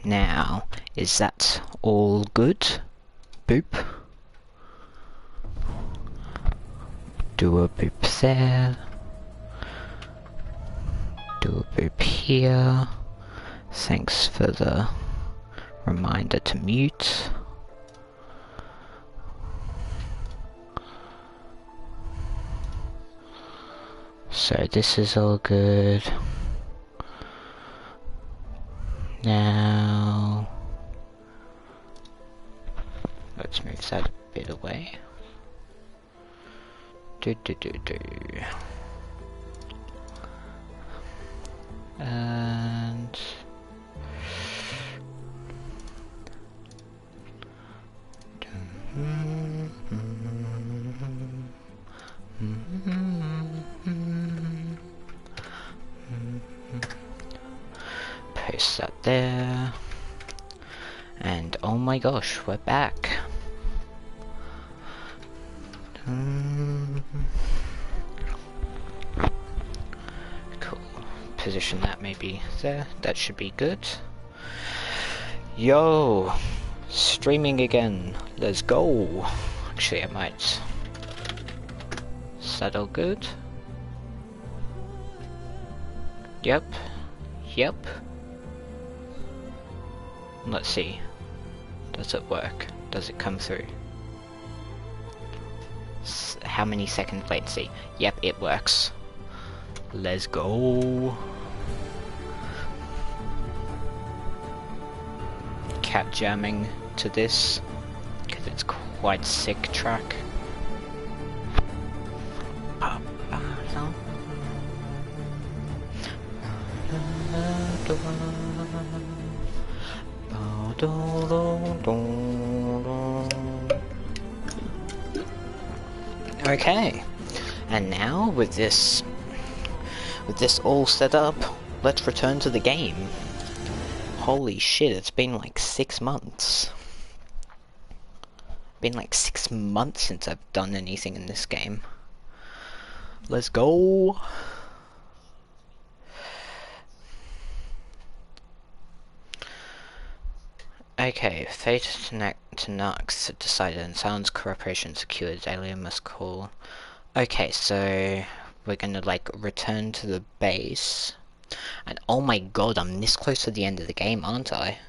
Now, is that all good? Boop. Do a boop there. Do a boop here. Thanks for the reminder to mute. So this is all good. Now, let's move that a bit away. And paste that there. And oh my gosh, we're back. Cool. Position that maybe there. That should be good. Yo! Streaming again. Let's go. Actually, I might. Is that all good? Yep. Yep. Let's see. Does it work? Does it come through? How many seconds latency? Yep, it works. Let's go. Cat jamming to this because it's quite sick track. Okay, and now with this all set up, let's return to the game. Holy shit, it's been like 6 months. Been like 6 months since I've done anything in this game. Let's go. Okay, fate to Nux decided and sounds cooperation secured. Alien must call. Okay, so we're gonna like return to the base. And oh my god, I'm this close to the end of the game, aren't I?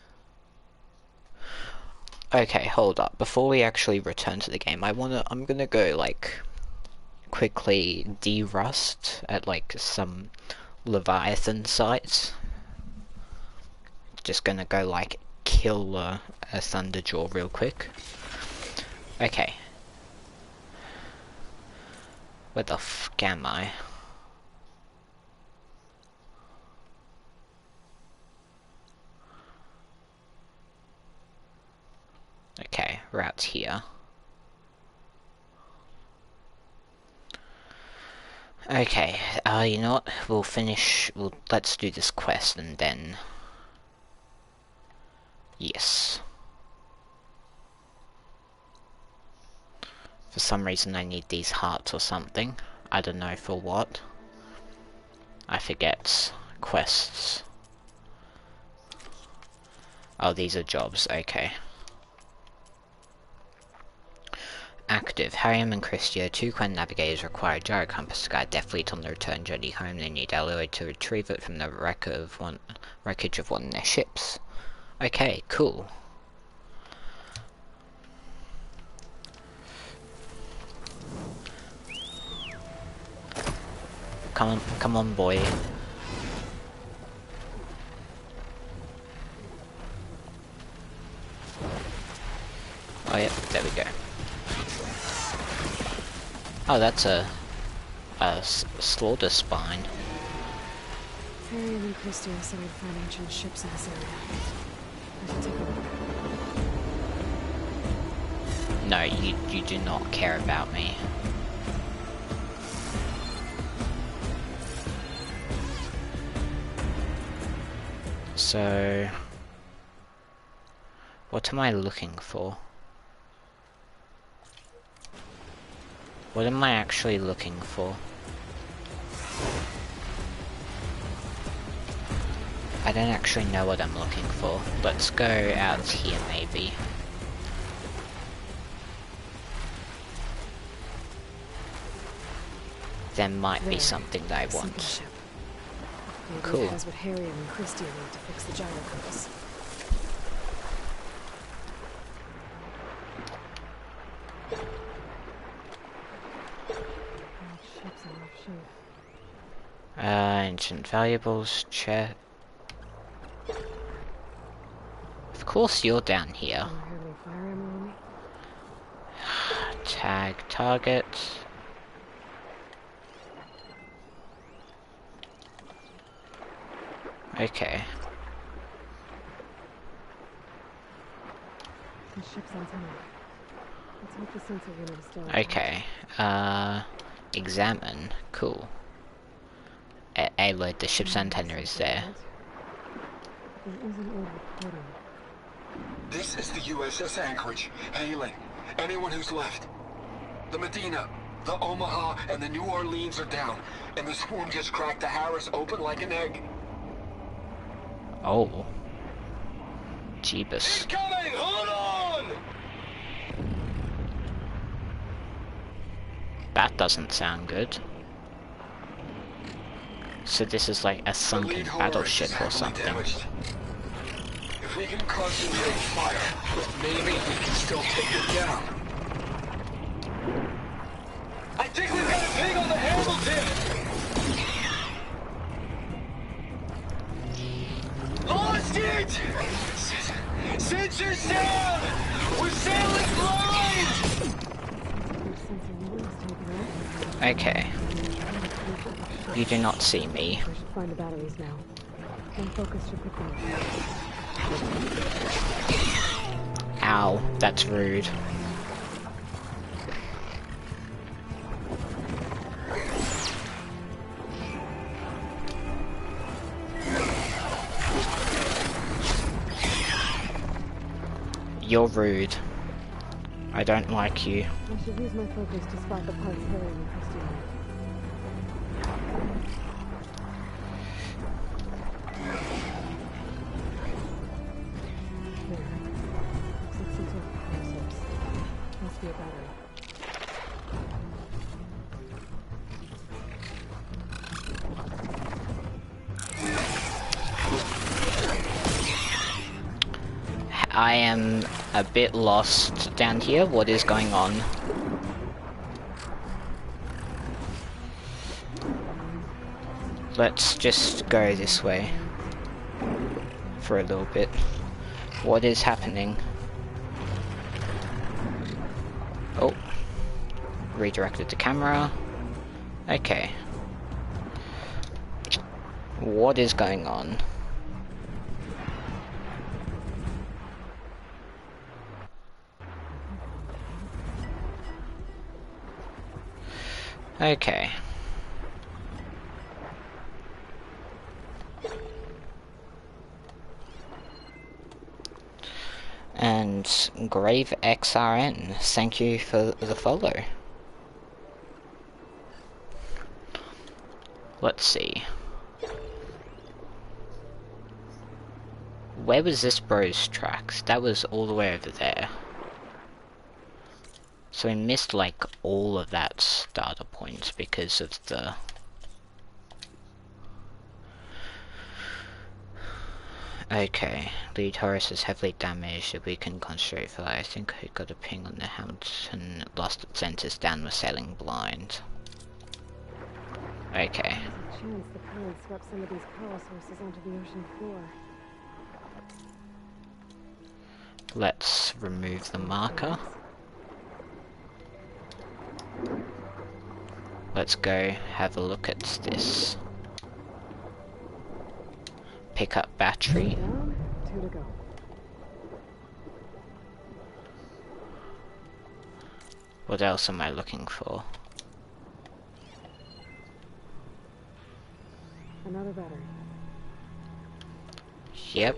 Okay, hold up. Before we actually return to the game, I'm gonna go like quickly de-rust at like some Leviathan sites. Just gonna go like kill a Thunderjaw real quick. Okay. Where the f am I? Okay, route's here. Okay, you know what? Let's do this quest and then... Yes. For some reason I need these hearts or something. I don't know for what. I forget. Quests. Oh, these are jobs, okay. Active. Harriam and Christia, 2 Quen navigators require a gyro compass to guide their fleet on the return journey home. They need alloy to retrieve it from the wreckage of one of their ships. Okay, cool. Come on, boy. Oh yeah, there we go. Oh, that's a slaughter spine. Harriam and Christie said I'd find ancient ships in this area. I should take a look. No, you do not care about me. So, what am I looking for? What am I actually looking for? I don't actually know what I'm looking for. Let's go out here maybe. There might be something that I want. Ship. Maybe Cool. it has what Harry and Christie need to fix the gyro compass. Ship's in rough shape. Ancient valuables, check. Of course you're down here. Don't have any fire ammo on me? Tag target. Okay. The ship's antenna. Let's hope the sensor unit is still Okay. Examine. Cool. Look, the ship's antenna is there. There is an old recording. This is the USS Anchorage, hailing anyone who's left. The Medina, the Omaha, and the New Orleans are down, and the swarm just cracked the Harris open like an egg. Oh. Jeebus. Incoming! Hold on! That doesn't sound good. So this is like a The sunken lead Horus is battleship or heavily something. damaged. If we can concentrate fire, maybe we can still take it down. I think we've got a ping on the Hamilton! Lost it! Sensors down! We're sailing blind! Your sensor unit is taken out. Okay. You do not see me. We should find the batteries now. And focus your quick move. Ow, that's rude. You're rude. I don't like you. I should use my focus to spot the parts Harry and Christie need. There. Looks like some sort of power source. Must be a battery. I am a bit lost down here. What is going on? Let's just go this way for a little bit. What is happening? Oh. Redirected the camera. Okay. What is going on? Okay. And Grave XRN, thank you for the follow. Let's see. Where was this bro's tracks? That was all the way over there. So we missed like all of that starter points because of the... Okay, lead Horus is heavily damaged. If we can concentrate for that, I think we got a ping on the Hamilton. Lost its sensors down, we're sailing blind. Okay. There's a chance the current swept some of these power sources onto the ocean floor. Let's remove the marker. Let's go have a look at this. Pick up battery. Down, 2 to go. What else am I looking for? Another battery. Yep.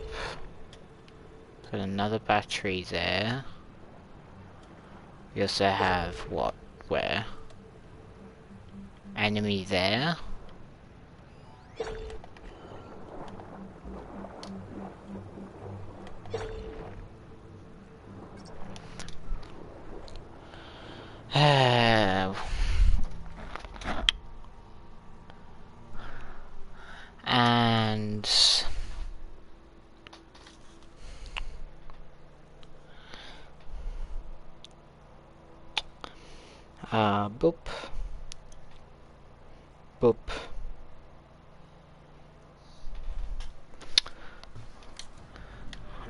Got another battery there. We also have what? Where? Enemy there. Boop. Boop.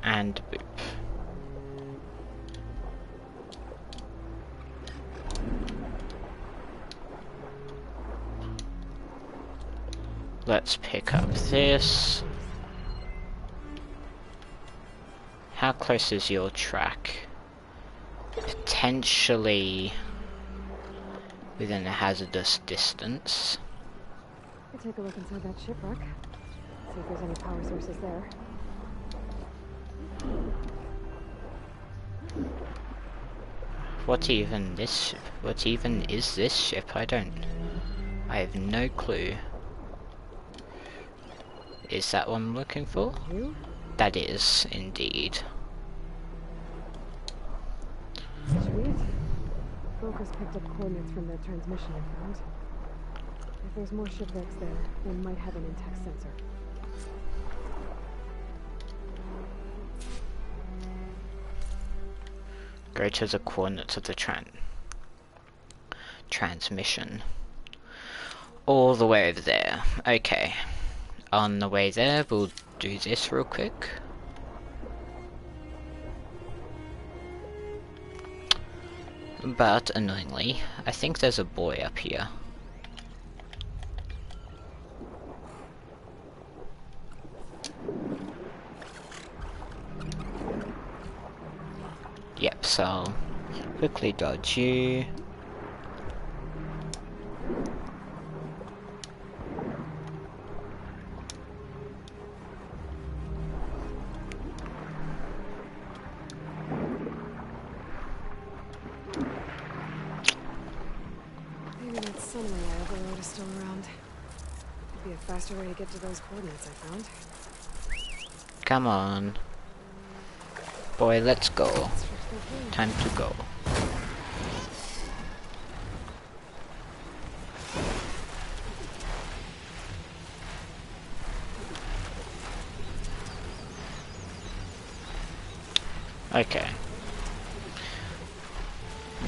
And boop. Let's pick up this. How close is your track? Potentially within a hazardous distance. I'll take a look inside that shipwreck. See if there's any power sources there. What even is this ship? I have no clue. Is that what I'm looking for? You? That is, indeed. Sweet. Focus picked up coordinates from the transmission I found. If there's more shipwrecks there, they might have an intact sensor. Go to the coordinates of the transmission. All the way over there. Okay. On the way there, we'll do this real quick. But, annoyingly, I think there's a boy up here. Yep, so I'll quickly dodge you. Maybe that sunlight I overrode is still around. Could be a faster way to get to those coordinates I found. Come on. Boy, let's go. Let's fix their plane. Time to go. Okay.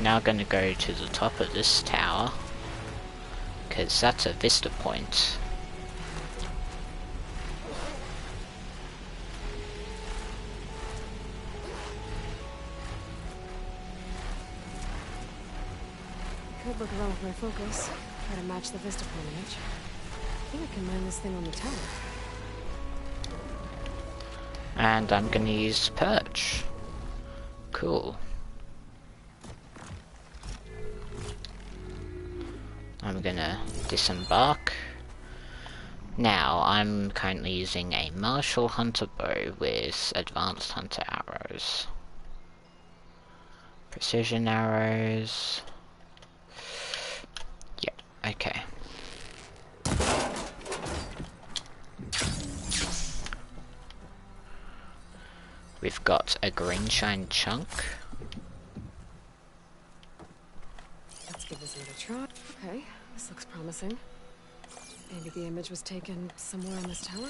Now gonna go to the top of this tower, because that's a vista point. Could look around with my focus. Try to match the vista point image. I think I can mine this thing on the tower. And I'm gonna use perch. Cool. I'm gonna disembark. Now, I'm currently using a Marshall Hunter bow with advanced hunter arrows. Precision arrows. Yep, okay. We've got a green shine chunk. Let's give this another try. Okay, this looks promising. Maybe the image was taken somewhere on this tower?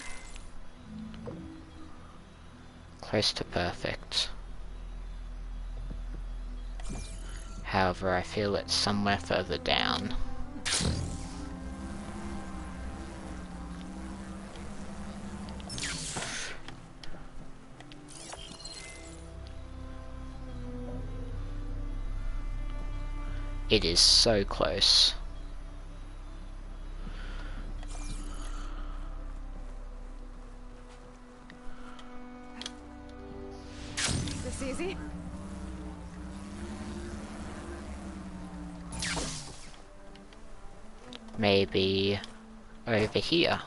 Close to perfect. However, I feel it's somewhere further down. It is so close. Is this easy? Maybe over here.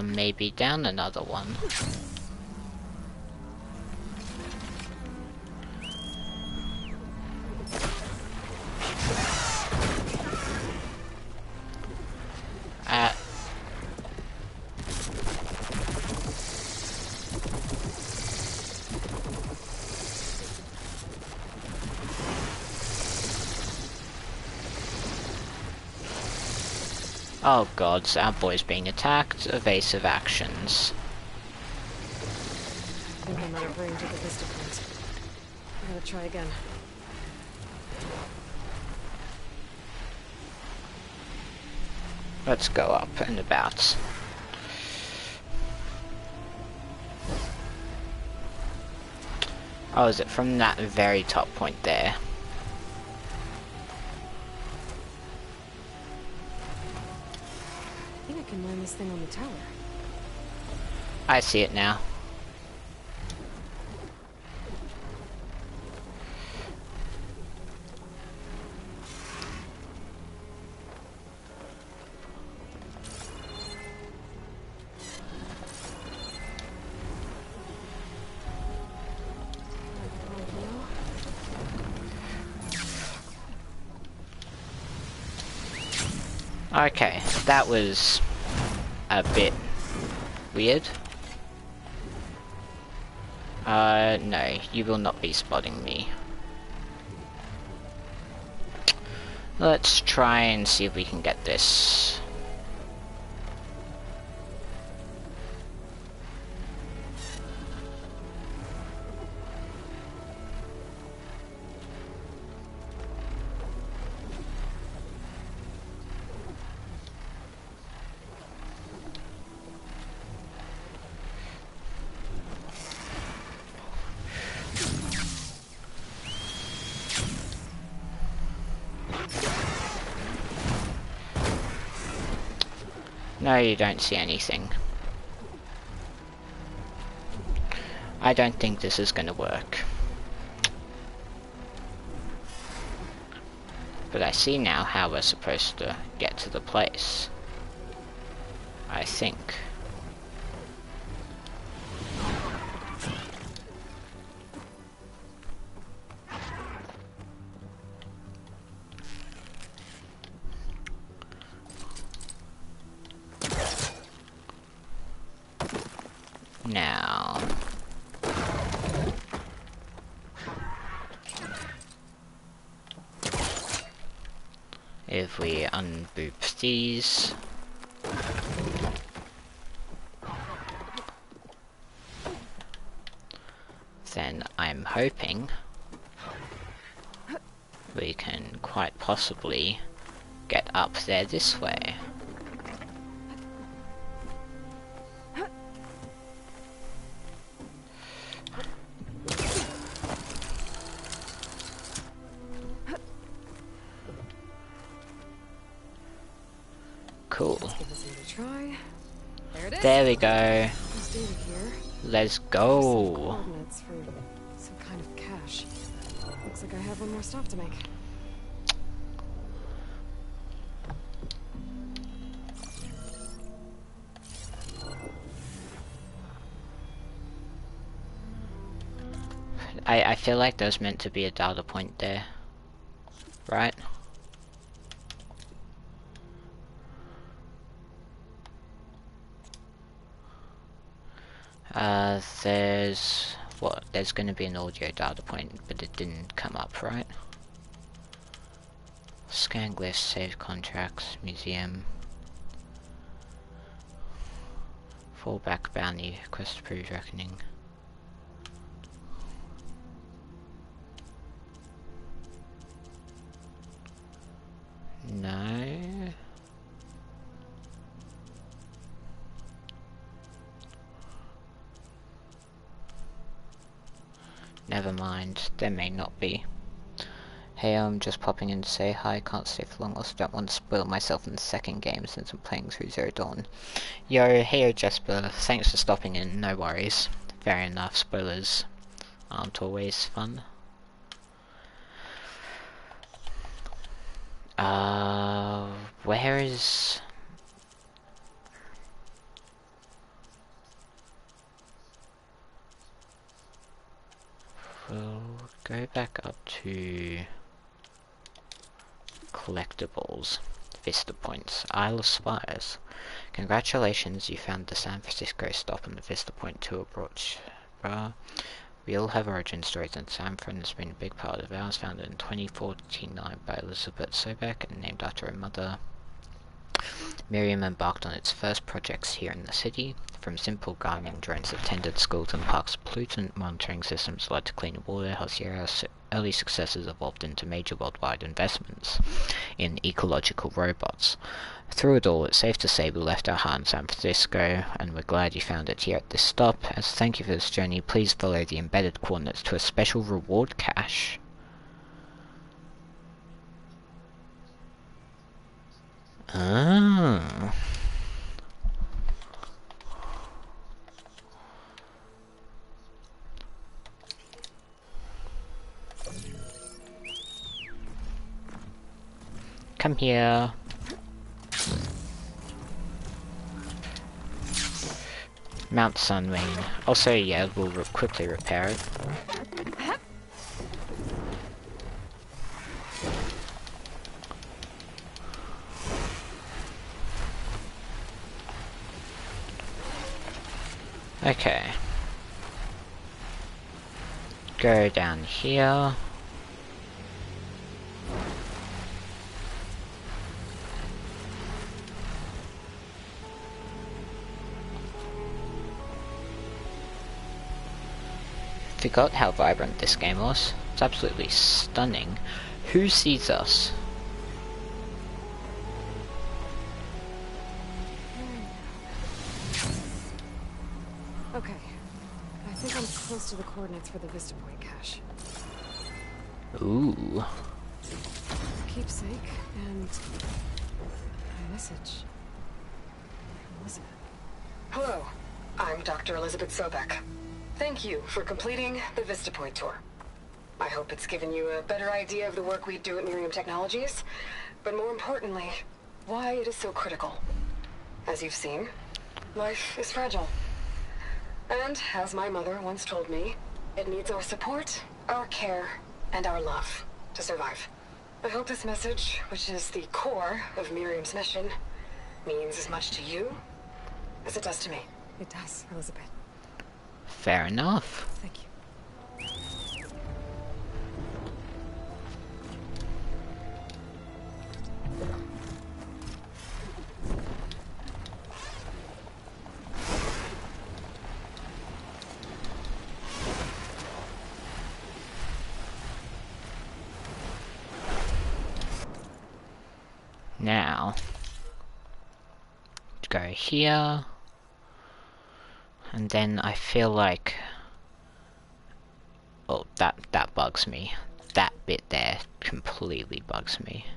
Maybe down another one. Oh god, our boy's being attacked. Evasive actions. I think I out of range of the vista point. I gotta try again. Let's go up and about. Oh, is it from that very top point there? I think I can land this thing on the tower. I see it now. Okay, that was a bit weird. No, you will not be spotting me. Let's try and see if we can get this. No, you don't see anything. I don't think this is gonna work. But I see now how we're supposed to get to the place. I think. Now, if we unboop these, then I'm hoping we can quite possibly get up there this way. Cool. Let's give this a try. There it is. There we go. There's data here. Let's Some go. coordinates for some kind of cache. Looks like I have one more stop to make. I feel like there's meant to be a data point there, right? There's what? There's going to be an audio data point, but it didn't come up, right? Scan glyphs, save contracts, museum, fallback bounty, quest approved reckoning. No. Never mind, there may not be. Hey, I'm just popping in to say hi, can't stay for long, also don't want to spoil myself in the second game since I'm playing through Zero Dawn. Yo, hey Jasper, thanks for stopping in, no worries. Fair enough, spoilers aren't always fun. Where is... We'll go back up to collectibles, Vista Points, Isle of Spires. Congratulations, you found the San Francisco stop on the Vista Point tour approach. We all have origin stories, and San Fran has been a big part of ours, founded in 2049 by Elizabeth Sobek and named after her mother. Miriam embarked on its first projects here in the city. From simple guardian drones that tended schools and parks, pollutant monitoring systems led to clean water. Halcyo's early successes evolved into major worldwide investments in ecological robots. Through it all, it's safe to say we left our heart in San Francisco, and we're glad you found it here at this stop. As a thank you for this journey, please follow the embedded coordinates to a special reward cache. Ah. Come here. Mount Sunwing. Also, yeah, we'll quickly repair it. Okay. Go down here. Forgot how vibrant this game was. It's absolutely stunning. Who sees us? Okay. I think I'm close to the coordinates for the Vista Point cache. Ooh. Keepsake and a message. Elizabeth. Hello, I'm Dr. Elizabeth Sobek. Thank you for completing the Vista Point tour. I hope it's given you a better idea of the work we do at Miriam Technologies, but more importantly, why it is so critical. As you've seen, life is fragile. And, as my mother once told me, it needs our support, our care, and our love to survive. I hope this message, which is the core of Miriam's mission, means as much to you as it does to me. It does, Elizabeth. Fair enough. Thank you. Now, go here, and then I feel like, oh, that bugs me. That bit there completely bugs me.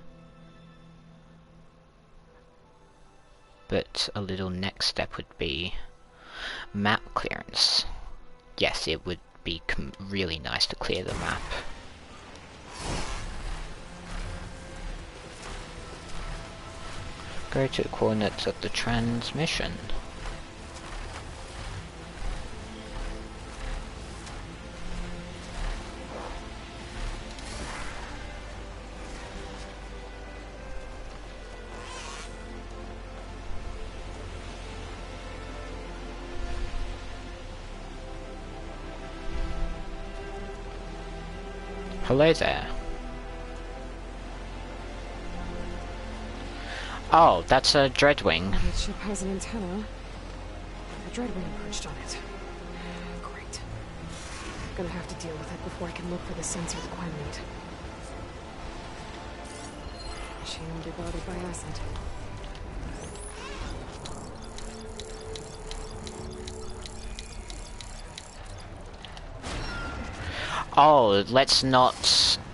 But a little next step would be map clearance. Yes, it would be really nice to clear the map. Go to the coordinates of the transmission. Hello there. Oh, that's a Dreadwing. That ship has an antenna. A dreadwing perched on it. Great. I'm gonna have to deal with it before I can look for the sensor the Quine need. She won't be bothered by acid. Oh, let's not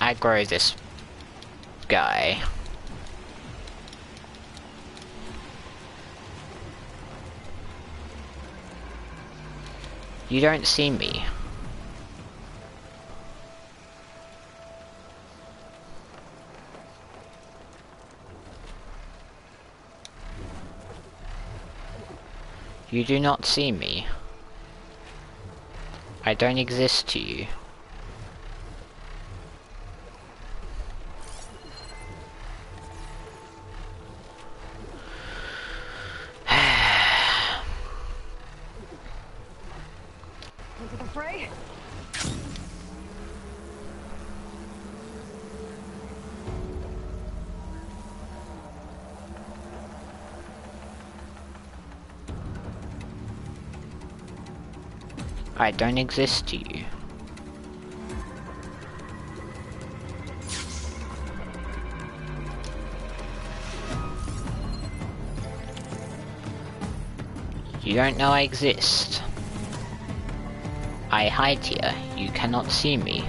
aggro this guy. You don't see me. You do not see me. I don't exist to you. Into the fray? I don't exist to you. You don't know I exist. I hide here. You cannot see me.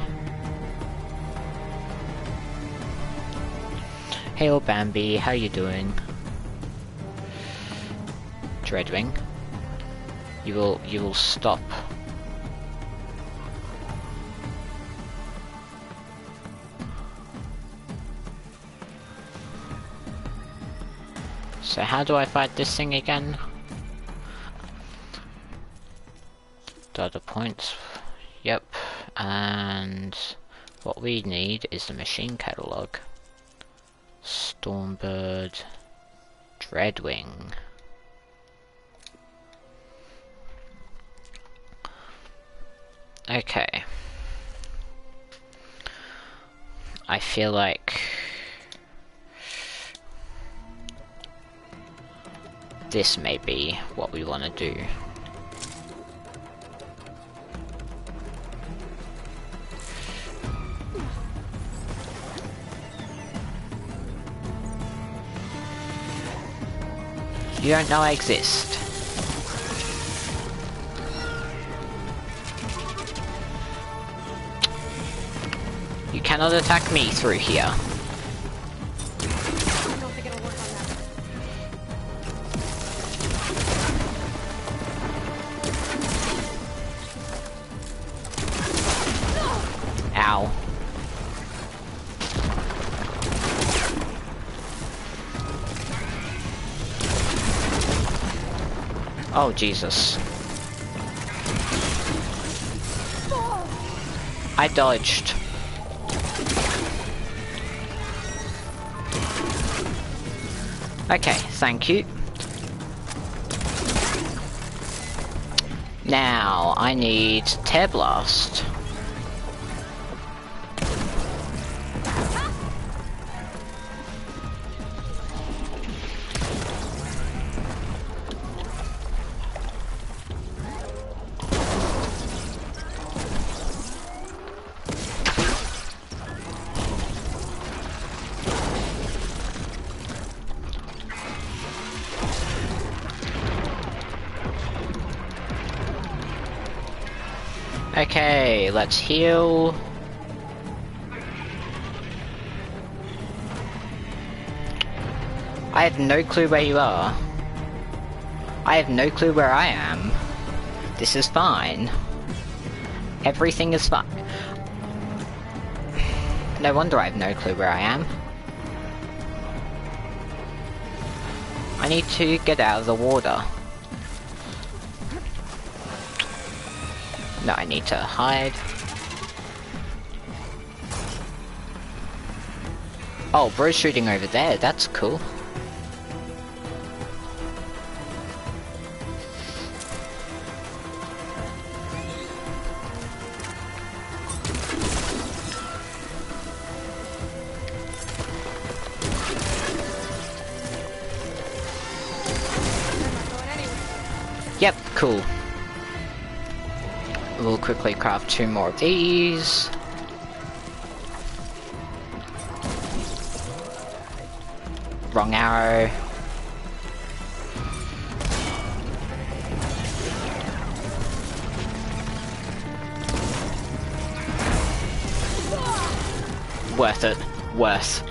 Hey, old Bambi, how you doing? Dreadwing. You will stop. So how do I fight this thing again? Data points. Yep. And what we need is the machine catalog. Stormbird. Dreadwing. Okay. I feel like this may be what we want to do. You don't know I exist. You cannot attack me through here. I don't think it'll work on that. Ow. Oh, Jesus. I dodged. Okay, thank you. Now, I need Tear Blast. Okay, let's heal. I have no clue where you are. I have no clue where I am. This is fine. Everything is fine. No wonder I have no clue where I am. I need to get out of the water. No, I need to hide. Oh, bro's shooting over there, that's cool. Yep, cool. We'll quickly craft 2 more of these. Wrong arrow. Worth it. Worth.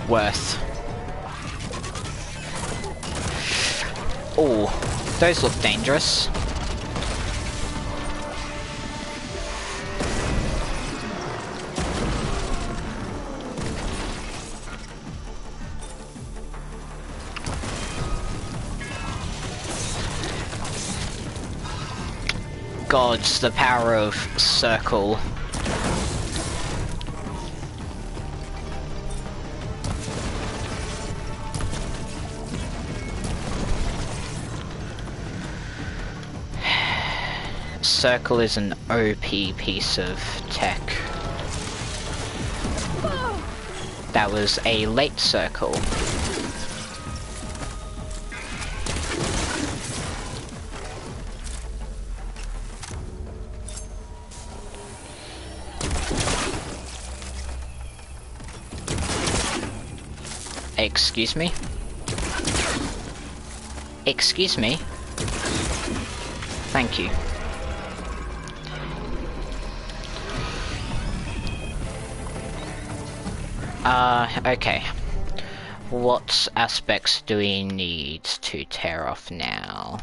Worth. Oh, those look dangerous. Gods, the power of circle. Circle is an OP piece of tech. That was a late circle. Excuse me? Excuse me? Thank you. Okay. What aspects do we need to tear off now?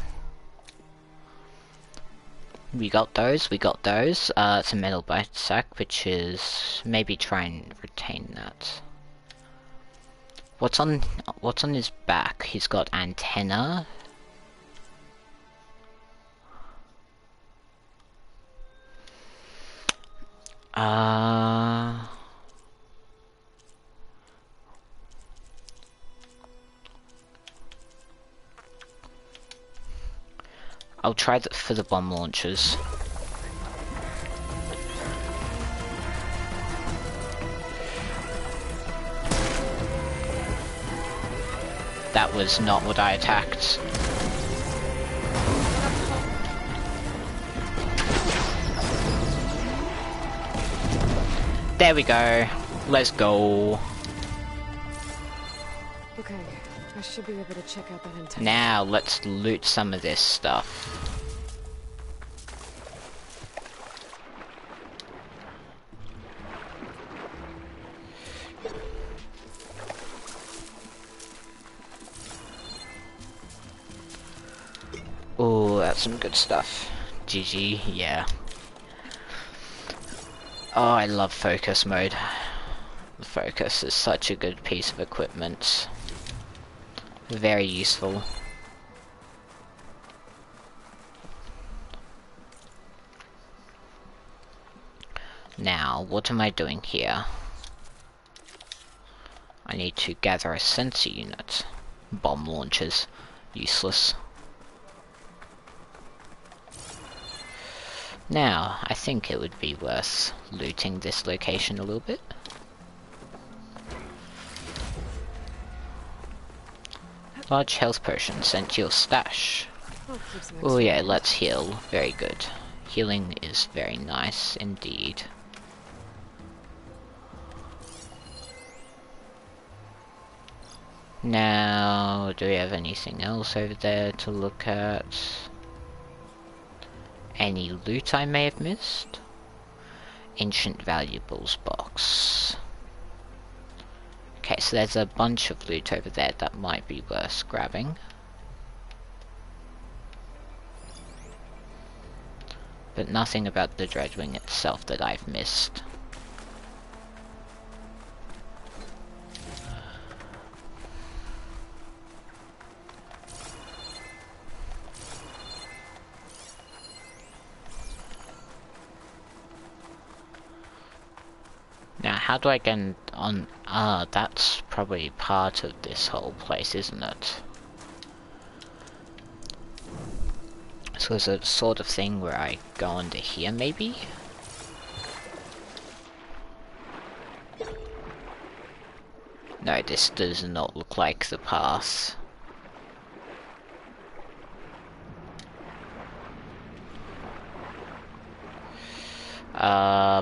We got those, it's a metal bite sack, which is... maybe try and retain that. What's on his back? He's got antenna. I'll try that for the bomb launchers. That was not what I attacked. There we go. Let's go. Okay, I should be able to check out that antenna. Now let's loot some of this stuff. Oh, that's some good stuff. GG, yeah. Oh, I love focus mode. The focus is such a good piece of equipment. Very useful. Now, what am I doing here? I need to gather a sensor unit. Bomb launchers. Useless. Now, I think it would be worth looting this location a little bit. Large health potion sent to your stash. Oh yeah, let's heal. Very good. Healing is very nice indeed. Now, do we have anything else over there to look at? Any loot I may have missed? Ancient valuables box. Okay, so there's a bunch of loot over there that might be worth grabbing. But nothing about the Dreadwing itself that I've missed. Now, how do I get on? Ah, that's probably part of this whole place, isn't it? So there's a sort of thing where I go under here, maybe? No, this does not look like the path.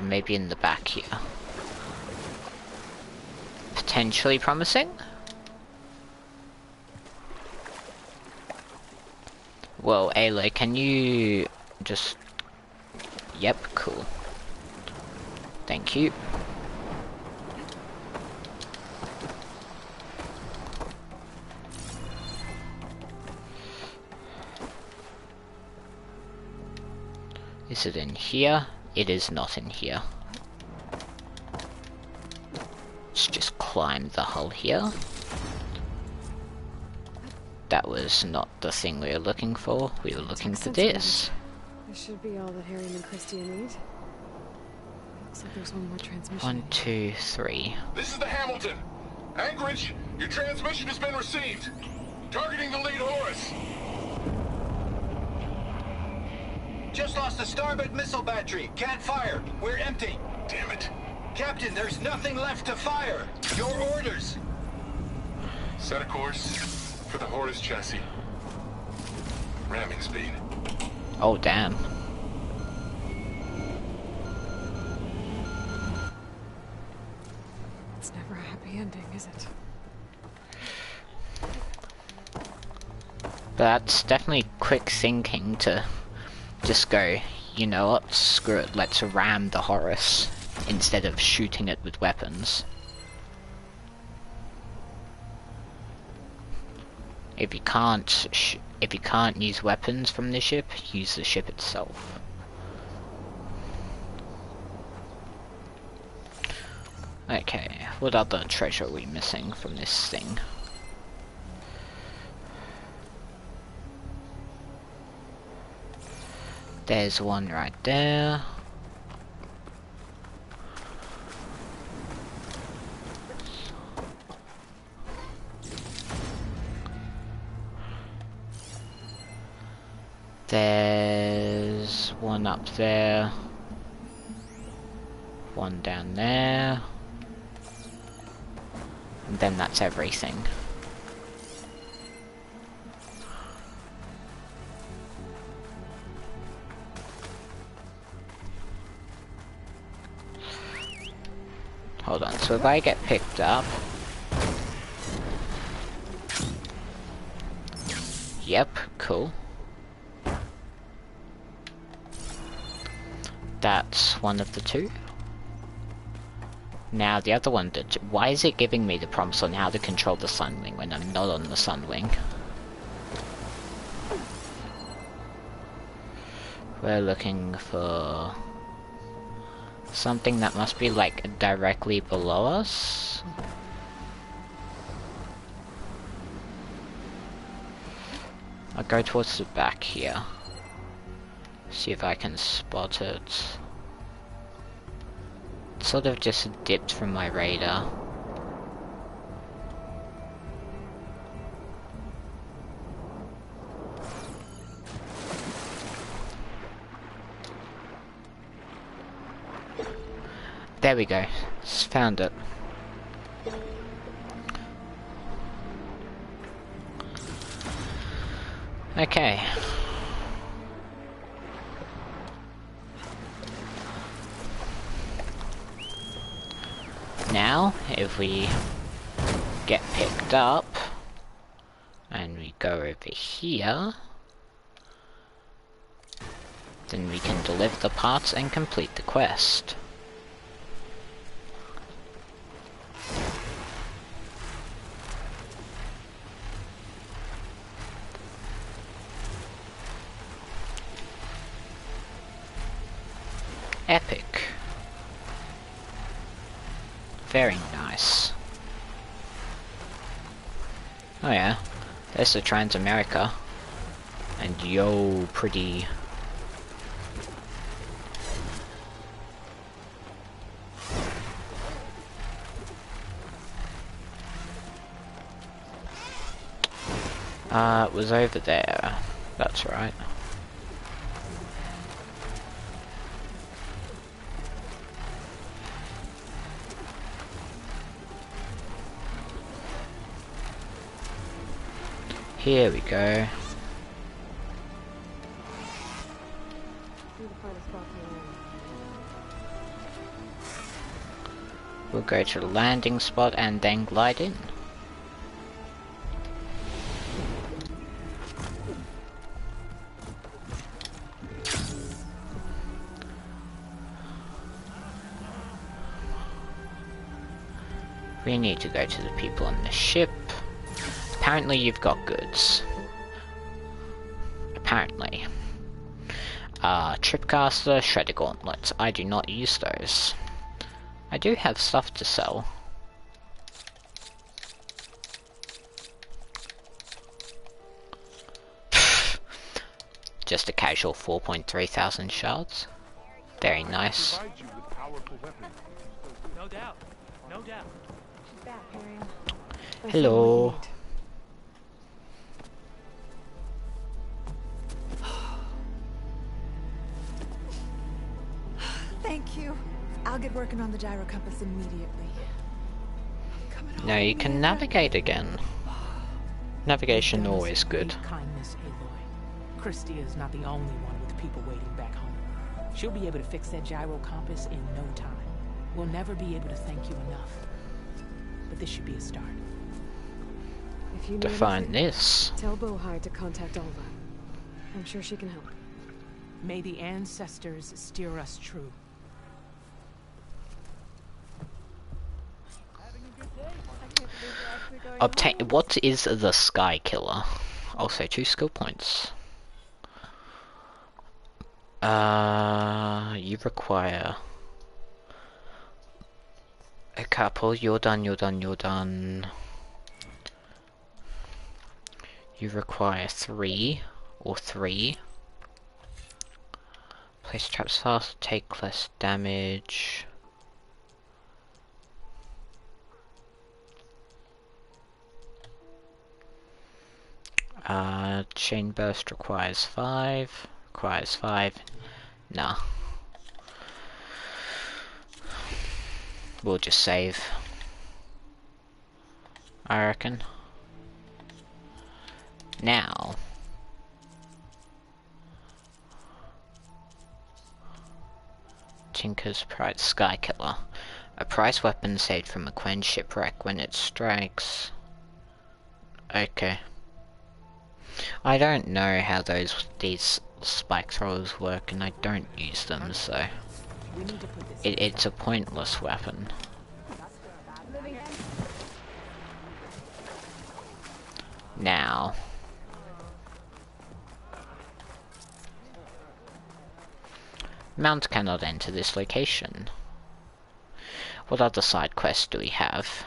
Maybe in the back here. Potentially promising? Well, Ayla, can you just... Yep, cool. Thank you. Is it in here? It is not in here. Let's just climb the hull here. That was not the thing we were looking for. We were looking for this. This should be all that Harry and Christia need. Looks like there's one more transmission. 1, 2, 3. This is the Hamilton. Anchorage, your transmission has been received. Targeting the lead Horus. Just lost the starboard missile battery. Can't fire. We're empty. Damn it. Captain, there's nothing left to fire. Your orders. Set a course for the Horus chassis. Ramming speed. Oh, damn. It's never a happy ending, is it? That's definitely quick thinking to just go, you know what, screw it, let's ram the Horus instead of shooting it with weapons. If you can't use weapons from the ship, use the ship itself. Okay, what other treasure are we missing from this thing? There's one right there. There's one up there. One down there. And then that's everything. Hold on, so if I get picked up... Yep, cool. That's one of the two. Now the other one, why is it giving me the prompts on how to control the Sunwing when I'm not on the Sunwing? We're looking for something that must be like directly below us. I'll go towards the back here. See if I can spot it. It sort of just dipped from my radar. There we go. Just found it. Okay. Now, if we get picked up and we go over here, then we can deliver the parts and complete the quest. Epic. Very nice. Oh yeah, there's the Transamerica. And yo, pretty. It was over there. That's right. Here we go. We'll go to the landing spot and then glide in. We need to go to the people on the ship. Apparently you've got goods. Apparently. Tripcaster, Shredder Gauntlets. I do not use those. I do have stuff to sell. Just a casual 4.3 thousand shards. Very nice. No doubt. No doubt. Hello. Thank you. I'll get working on the gyro compass immediately. Now you can navigate again. Navigation always good. Kindness, Aloy. Christia is not the only one with people waiting back home. She'll be able to fix that gyro compass in no time. We'll never be able to thank you enough. But this should be a start. If you need to find anything, this. tell Bohai to contact Alva. I'm sure she can help. May the ancestors steer us true. Obtain. What is the Sky Killer? Also 2 skill points. You require a couple. You're done. You're done. You're done. You require 3 or 3. Place traps fast. Take less damage. Chain burst requires 5. Requires 5. Nah. We'll just save, I reckon. Now. Tinker's Pride Sky Killer. A prize weapon saved from a quenched shipwreck when it strikes. Okay. I don't know how these spike throwers work, and I don't use them, so it's a pointless weapon. Now, Mount cannot enter this location. What other side quests do we have?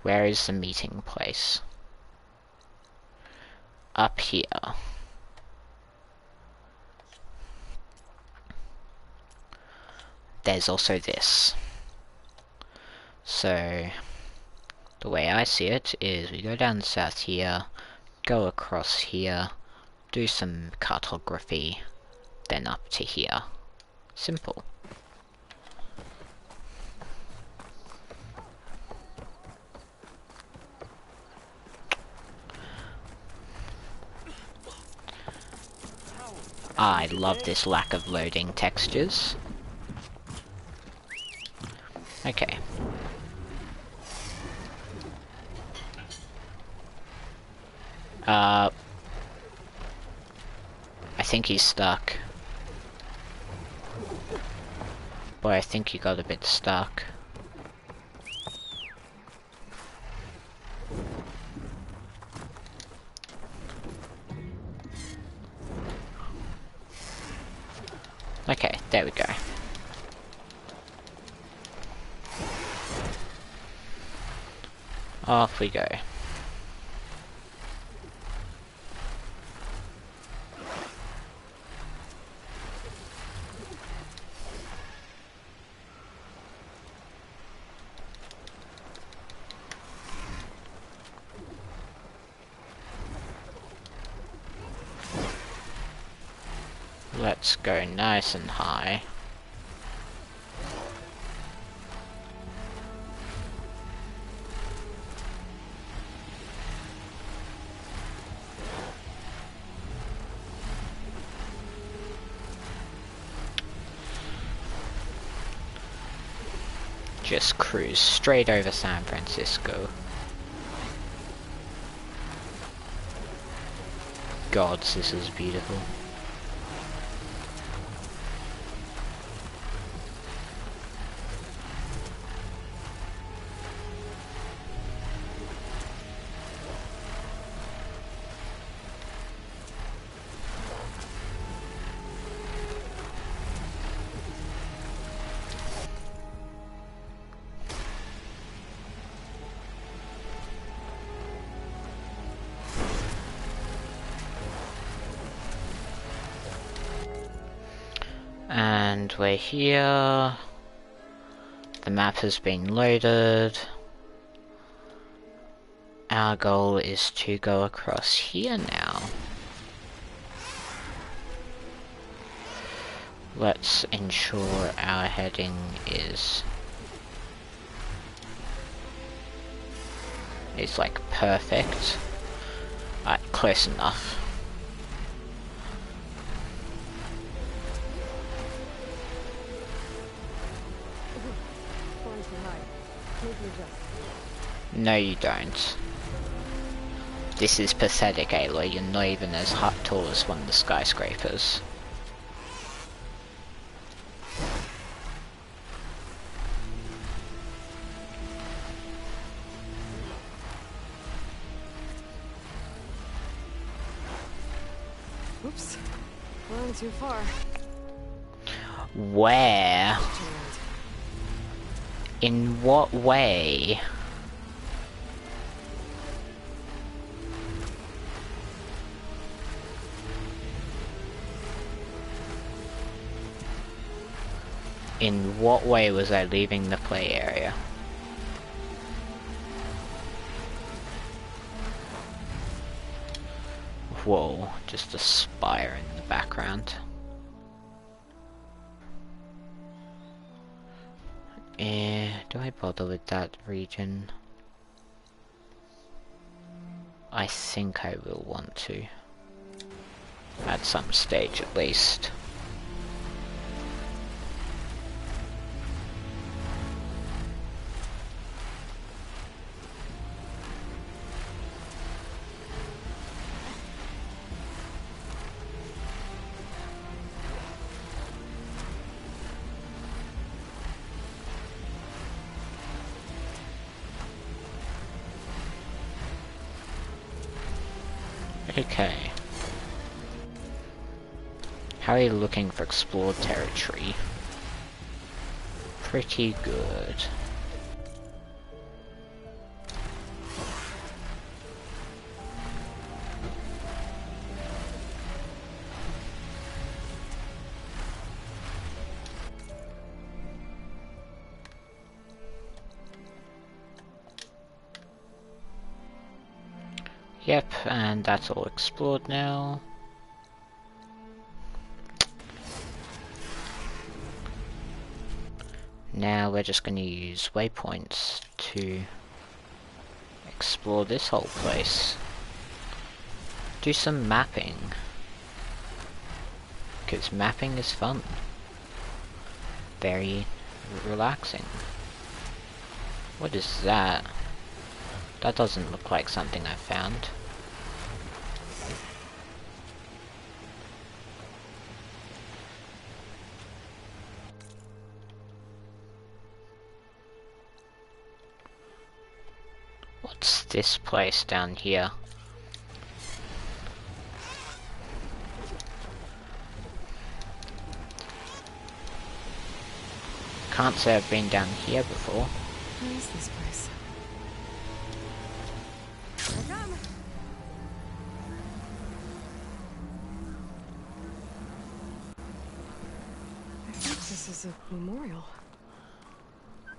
Where is the meeting place? Up here. There's also this. So, the way I see it is we go down south here, go across here, do some cartography, then up to here. Simple. I love this lack of loading textures. Okay. I think he's stuck. Boy, I think he got a bit stuck. Okay, there we go. Off we go. Let's go nice and high. Just cruise straight over San Francisco. Gods, this is beautiful. And we're here. The map has been loaded. Our goal is to go across here now. Let's ensure our heading is like perfect. Alright, close enough. No, you don't. This is pathetic, Aloy. You're not even as tall as one of the skyscrapers. Oops. Going too far. Where? In what way? In what way was I leaving the play area? Whoa, just a spire in the background. Do I bother with that region? I think I will want to. At some stage at least. Okay. How are you looking for explored territory? Pretty good. Yep, and that's all explored now. Now we're just going to use waypoints to explore this whole place. Do some mapping. Because mapping is fun. Very relaxing. What is that? That doesn't look like something I found. What's this place down here? Can't say I've been down here before. Where is this place? I think this is a memorial.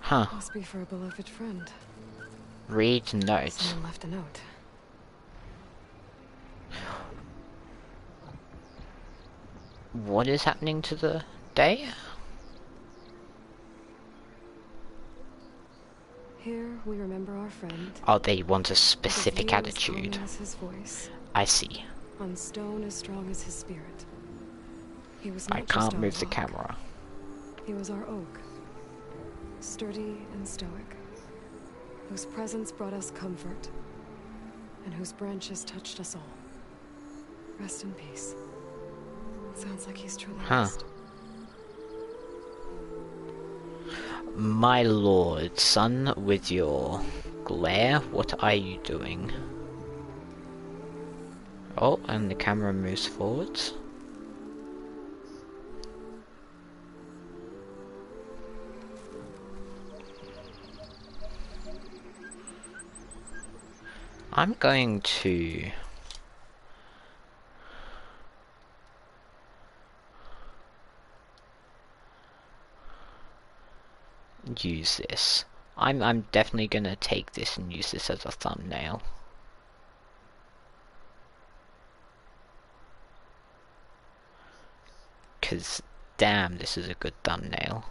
Huh. Must be for a beloved friend. Read note. Someone left a note. What is happening to the day? Here we remember our friend. Oh, they want a The specific view as attitude. calming as his voice, I see. on stone as strong as his spirit. He was I not just can't our move the rock. camera. He was our oak, sturdy and stoic, whose presence brought us comfort, and whose branches touched us all. Rest in peace. Sounds like he's truly lost. My lord, son, with your glare, what are you doing? Oh, and the camera moves forwards. I'm going to use this. I'm definitely gonna take this and use this as a thumbnail. Cause damn, this is a good thumbnail.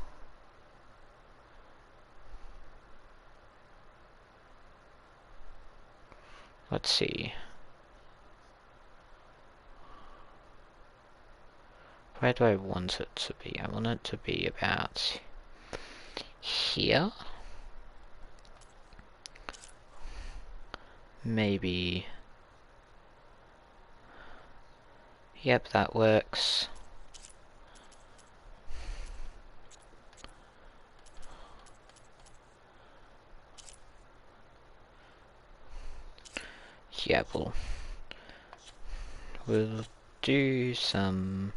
Let's see. Where do I want it to be? I want it to be about here. maybe... Yep, that works. Yeah, we'll do some...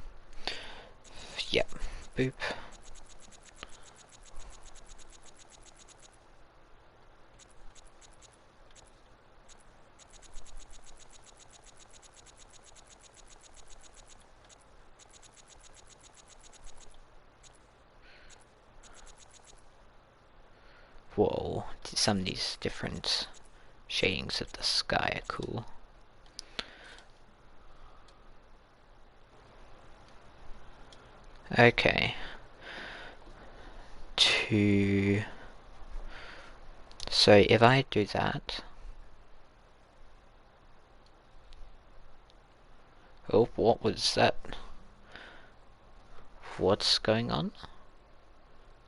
Yep, boop. Whoa, some of these different shadings of the sky are cool. Okay. So if I do that... Oh, what was that? What's going on?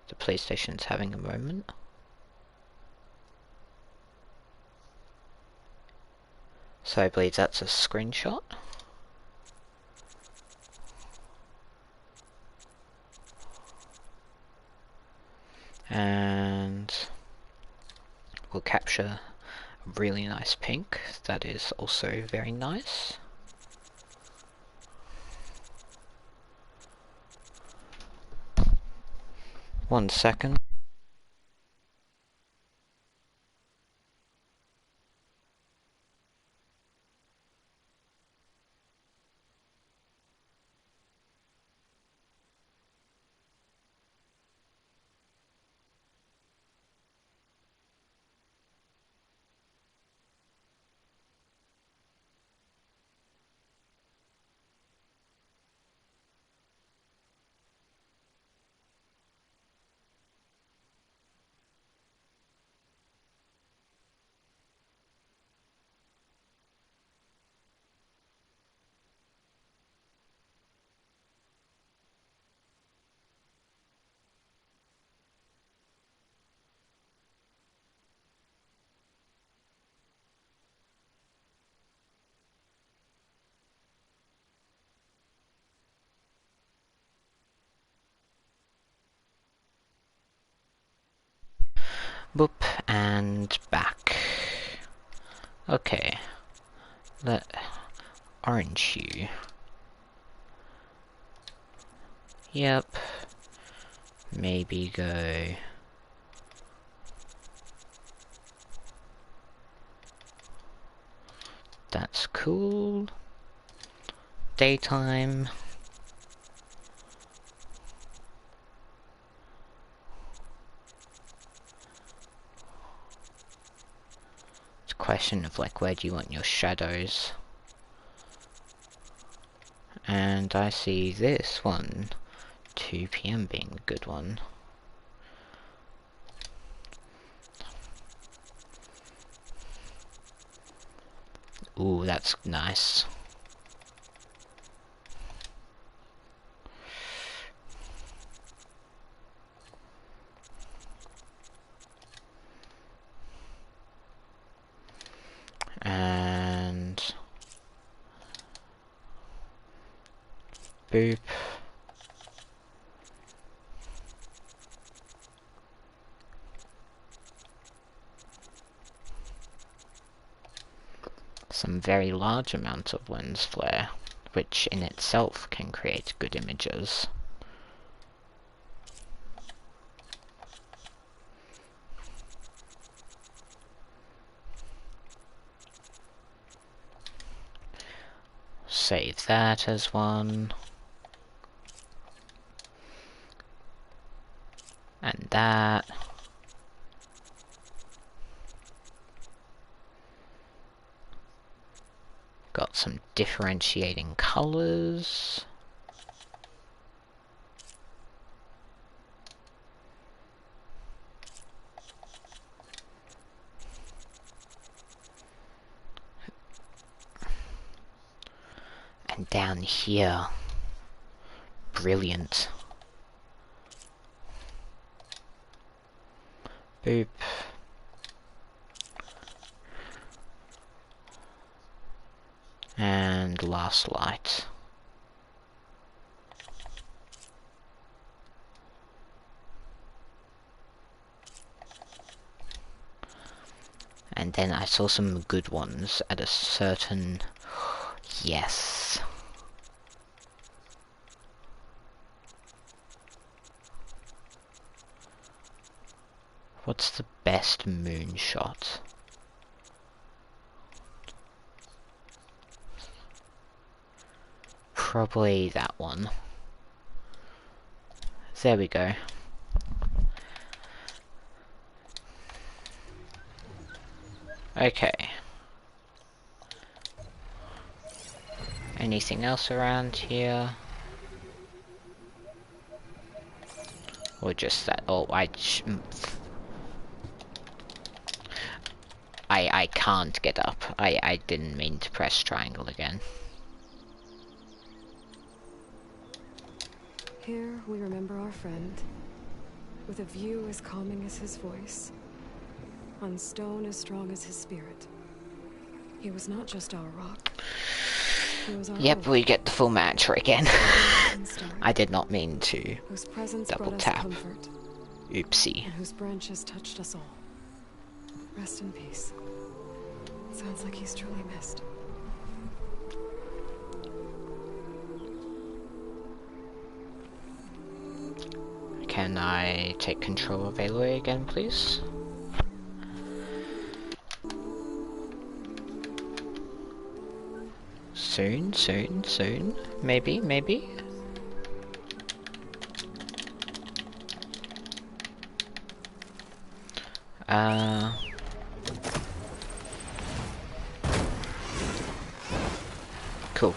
The PlayStation's having a moment. So I believe that's a screenshot. And we'll capture a really nice pink. That is also very nice. One second. Boop, and back. Okay. Let orange hue. Yep. Maybe go... That's cool. Daytime. It's a question of like, where do you want your shadows? And I see this one, 2 PM being a good one. Ooh, that's nice. And... boop. Some very large amounts of lens flare, which in itself can create good images. Save that as one. And that. Got some differentiating colors. And down here, brilliant. Boop. the last light. And then I saw some good ones at a certain... Yes. What's the best moonshot? Probably that one. There we go. Okay. Anything else around here? Or just that? Oh, I can't get up. I didn't mean to press triangle again. Here we remember our friend, with a view as calming as his voice, on stone as strong as his spirit. He was not just our rock. He was our Yep, oak, we get the full mantra again. and stoic, I did not mean to whose presence double brought us tap. comfort, Oopsie. and whose branches touched us all. Rest in peace. Sounds like he's truly missed. Can I take control of Aloy again, please? Soon, soon, soon. Maybe, maybe. Cool.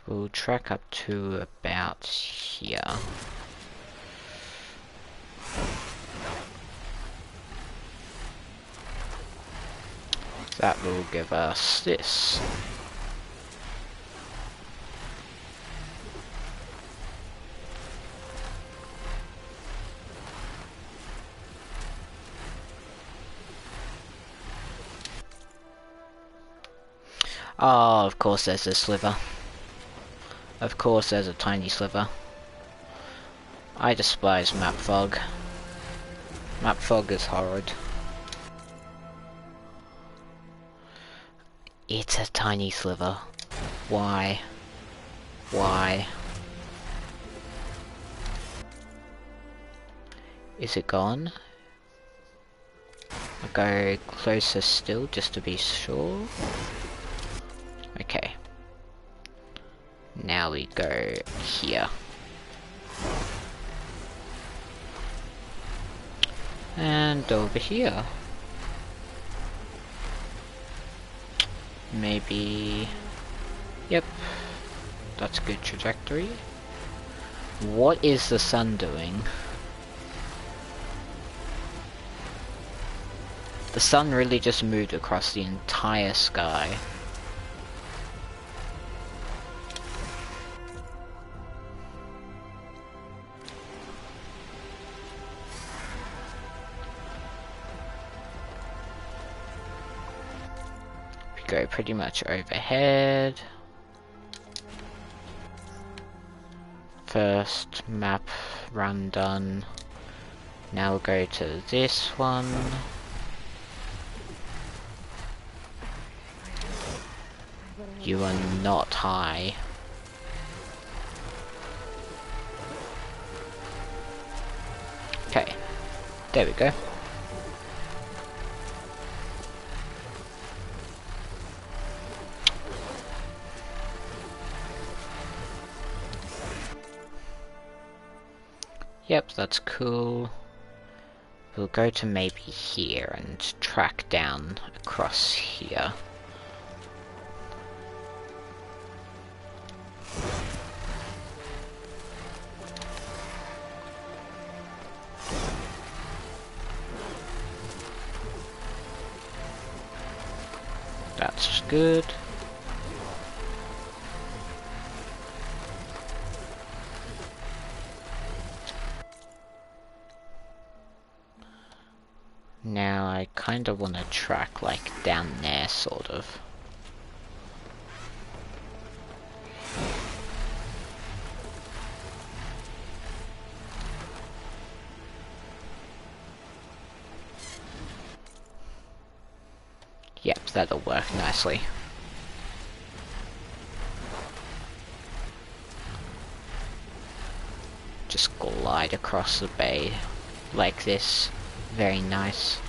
We'll track up to about here. That will give us this. Oh, of course there's a sliver. Of course there's a tiny sliver. I despise map fog. Map fog is horrid. It's a tiny sliver. Why? Why? Is it gone? I'll go closer still just to be sure. Okay. Now we go here. And over here. Maybe... Yep. That's a good trajectory. What is the sun doing? The sun really just moved across the entire sky. We go pretty much overhead. First map run done. Now we'll go to this one. You are not high. Okay, there we go. Yep, that's cool. We'll go to maybe here and track down across here. That's good. Now I kind kinda wanna track like down there, sort of. Yep, that'll work nicely. Just glide across the bay like this. Very nice.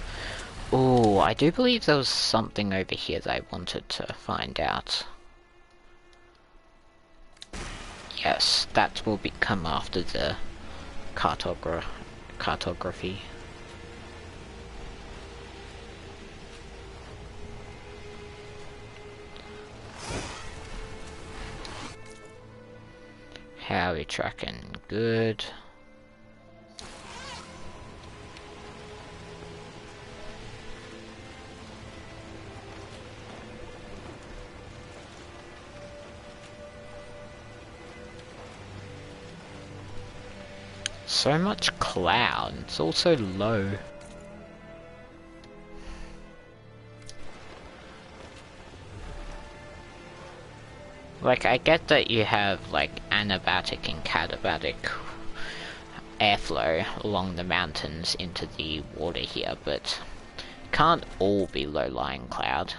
Oh, I do believe there was something over here that I wanted to find out. Yes, that will come after the cartography. How are we tracking? Good. So much cloud, it's also low. Like, I get that you have like anabatic and katabatic airflow along the mountains into the water here, but it can't all be low-lying cloud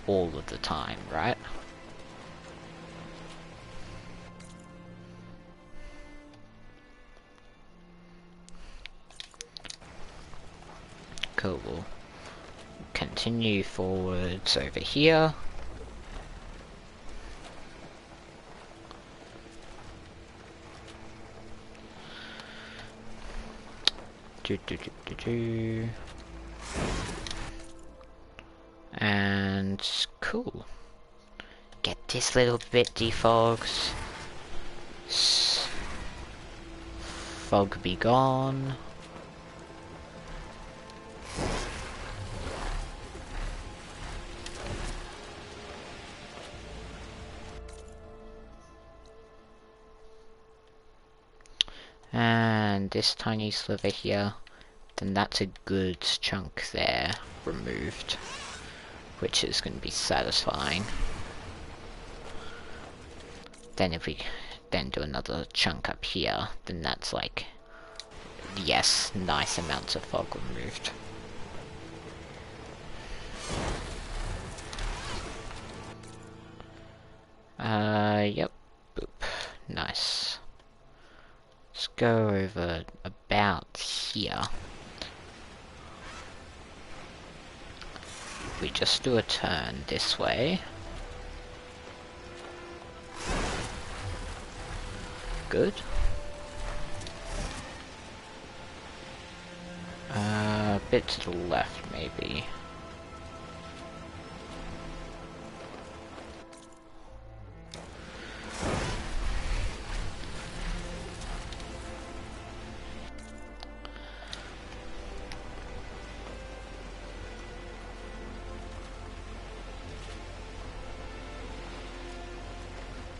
all of the time, right? Cool. We'll continue forwards over here. And cool. Get this little bit defogged. Fog be gone. And this tiny sliver here, then that's a good chunk there removed, which is going to be satisfying. Then if we then do another chunk up here, then that's like, yes, nice amounts of fog removed. Yep, boop, nice. Let's go over about here. We just do a turn this way. Good. A bit to the left, maybe.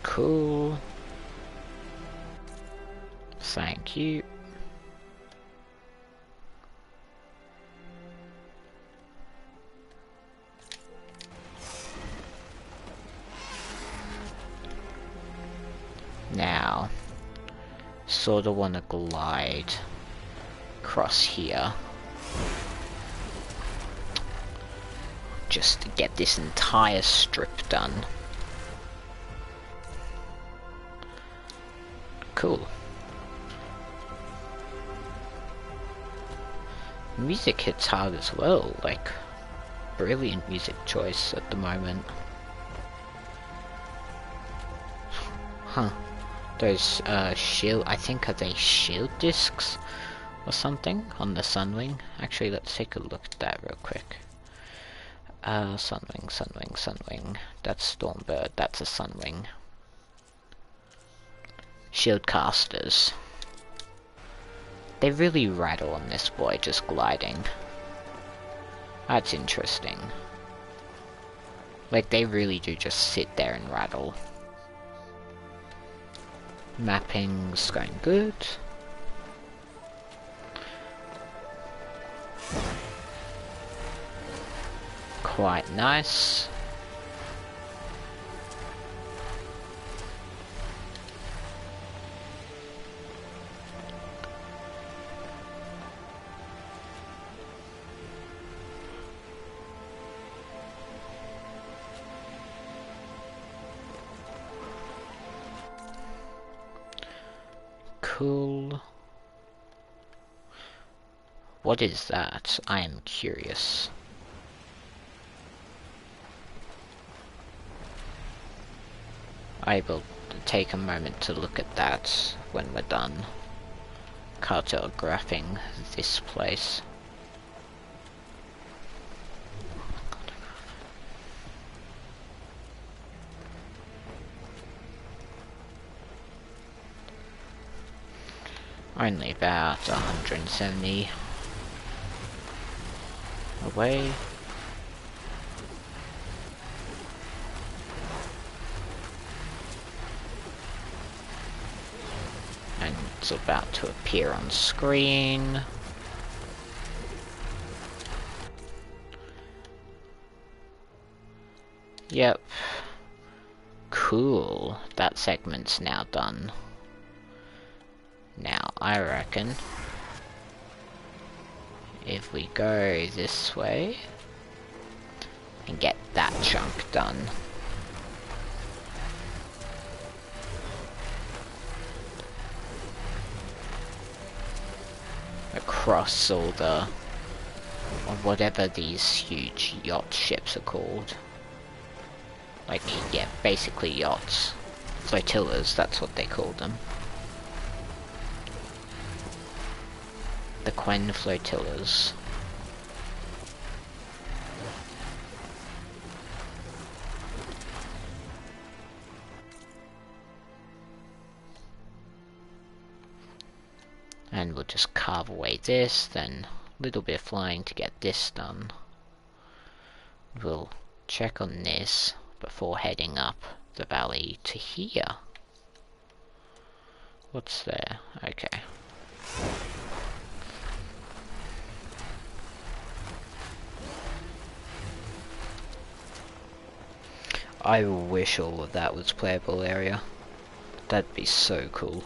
Cool. Thank you. Now, sort of want to glide across here. Just to get this entire strip done. Cool. Music hits hard as well, like, brilliant music choice at the moment. Huh. Those, shield, I think are they shield discs or something on the Sunwing? Actually, let's take a look at that real quick. Sunwing, Sunwing, Sunwing. That's Stormbird, that's a Sunwing. Shield casters. They really rattle on this boy just gliding. That's interesting. Like, they really do just sit there and rattle. Mapping's going good. quite nice. Cool. What is that? I am curious. I will take a moment to look at that when we're done cartographing this place. Only about 170 away. And it's about to appear on screen. Yep. Cool. That segment's now done. Now, I reckon if we go this way and get that chunk done, across all the, or whatever these huge yacht ships are called. Like, yeah, basically yachts. Flotillas, that's what they call them. The Quen flotillas. And we'll just carve away this, then a little bit of flying to get this done. We'll check on this before heading up the valley to here. What's there? Okay. I wish all of that was playable area. That'd be so cool.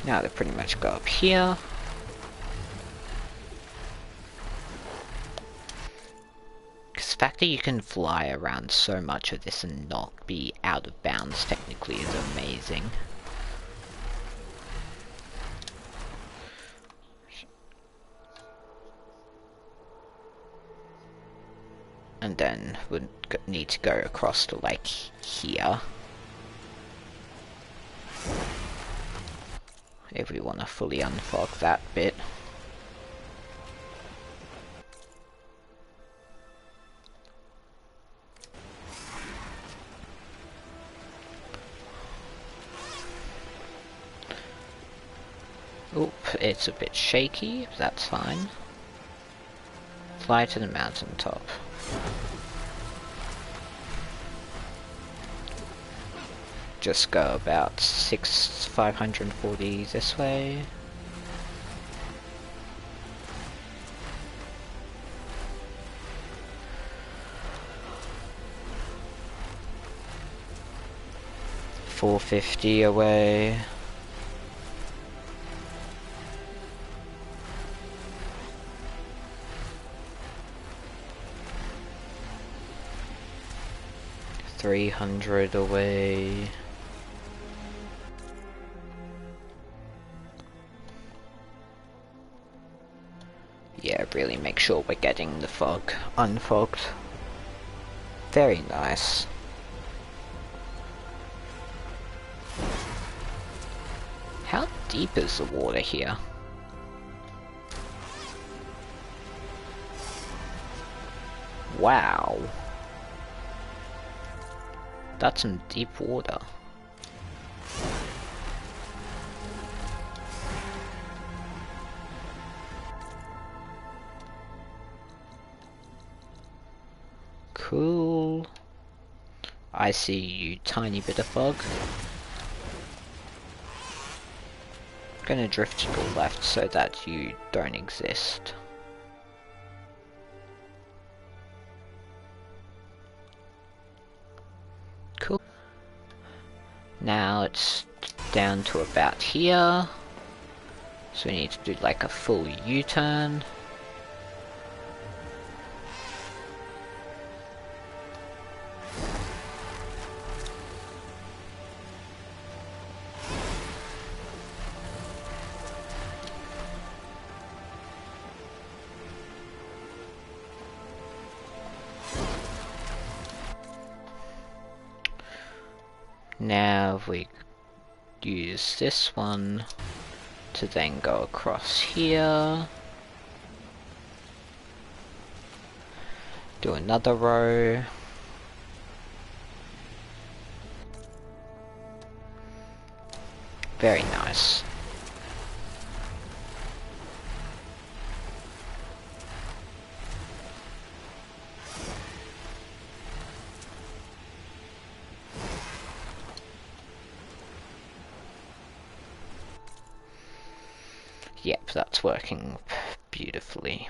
Now they pretty much go up here. Because the fact that you can fly around so much of this and not be out of bounds technically is amazing. And then we'd need to go across to like here. If we want to fully unfog that bit. Oop, it's a bit shaky, that's fine. Fly to the mountaintop. Just go about 540 this way. $450 away. $300 away. Yeah, really make sure we're getting the fog unfogged. Very nice. How deep is the water here? Wow. That's some deep water. Cool. I see you, tiny bit of fog. Gonna drift to the left so that you don't exist. Cool. Now it's down to about here. So we need to do like a full U-turn. Now we use this one to then go across here. Do another row. Very nice. Yep, that's working beautifully.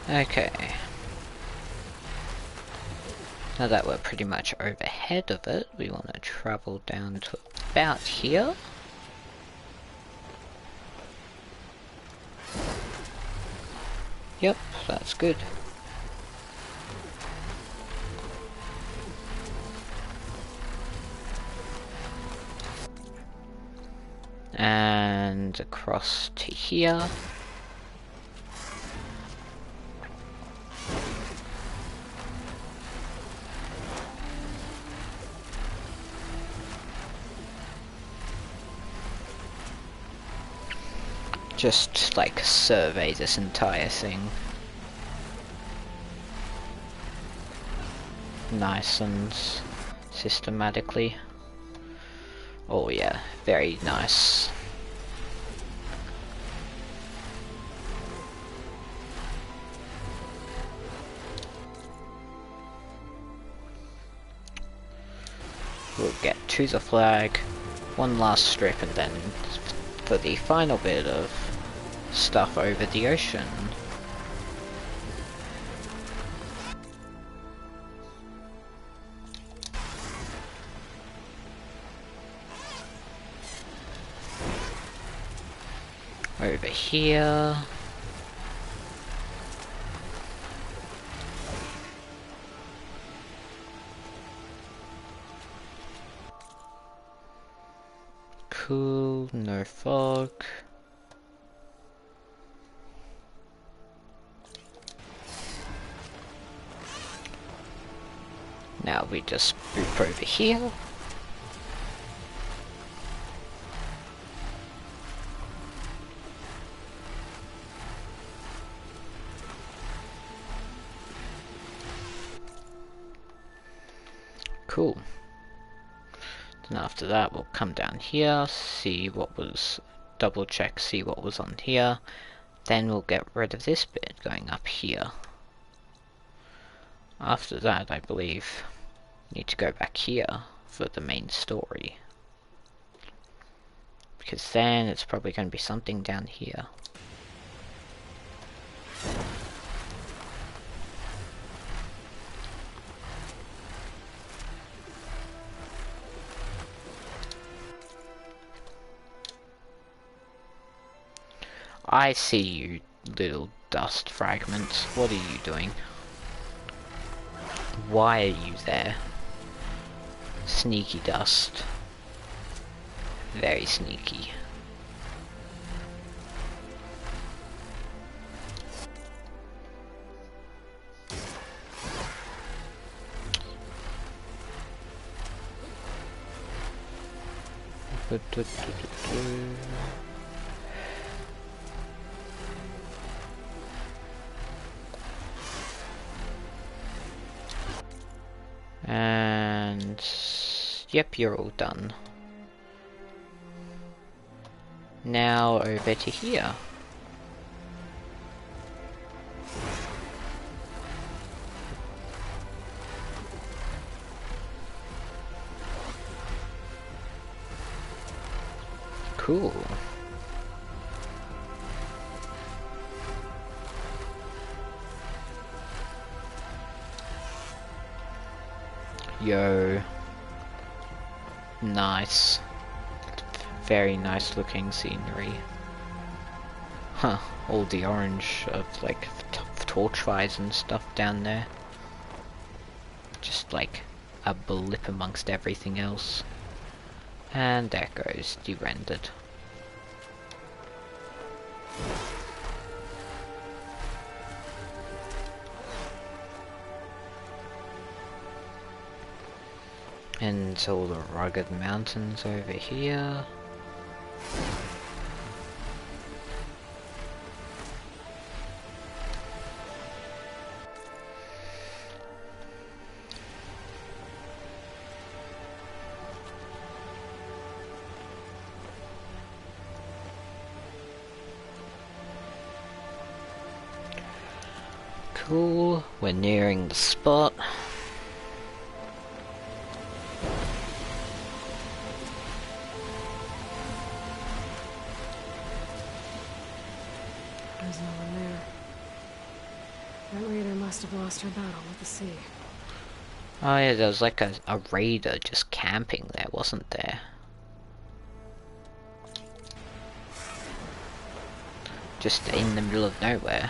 Okay. Now that we're pretty much overhead of it, we want to travel down to about here. Yep, that's good. And across to here. Just like survey this entire thing. Nice and systematically. Oh yeah, very nice. We'll get to the flag, one last strip, and then for the final bit of stuff over the ocean. Over here. Cool, no fog. Now we just move over here. Cool. Then after that we'll come down here, see what was, double check, see what was on here. Then we'll get rid of this bit going up here. After that, I believe, need to go back here for the main story. Because then it's probably going to be something down here. I see you, little dust fragments. What are you doing? Why are you there? Sneaky dust. Very sneaky. Yep, you're all done. Now over to here. Cool. Yo. Nice. Very nice looking scenery. Huh, all the orange of like torch fires and stuff down there. Just like a blip amongst everything else. And there goes, de-rendered. And all the rugged mountains over here. Cool, we're nearing the spot. There's no one there. That raider must have lost her battle with the sea. Oh yeah, there was like a raider just camping there, wasn't there? Just in the middle of nowhere.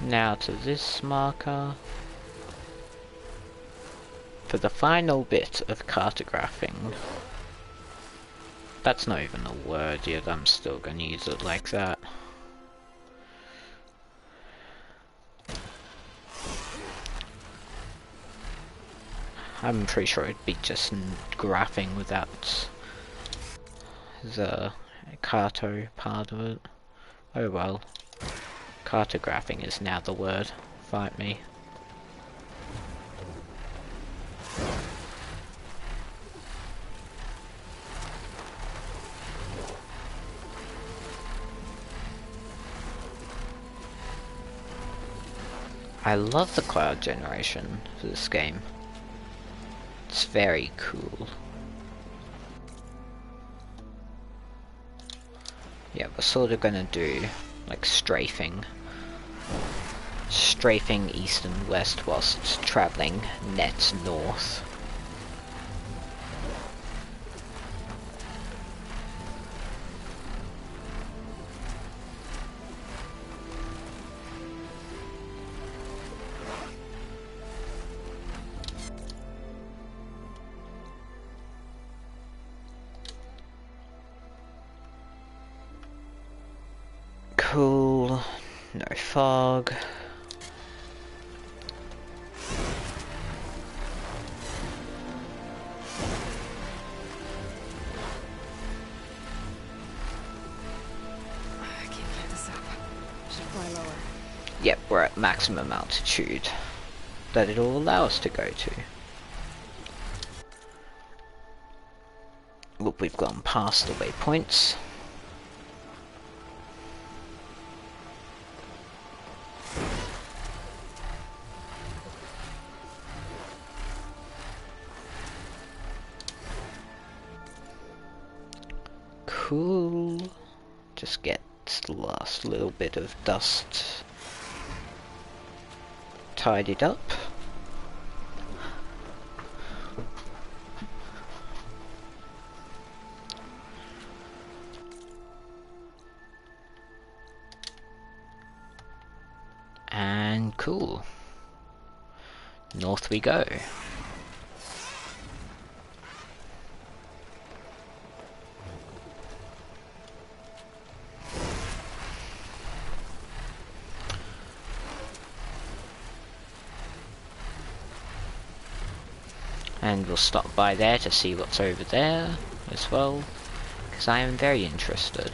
Now to this marker. For the final bit of cartographing. That's not even a word yet, I'm still gonna use it like that. I'm pretty sure it'd be just graphing without the carto part of it. Oh well. Cartographing is now the word. Fight me. I love the cloud generation for this game. It's very cool. Yeah, we're sort of gonna do like strafing east and west whilst travelling net north. Cool, no fog. I can't get this up. Should fly lower. Yep, we're at maximum altitude that it'll allow us to go to. Look, we've gone past the waypoints. Cool. Just get the last little bit of dust tidied up. And cool. North we go. And we'll stop by there to see what's over there as well, because I am very interested.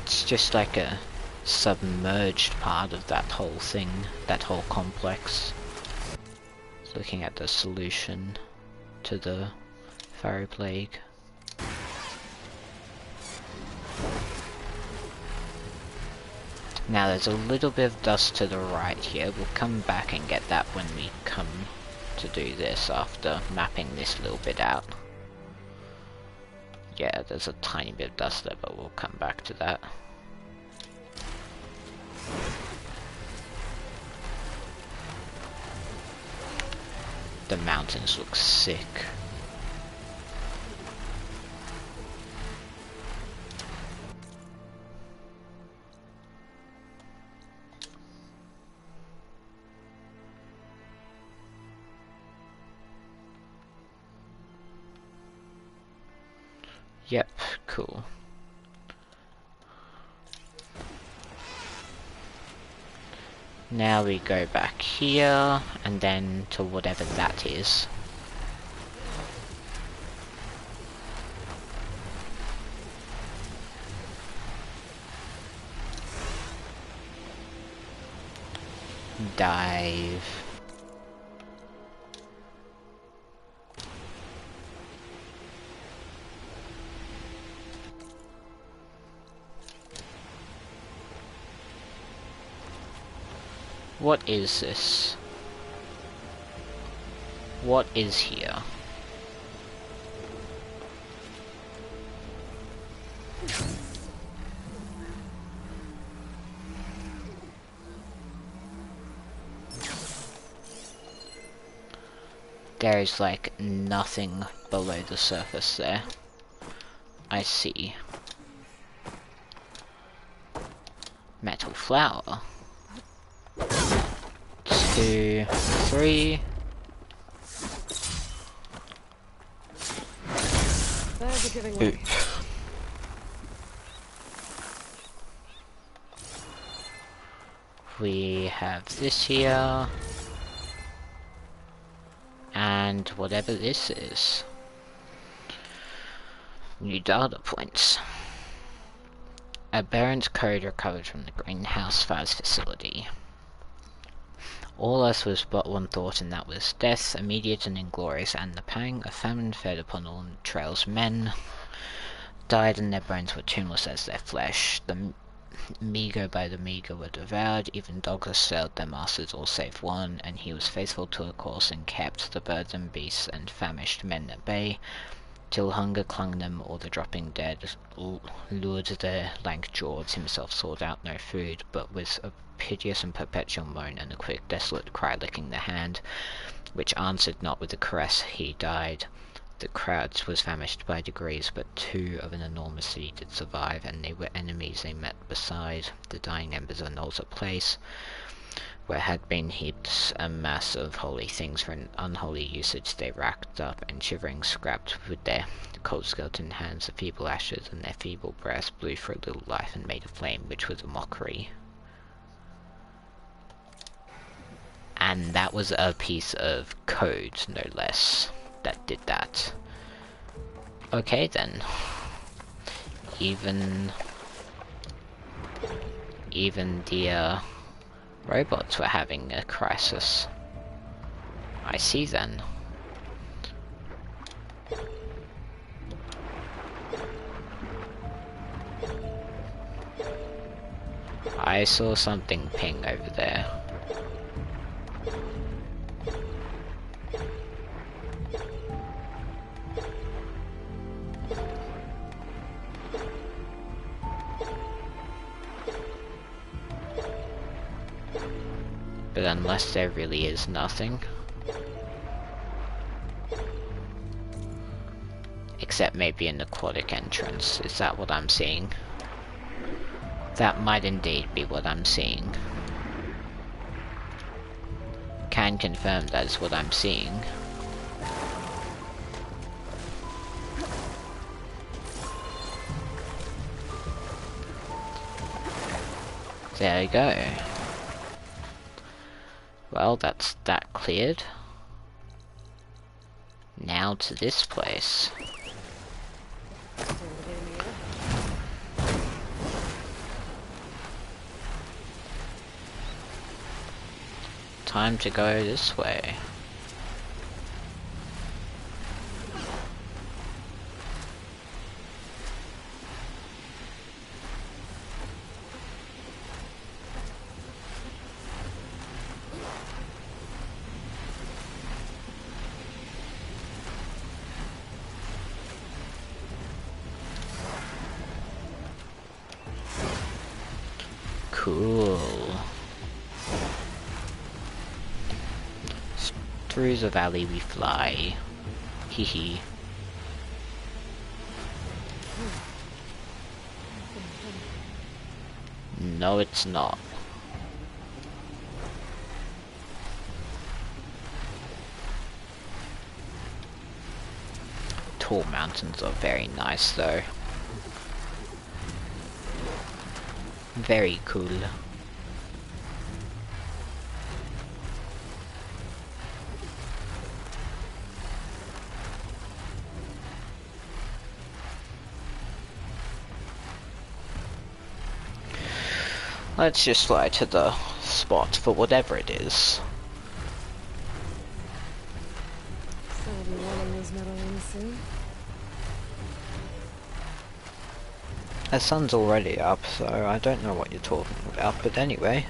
It's just like a submerged part of that whole thing, that whole complex. Looking at the solution to the Pharaoh Plague. Now there's a little bit of dust to the right here. We'll come back and get that when we come to do this after mapping this little bit out. Yeah, there's a tiny bit of dust there, but we'll come back to that. The mountains look sick. Yep, cool. Now we go back here, and then to whatever that is. Dive. What is this? What is here? There is like nothing below the surface there. I see. Metal flower. 2, 3. There's a giving way. We have this here. And whatever this is. New data points. Aberrant code recovered from the greenhouse fires facility. All else was but one thought, and that was death, immediate and inglorious, and the pang of famine fed upon all the trails. Men died, and their bones were tuneless as their flesh. The meager by the meager were devoured, even dogs assailed their masters, all save one, and he was faithful to a course, and kept the birds and beasts and famished men at bay, till hunger clung them, or the dropping dead lured their lank jaws. Himself sought out no food, but with a piteous and perpetual moan, and a quick desolate cry licking the hand, which answered not with a caress, he died. The crowd was famished by degrees, but 2 of an enormous city did survive, and they were enemies they met beside. The dying embers of Nolza place, where had been heaped a mass of holy things for an unholy usage, they racked up, and shivering scrapped with their cold skeleton hands the feeble ashes, and their feeble breaths blew for a little life, and made a flame which was a mockery. And that was a piece of code, no less, that did that. Okay then. Even the robots were having a crisis. I see then. I saw something ping over there. But unless there really is nothing. Except maybe an aquatic entrance. Is that what I'm seeing? That might indeed be what I'm seeing. can confirm that is what I'm seeing. There we go. Well, that's that cleared. Now to this place. Time to go this way. Cool. Through the valley we fly. Hee hee. No, it's not. Tall mountains are very nice though. Very cool. Let's just fly to the spot for whatever it is. So we'll be wanting these metal rings soon. The sun's already up, so I don't know what you're talking about, but anyway.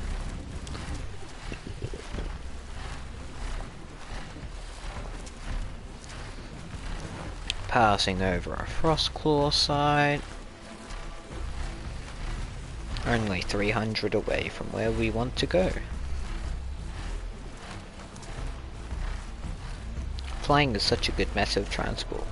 Passing over a Frostclaw site. Only 300 away from where we want to go. Flying is such a good method of transport.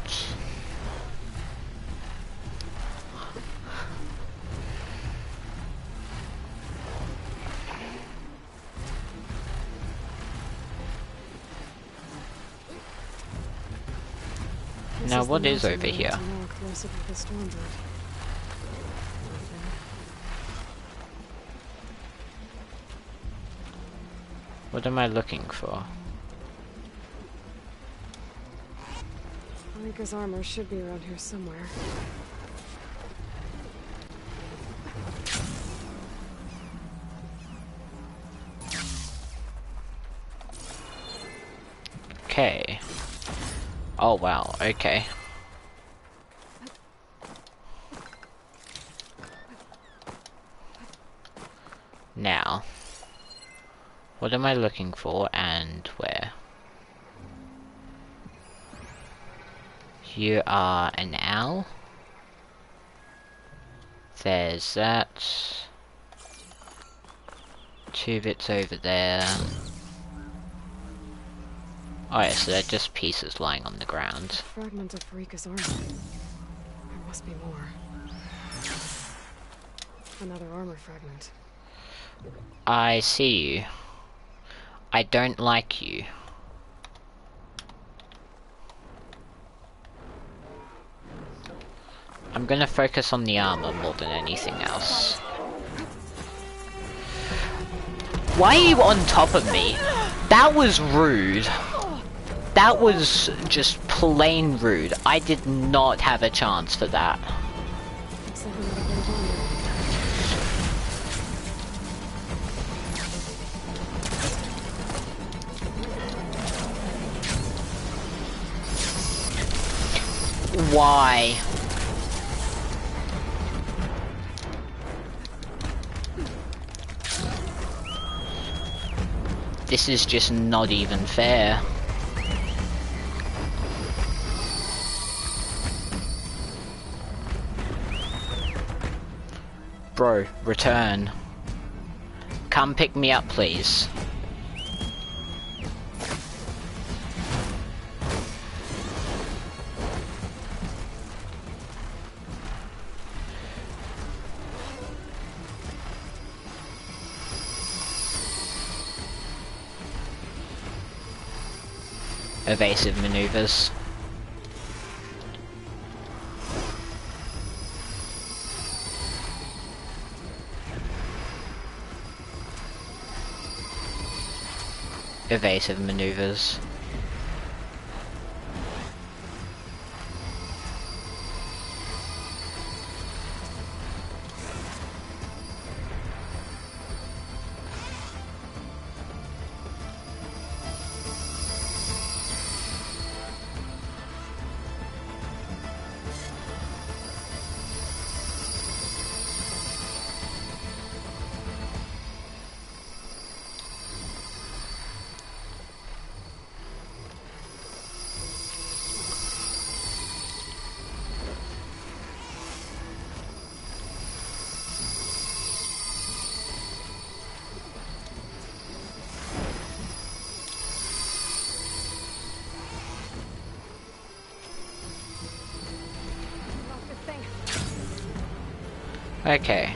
Now what is over here? What am I looking for? Rika's armor should be around here somewhere. Okay. Oh wow, okay. Now, what am I looking for and where? You are an owl. There's that. 2 bits over there. Oh yeah, so they're just pieces lying on the ground. Fragment of Rika's armor. There must be more. Another armor fragment. I see you. I don't like you. I'm gonna focus on the armor more than anything else. Why are you on top of me? That was rude. That was just plain rude. I did not have a chance for that. Looks like another bit of armor. Why? This is just not even fair. Bro, return. Come pick me up, please. evasive maneuvers. Evasive maneuvers. Okay.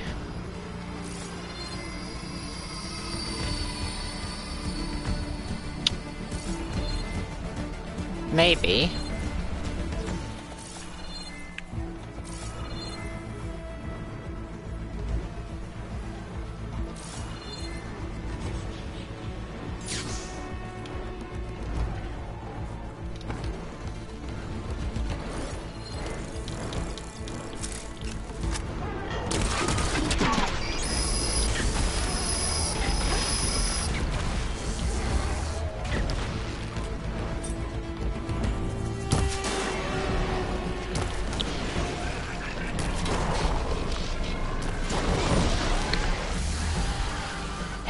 Maybe.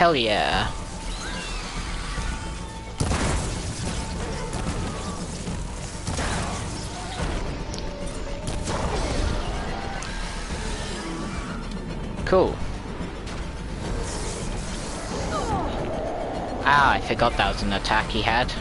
Hell yeah. Cool. Ah, I forgot that was an attack he had.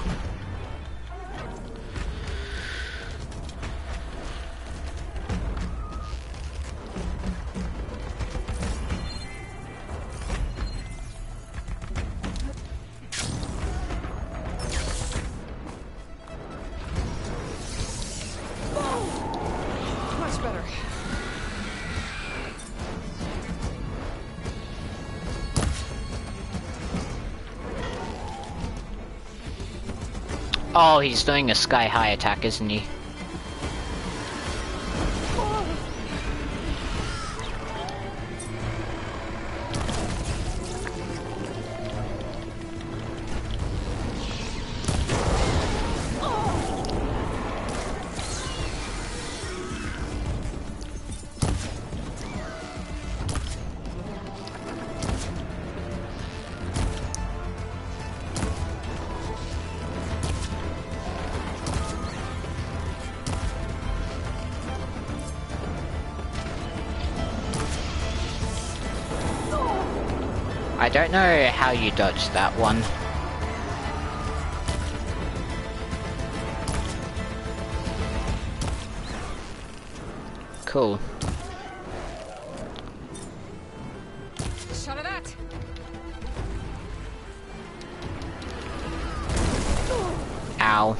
Much better. Oh, he's doing a sky-high attack, isn't he? I don't know how you dodged that one. Cool. Shot of that. Ow.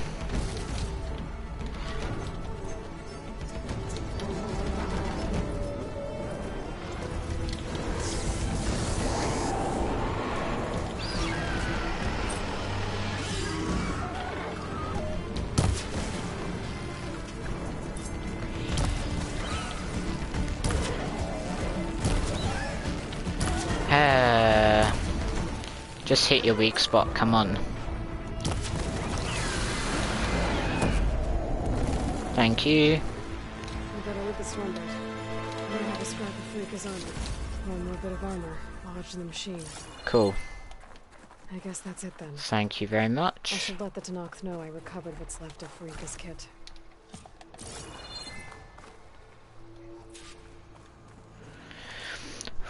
Just hit your weak spot, come on. Thank you. I better look at Stormbird. I don't have a scrap of Freaka's armor. One more bit of armor lodged in the machine. Cool. I guess that's it then. Thank you very I much. should let the Tenakth know I recovered what's left of Freaka's kit.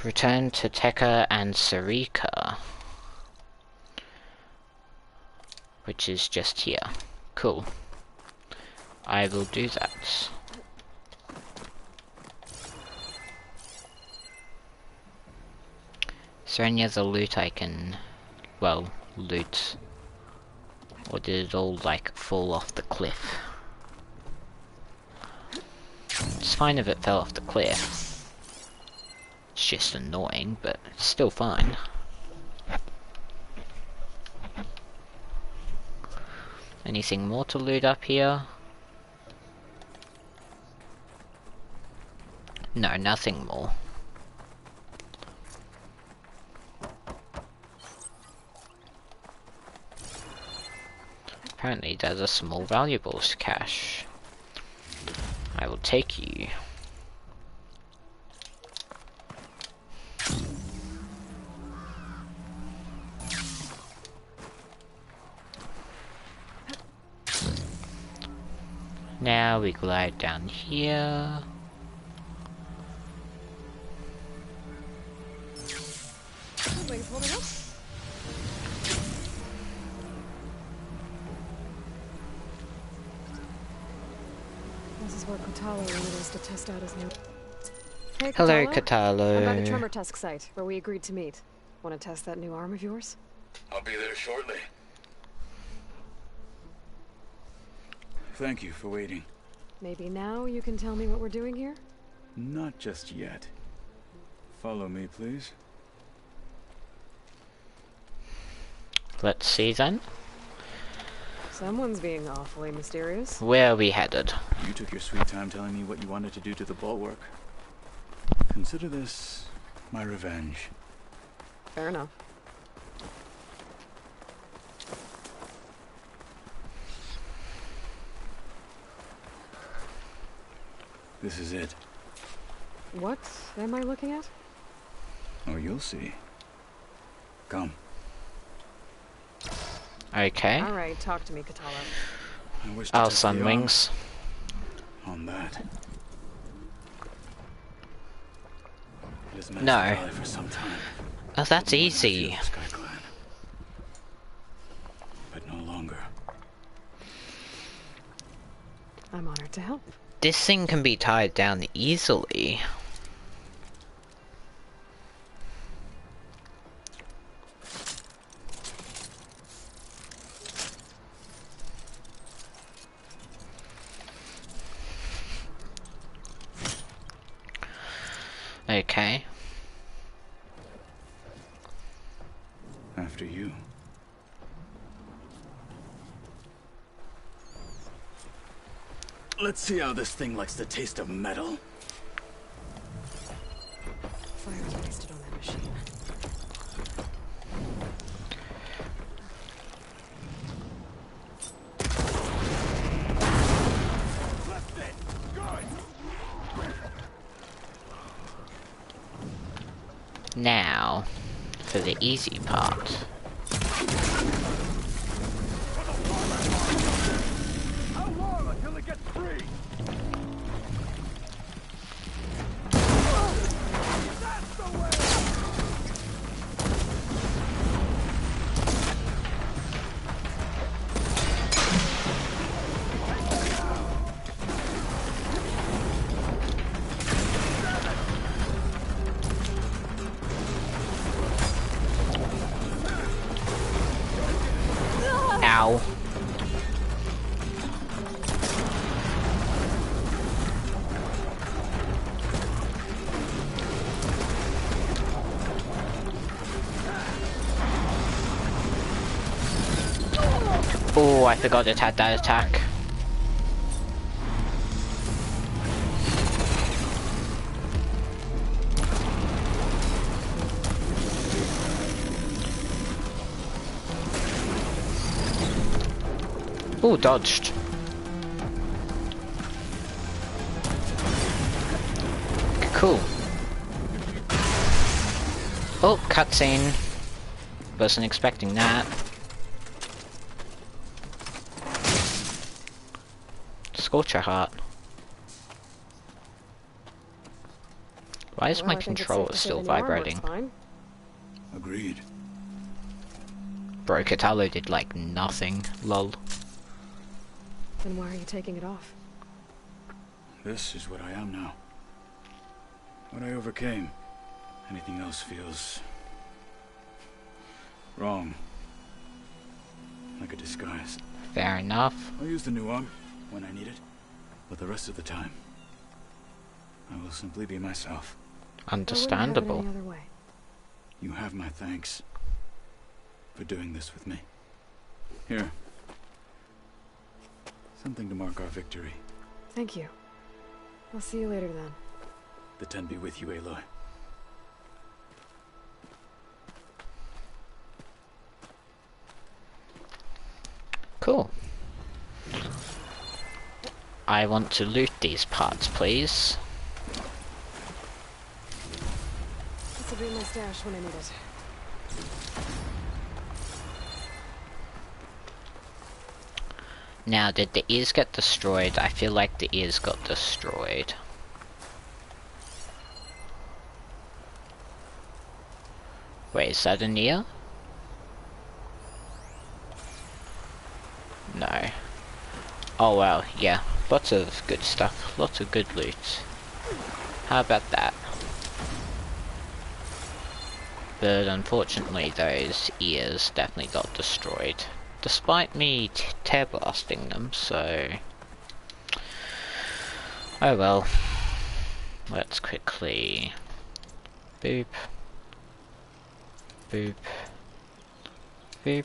Return to Tekka and Sarika. Which is just here. Cool. I will do that. Is there any other loot I can, well, loot? Or did it all, like, fall off the cliff? It's fine if it fell off the cliff. It's just annoying, but it's still fine. Anything more to loot up here? No, nothing more. Apparently there's a small valuables cache. I will take you. Now we glide down here. Wings holding up. This is where Kotalo wanted us to test out his new... Hey, Hello, Kotalo. I'm at a Katalo. tremor test site where we agreed to meet. Want to test that new arm of yours? I'll be there shortly. Thank you for waiting. Maybe now you can tell me what we're doing here? Not just yet. Follow me, please. Let's see then. Someone's being awfully mysterious. Where are we headed? You took your sweet time telling me what you wanted to do to the bulwark. Consider this my revenge. Fair enough. This is it. What am I looking at? Oh, you'll see. Come. Okay. Alright, talk to me, Kotalo. I wish to Our test the arm Sunwings. on that. It has menaced No. the valley for some time. Oh, that's One easy. half of the Sky Clan. But no longer. I'm honored to help. This thing can be tied down easily. Okay. After you. Let's see how this thing likes the taste of metal. Fire's wasted on that machine. Now, for the easy part. How long until it gets free? That's the way! Ow. Oh, I forgot it had that attack. Oh, dodged. Cool. Oh, cutscene. Wasn't expecting that. Scorcher heart. Why is Well, my I think it's safe controller to say still the new arm works vibrating? fine. Agreed. Bro, Katalo did like nothing. Lol. Then why are you taking it off? This is what I am now. What I overcame. Anything else feels wrong. like a disguise. Fair enough. I'll use the new arm when I need it, but the rest of the time, I will simply be myself. Understandable. I wouldn't have it any other way. You have my thanks for doing this with me. Here. Something to mark our victory. Thank you. I'll see you later then. The 10 be with you, Aloy. Cool. I want to loot these parts, please. This will be my stash when I need it. Now, did the ears get destroyed? I feel like the ears got destroyed. Wait, is that an ear? No. Oh well, yeah. Lots of good stuff. Lots of good loot. How about that? But unfortunately those ears definitely got destroyed. Despite me tear blasting them, so... Oh well. Let's quickly... Boop. Boop. Boop.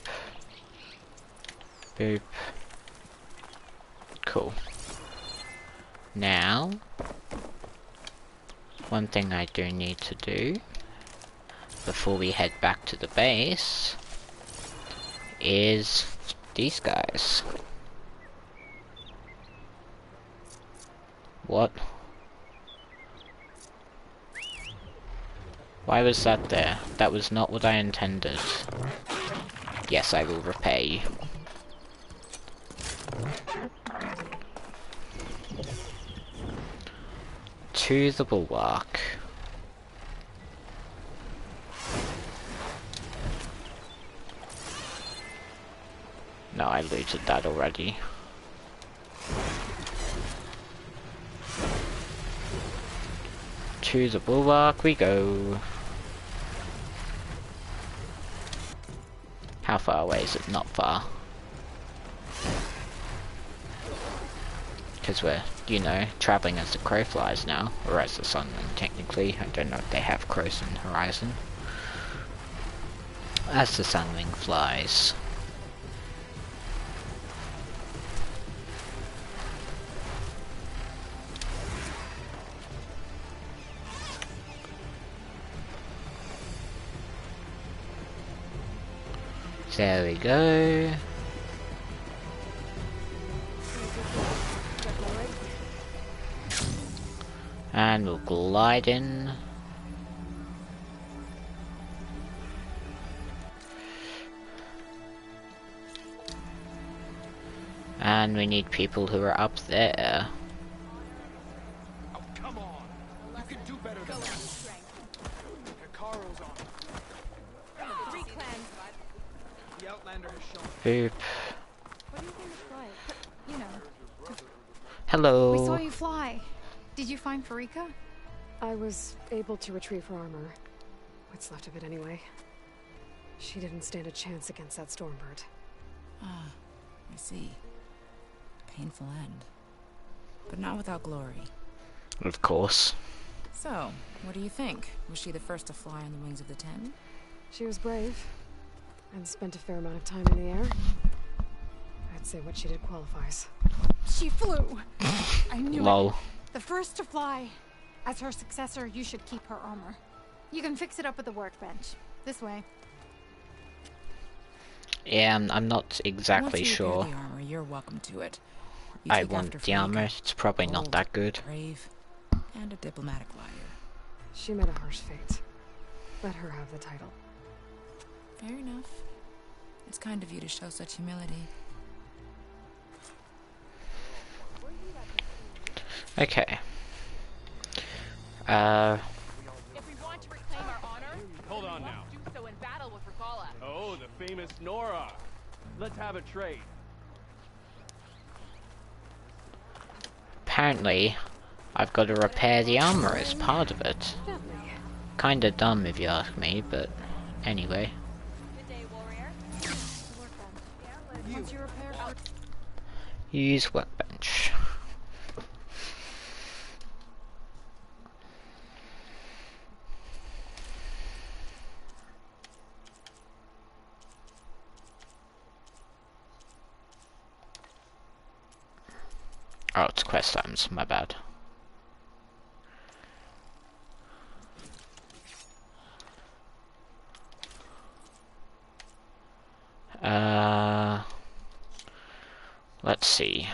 Boop. Cool. Now, one thing I do need to do before we head back to the base is these guys. What? Why was that there? That was not what I intended. Yes, I will repair you. To the bulwark. No, I looted that already. To the bulwark we go. How far away is it? Not far. Because we're, you know, travelling as the crow flies now. Or as the sunwing, technically. I don't know if they have crows in Horizon. As the sunwing flies. There we go. And we'll glide in. And we need people who are up there. Oh, come on. You can do better than that. Hikaru's on. The Outlander has shown. Boop. What do you think it's like? You know. Hello. We saw you fly. Did you find Farika? I was able to retrieve her armor. What's left of it anyway. She didn't stand a chance against that Stormbird. Ah, I see. Painful end. But not without glory. Of course. So, what do you think? Was she the first to fly on the wings of the 10? She was brave, and spent a fair amount of time in the air. I'd say what she did qualifies. She flew. I knew Lol. it. The first to fly. As her successor, you should keep her armor. You can fix it up at the workbench. This way. Yeah, I'm not exactly Once you sure. repair the armor, you're welcome to it. You I take want after the Farika. armor. It's probably not Bold, that good. Brave, and a diplomatic liar. She met a harsh fate. Let her have the title. Fair enough. It's kind of you to show such humility. Okay. If we want to reclaim our honor, Hold on now. do so in battle with Regala. Oh, the famous Nora. Let's have a trade. Apparently, I've got to repair the armor as part of it. Kinda dumb if you ask me, but anyway. Good day, warrior. The workbench. emergency repair crew. Use workbench. Oh, it's quest times, my bad. Let's see.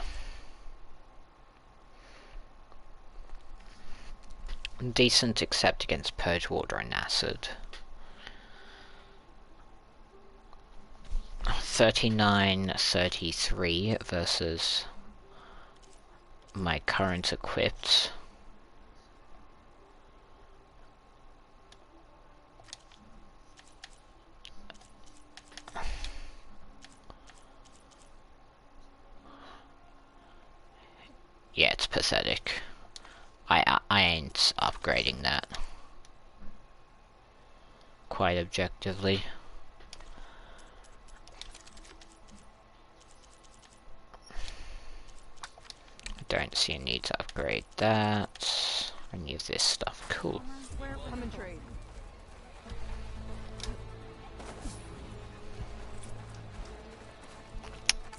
Decent except against purge water and acid. 39-33 versus my current equipped. Yeah, it's pathetic. I ain't upgrading that. Quite objectively. I don't see a need to upgrade that. Any of this stuff. Cool. Come and trade.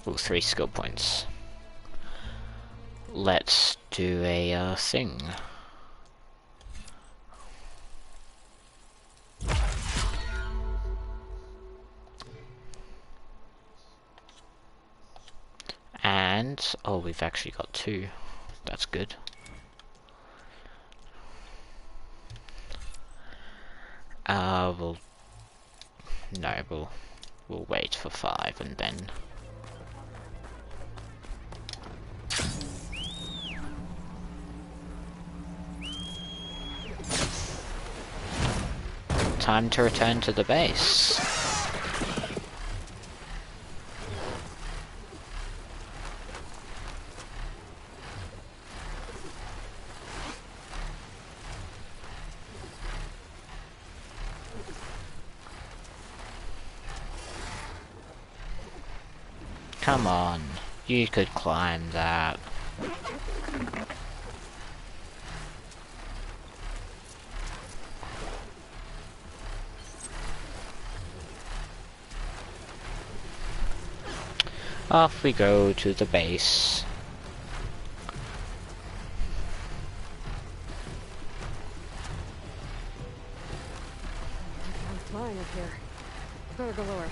Ooh, 3 skill points. Let's do a thing. And, oh, we've actually got 2. That's good. We'll wait for 5 and then. Time to return to the base. Come on, you could climb that. Off we go to the base. I'm flying up here. Clear galore.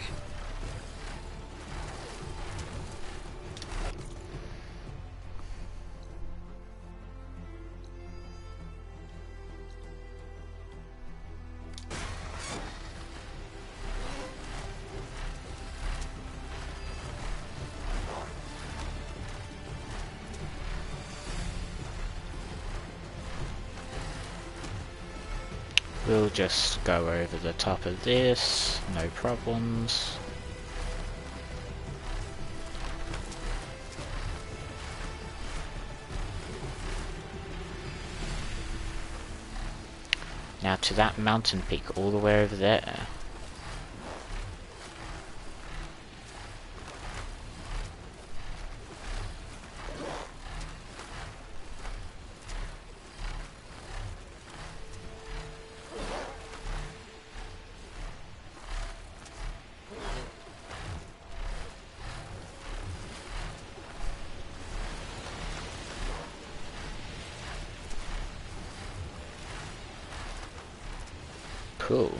We'll just go over the top of this, no problems. Now to that mountain peak all the way over there. Cool.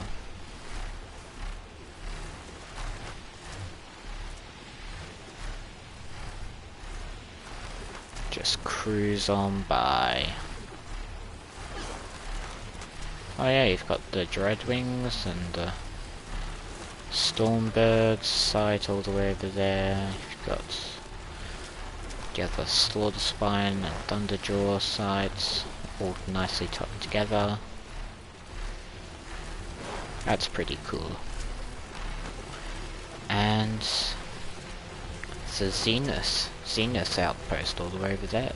Just cruise on by. Oh yeah, you've got the Dreadwings and the Stormbirds site all the way over there. You've got the other Slaughter Spine and Thunderjaw sites all nicely tucked together. That's pretty cool. And the Zenith outpost all the way over there.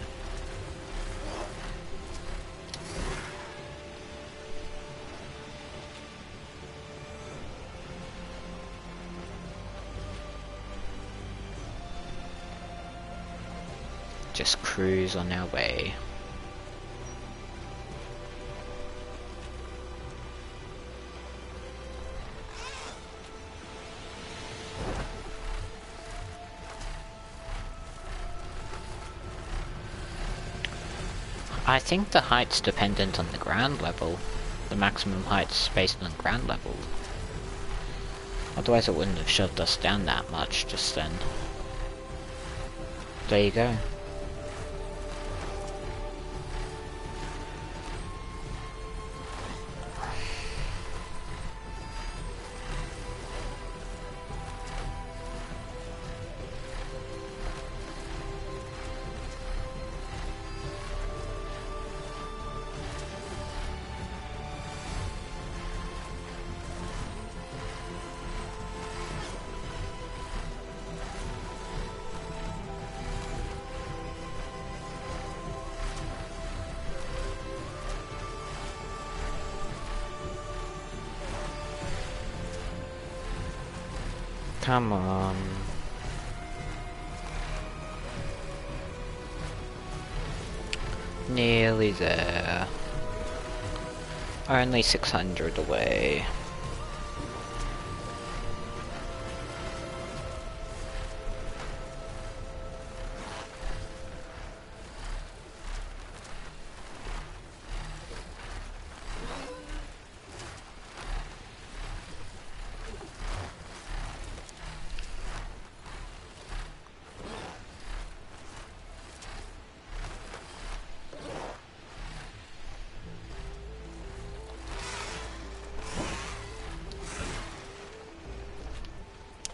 just cruise on our way. I think the height's dependent on the ground level. The maximum height's based on ground level. Otherwise it wouldn't have shoved us down that much just then. There you go. Come on. Nearly there. Only 600 away.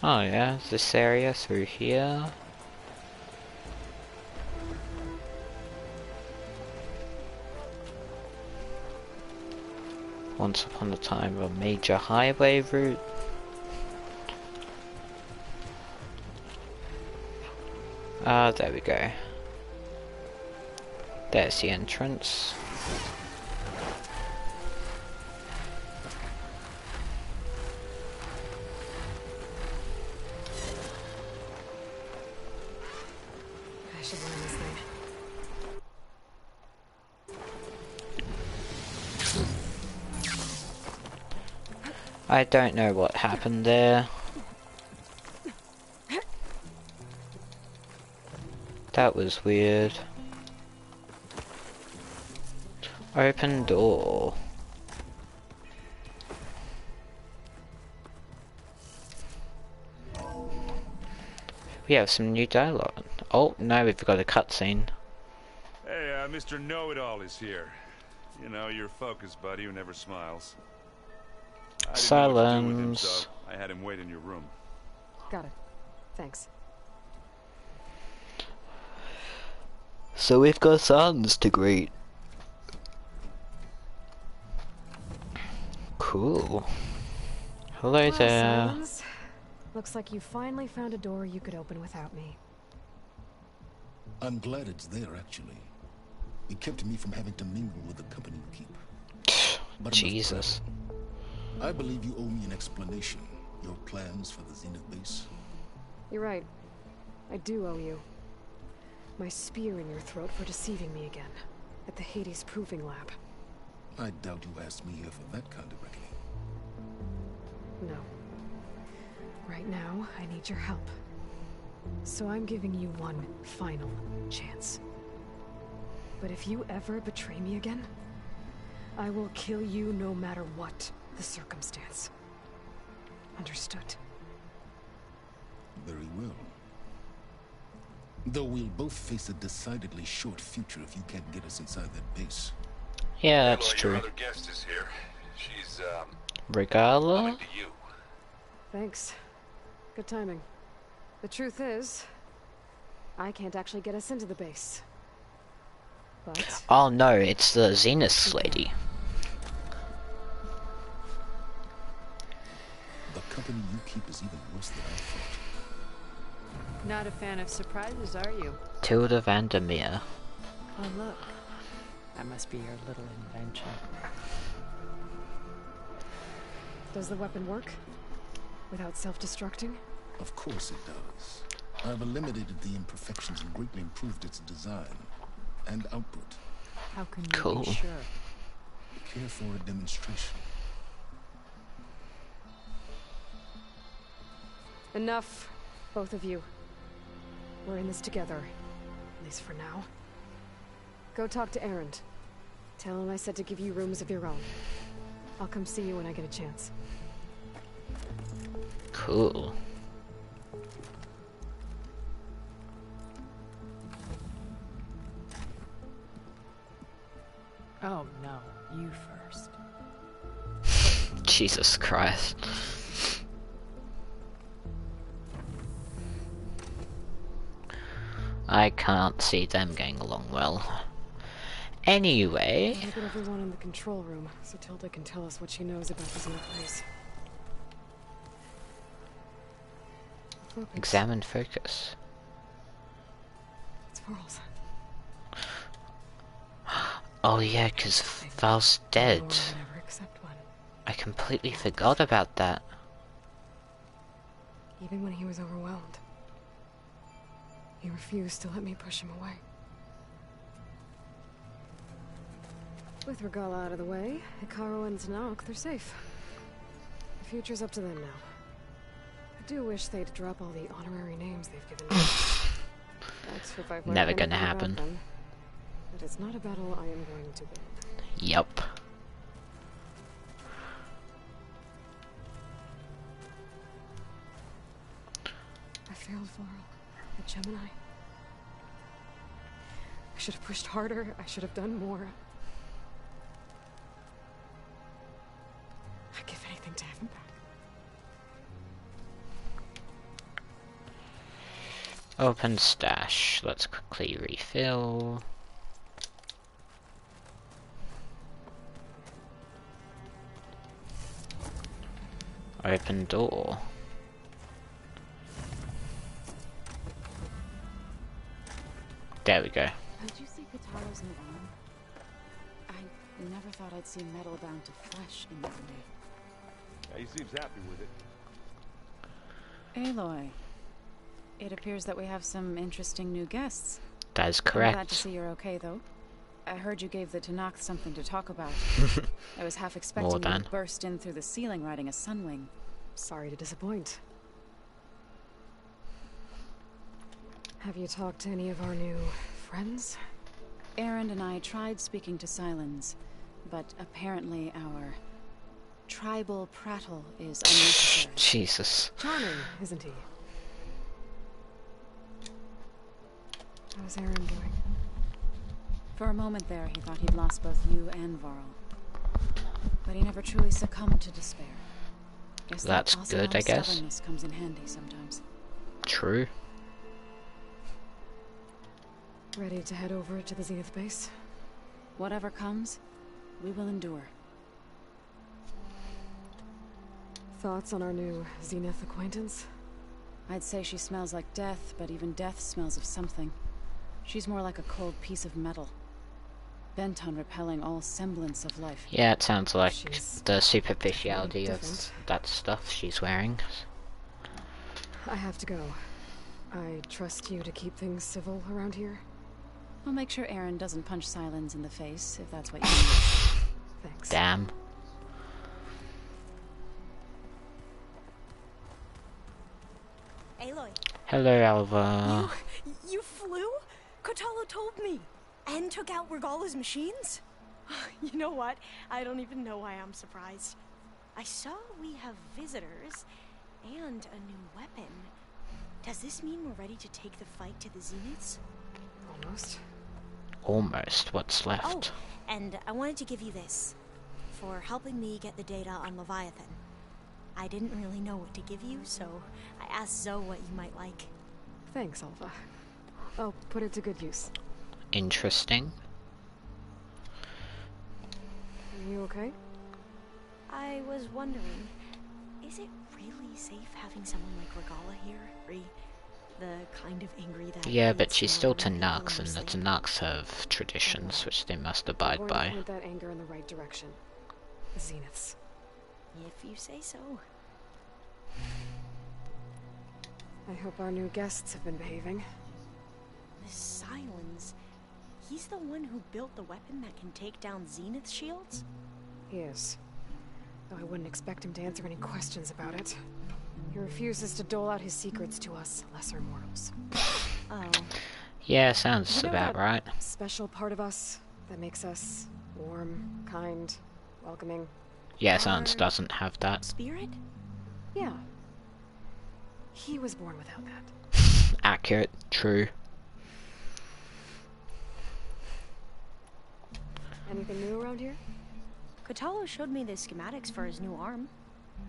Oh yeah, this area through here. Once upon a time a major highway route. Ah, there we go. There's the entrance. I should learn this thing. I don't know what happened there. That was weird. Open door. We have some new dialogue. Oh, now we've got a cutscene. Hey, Mr. Know-It-All is here. You know, your focus buddy who never smiles. I didn't know what to do with him, so I had him wait in your room. Got it. Thanks. So we've got Sans to greet. Cool. Hello Well, there. Sans. Looks like you finally found a door you could open without me. I'm glad it's there, actually. It kept me from having to mingle with the company you keep. But Jesus. I believe you owe me an explanation. Your plans for the Zenith base. You're right. I do owe you. My spear in your throat for deceiving me again. At the Hades Proving Lab. I doubt you asked me here for that kind of reckoning. No. Right now, I need your help. So I'm giving you one final chance. But if you ever betray me again, I will kill you no matter what the circumstance. Understood? Very well. Though we'll both face a decidedly short future if you can't get us inside that base. Yeah, that's Aloy, true. Your other guest is here. She's, Regala? coming to you. Thanks. Good timing. The truth is, I can't actually get us into the base. But Oh no, it's the Zenith lady. The company you keep is even worse than I thought. Not a fan of surprises, are you? Tilda Vandermeer. Oh, look. That must be your little invention. does the weapon work? Without self-destructing? Of course it does. I've eliminated the imperfections and greatly improved its design and output. How can you Cool. be sure? Care for a demonstration? Enough, both of you. We're in this together, at least for now. Go talk to Erend. Tell him I said to give you rooms of your own. I'll come see you when I get a chance. Cool. Oh no, you first. Jesus Christ. I can't see them getting along well. Anyway. I'll get everyone in the control room so Tilda can tell us what she knows about this new place. Focus. Examine focus. It's pearls. Oh yeah, because Val's dead. Never accept one. I completely forgot about that. Even when he was overwhelmed, he refused to let me push him away. With Regala out of the way, Hikaru and Tanakh, they're safe. The future's up to them now. I do wish they'd drop all the honorary names they've given me. That's if I've learned Never gonna anything happen. about them. But it's not a battle I am going to win. Yup. I failed Varl at Gemini. I should have pushed harder. I should have done more. I'd give anything to have him back. Open stash. Let's quickly refill. Open door. There we go. Did you see Kataro's new arm? I never thought I'd see metal bound to flesh in this way. Yeah, he seems happy with it. Aloy, it appears that we have some interesting new guests. That is I'm glad to correct. see you're okay, though. I heard you gave the Tanakh something to talk about. I was half expecting More you than. to burst in through the ceiling riding a sunwing. Sorry to disappoint. Have you talked to any of our new friends? Erend and I tried speaking to Silence, but apparently our tribal prattle is unnecessary. Jesus. Charming, isn't he? How's Aaron doing? For a moment there, he thought he'd lost both you and Varl. But he never truly succumbed to despair. Guess That's that good, I guess. stubbornness comes in handy sometimes. True. Ready to head over to the Zenith base? Whatever comes, we will endure. Thoughts on our new Zenith acquaintance? I'd say she smells like death, but even death smells of something. She's more like a cold piece of metal, bent on repelling all semblance of life. Yeah, it sounds like She's the superficiality of different. that stuff she's wearing. I have to go. I trust you to keep things civil around here. I'll make sure Erend doesn't punch Silence in the face, if that's what you need. Thanks. Damn. Aloy. Hello, Alva. You flew? Kotalo told me. And took out Regala's machines? You know what? I don't even know why I'm surprised. I saw we have visitors and a new weapon. Does this mean we're ready to take the fight to the Zeniths? Almost. Almost. What's Oh, left? and I wanted to give you this for helping me get the data on Leviathan. I didn't really know what to give you, so I asked Zoe what you might like. Thanks, Alva. I'll put it to good use. Interesting. Are you okay? I was wondering, is it really safe having someone like Regala here? The kind of angry that... Yeah, but she's still to Tanakhs, and the Tanakhs have traditions which they must I'm abide going by. to point that anger in the right direction. The Zeniths. If you say so. I hope our new guests have been behaving. This Silence, he's the one who built the weapon that can take down Zenith shields? He is. Though I wouldn't expect him to answer any questions about it. He refuses to dole out his secrets to us, lesser mortals. Oh. Yeah, sounds You know about that right. special part of us that makes us warm, kind, welcoming? Yeah, Silence doesn't have that. Spirit? Yeah. He was born without that. Accurate, true. Anything new around here? Kotallo showed me the schematics for his new arm.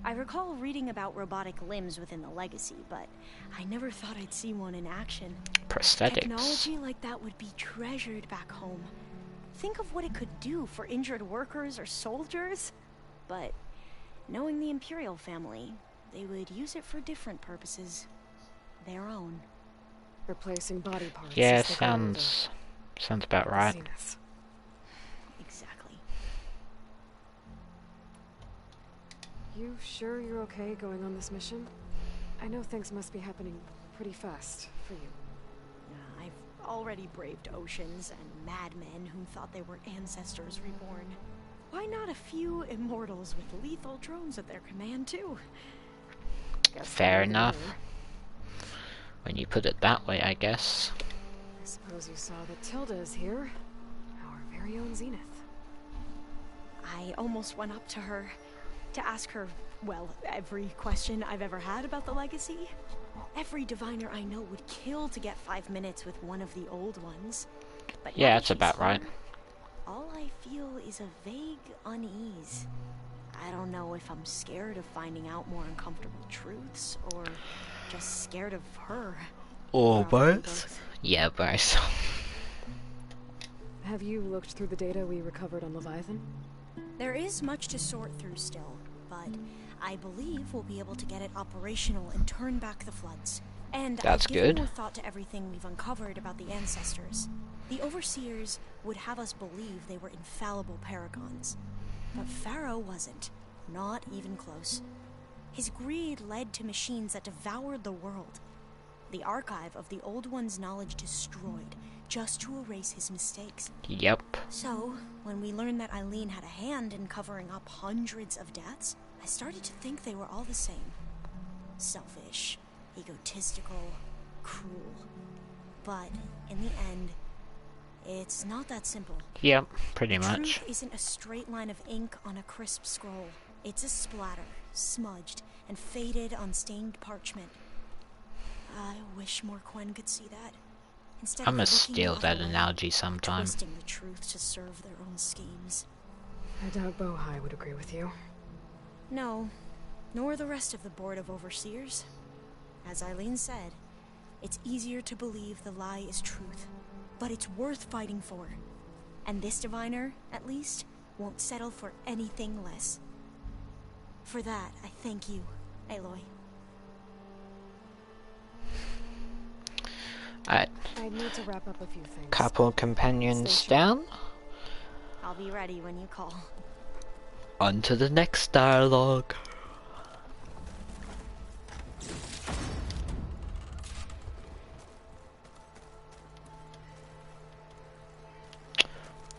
I recall reading about robotic limbs within the Legacy, but I never thought I'd see one in action. Prosthetics. Technology like that would be treasured back home. Think of what it could do for injured workers or soldiers. But knowing the Imperial family, they would use it for different purposes. Their own. Replacing body parts. Yeah, as they grow older. sounds about right. Zenith. Exactly. You sure you're okay going on this mission? I know things must be happening pretty fast for you. I've already braved oceans and madmen who thought they were ancestors reborn. Why not a few immortals with lethal drones at their command, too? Fair enough. When you put it that way, I guess. I suppose you saw that Tilda is here. Our very own Zenith. I almost went up to her to ask her, well, every question I've ever had about the Legacy. Every diviner I know would kill to get 5 minutes with one of the old ones. But yeah, now that's about here, right. All I feel is a vague unease. I don't know if I'm scared of finding out more uncomfortable truths, or just scared of her. Or both? Yeah, both. Have you looked through the data we recovered on Leviathan? There is much to sort through still, but I believe we'll be able to get it operational and turn back the floods. And that's I've given good. more thought to everything we've uncovered about the ancestors. The Overseers would have us believe they were infallible paragons. But Pharaoh wasn't. Not even close. His greed led to machines that devoured the world. The archive of the Old One's knowledge destroyed, just to erase his mistakes. Yep. So, when we learned that Eileen had a hand in covering up hundreds of deaths, I started to think they were all the same. Selfish, egotistical, cruel. But, in the end, it's not that simple. Yep, pretty much. Truth isn't a straight line of ink on a crisp scroll. It's a splatter, smudged, and faded on stained parchment. I wish more Quen could see that. Instead I'm gonna of steal that analogy sometime. twisting the truth to serve their own schemes. I doubt Bohai would agree with you. No, nor the rest of the Board of Overseers. As Eileen said, it's easier to believe the lie is truth, but it's worth fighting for. And this diviner, at least, won't settle for anything less. For that, I thank you, Aloy. Alright. I need to wrap up a few things. Couple companions down. I'll be ready when you call. On to the next dialogue.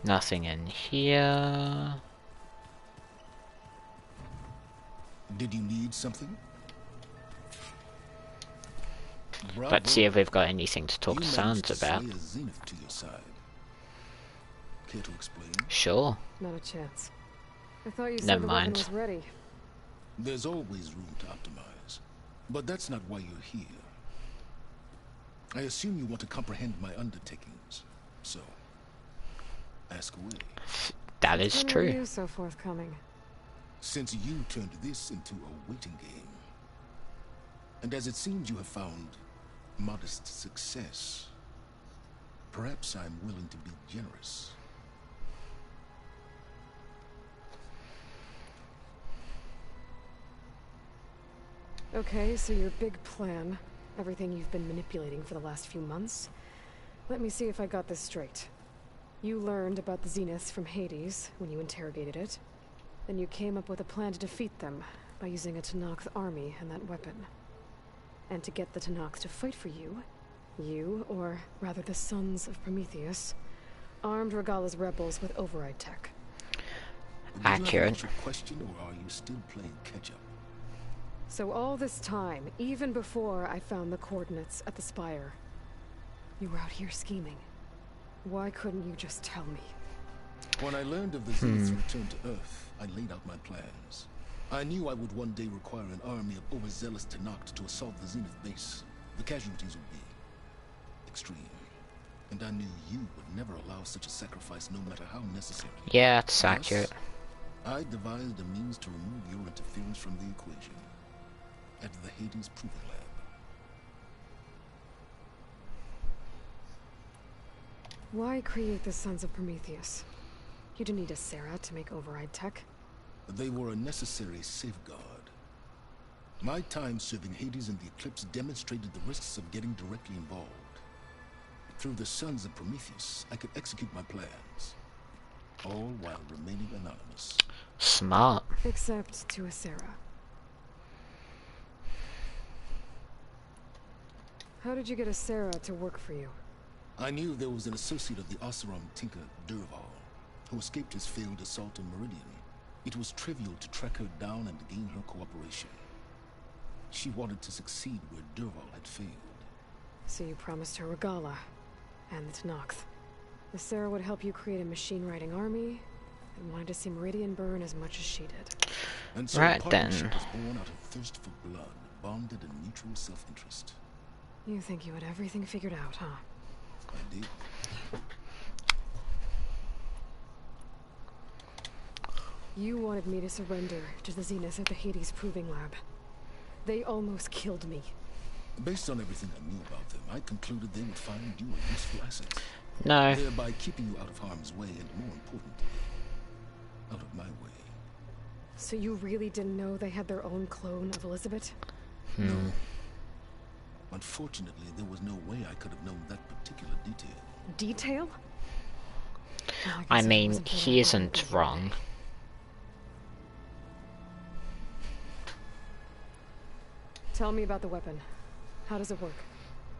Nothing in here. Did you need something? Let's see if we've got anything to talk to Sans about. Zenith to your side. Care to explain? Sure. Not a chance. I thought you said Never the weapon mind. was ready. There's always room to optimize. But that's not why you're here. I assume you want to comprehend my undertakings. So, ask away. That is When true. were you so forthcoming? Since you turned this into a waiting game, and as it seems you have found modest success, perhaps I'm willing to be generous. Okay, so your big plan, everything you've been manipulating for the last few months. Let me see if I got this straight. You learned about the Zeniths from Hades when you interrogated it. Then you came up with a plan to defeat them by using a Tenakth army and that weapon. And to get the Tenakth to fight for you, or rather the Sons of Prometheus, armed Regalla's rebels with override tech. Accurate. Do you have an question, or are you still playing catch-up? So all this time, even before I found the coordinates at the Spire, you were out here scheming. Why couldn't you just tell me? When I learned of the Zenith's return to Earth, I laid out my plans. I knew I would one day require an army of overzealous Tenakth to assault the Zenith base. The casualties would be extreme. And I knew you would never allow such a sacrifice, no matter how necessary. Yeah, it's accurate. I devised a means to remove your interference from the equation. At the Hades Proving Lab. Why create the Sons of Prometheus? You didn't need a Sarah to make override tech. They were a necessary safeguard. My time serving Hades and the Eclipse demonstrated the risks of getting directly involved. Through the Sons of Prometheus, I could execute my plans, all while remaining anonymous. Smart. Except to a Sarah. How did you get a Sarah to work for you? I knew there was an associate of the Oseram tinker, Durval, who escaped his failed assault on Meridian. It was trivial to track her down and gain her cooperation. She wanted to succeed where Durval had failed. So you promised her Regalla, and the Tenakth. The Sarah would help you create a machine-riding army, and wanted to see Meridian burn as much as she did. And so right a then. partnership was born out of thirst for blood, bonded in mutual self-interest. You think you had everything figured out, huh? I did. You wanted me to surrender to the Zenith at the Hades Proving Lab. They almost killed me. Based on everything I knew about them, I concluded they would find you a useful asset. No. Thereby keeping you out of harm's way and, more importantly, out of my way. So you really didn't know they had their own clone of Elizabeth? No. Unfortunately, there was no way I could have known that particular detail. Detail? Well, I mean, he isn't wrong. Tell me about the weapon. How does it work?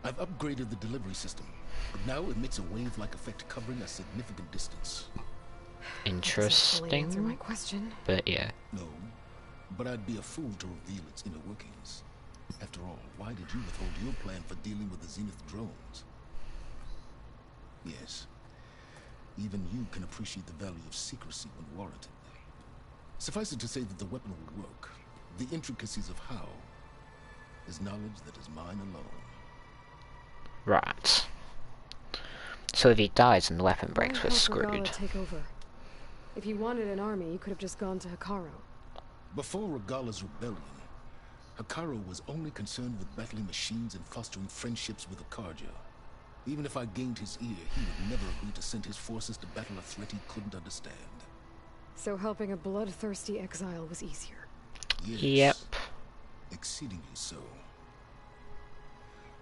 I've upgraded the delivery system, but now it emits a wave-like effect covering a significant distance. Interesting. Answer my question. But yeah. No, but I'd be a fool to reveal its inner workings. After all, why did you withhold your plan for dealing with the Zenith drones? Yes, even you can appreciate the value of secrecy when warranted. Suffice it to say that the weapon will work. The intricacies of how is knowledge that is mine alone. Right. So if he dies and the weapon breaks, we're screwed. Take over. If you wanted an army, you could have just gone to Hekarro. Before Regalla's rebellion, Hekarro was only concerned with battling machines and fostering friendships with Akarja. Even if I gained his ear, he would never agree to send his forces to battle a threat he couldn't understand. So helping a bloodthirsty exile was easier. Yes. Yep. Exceedingly so.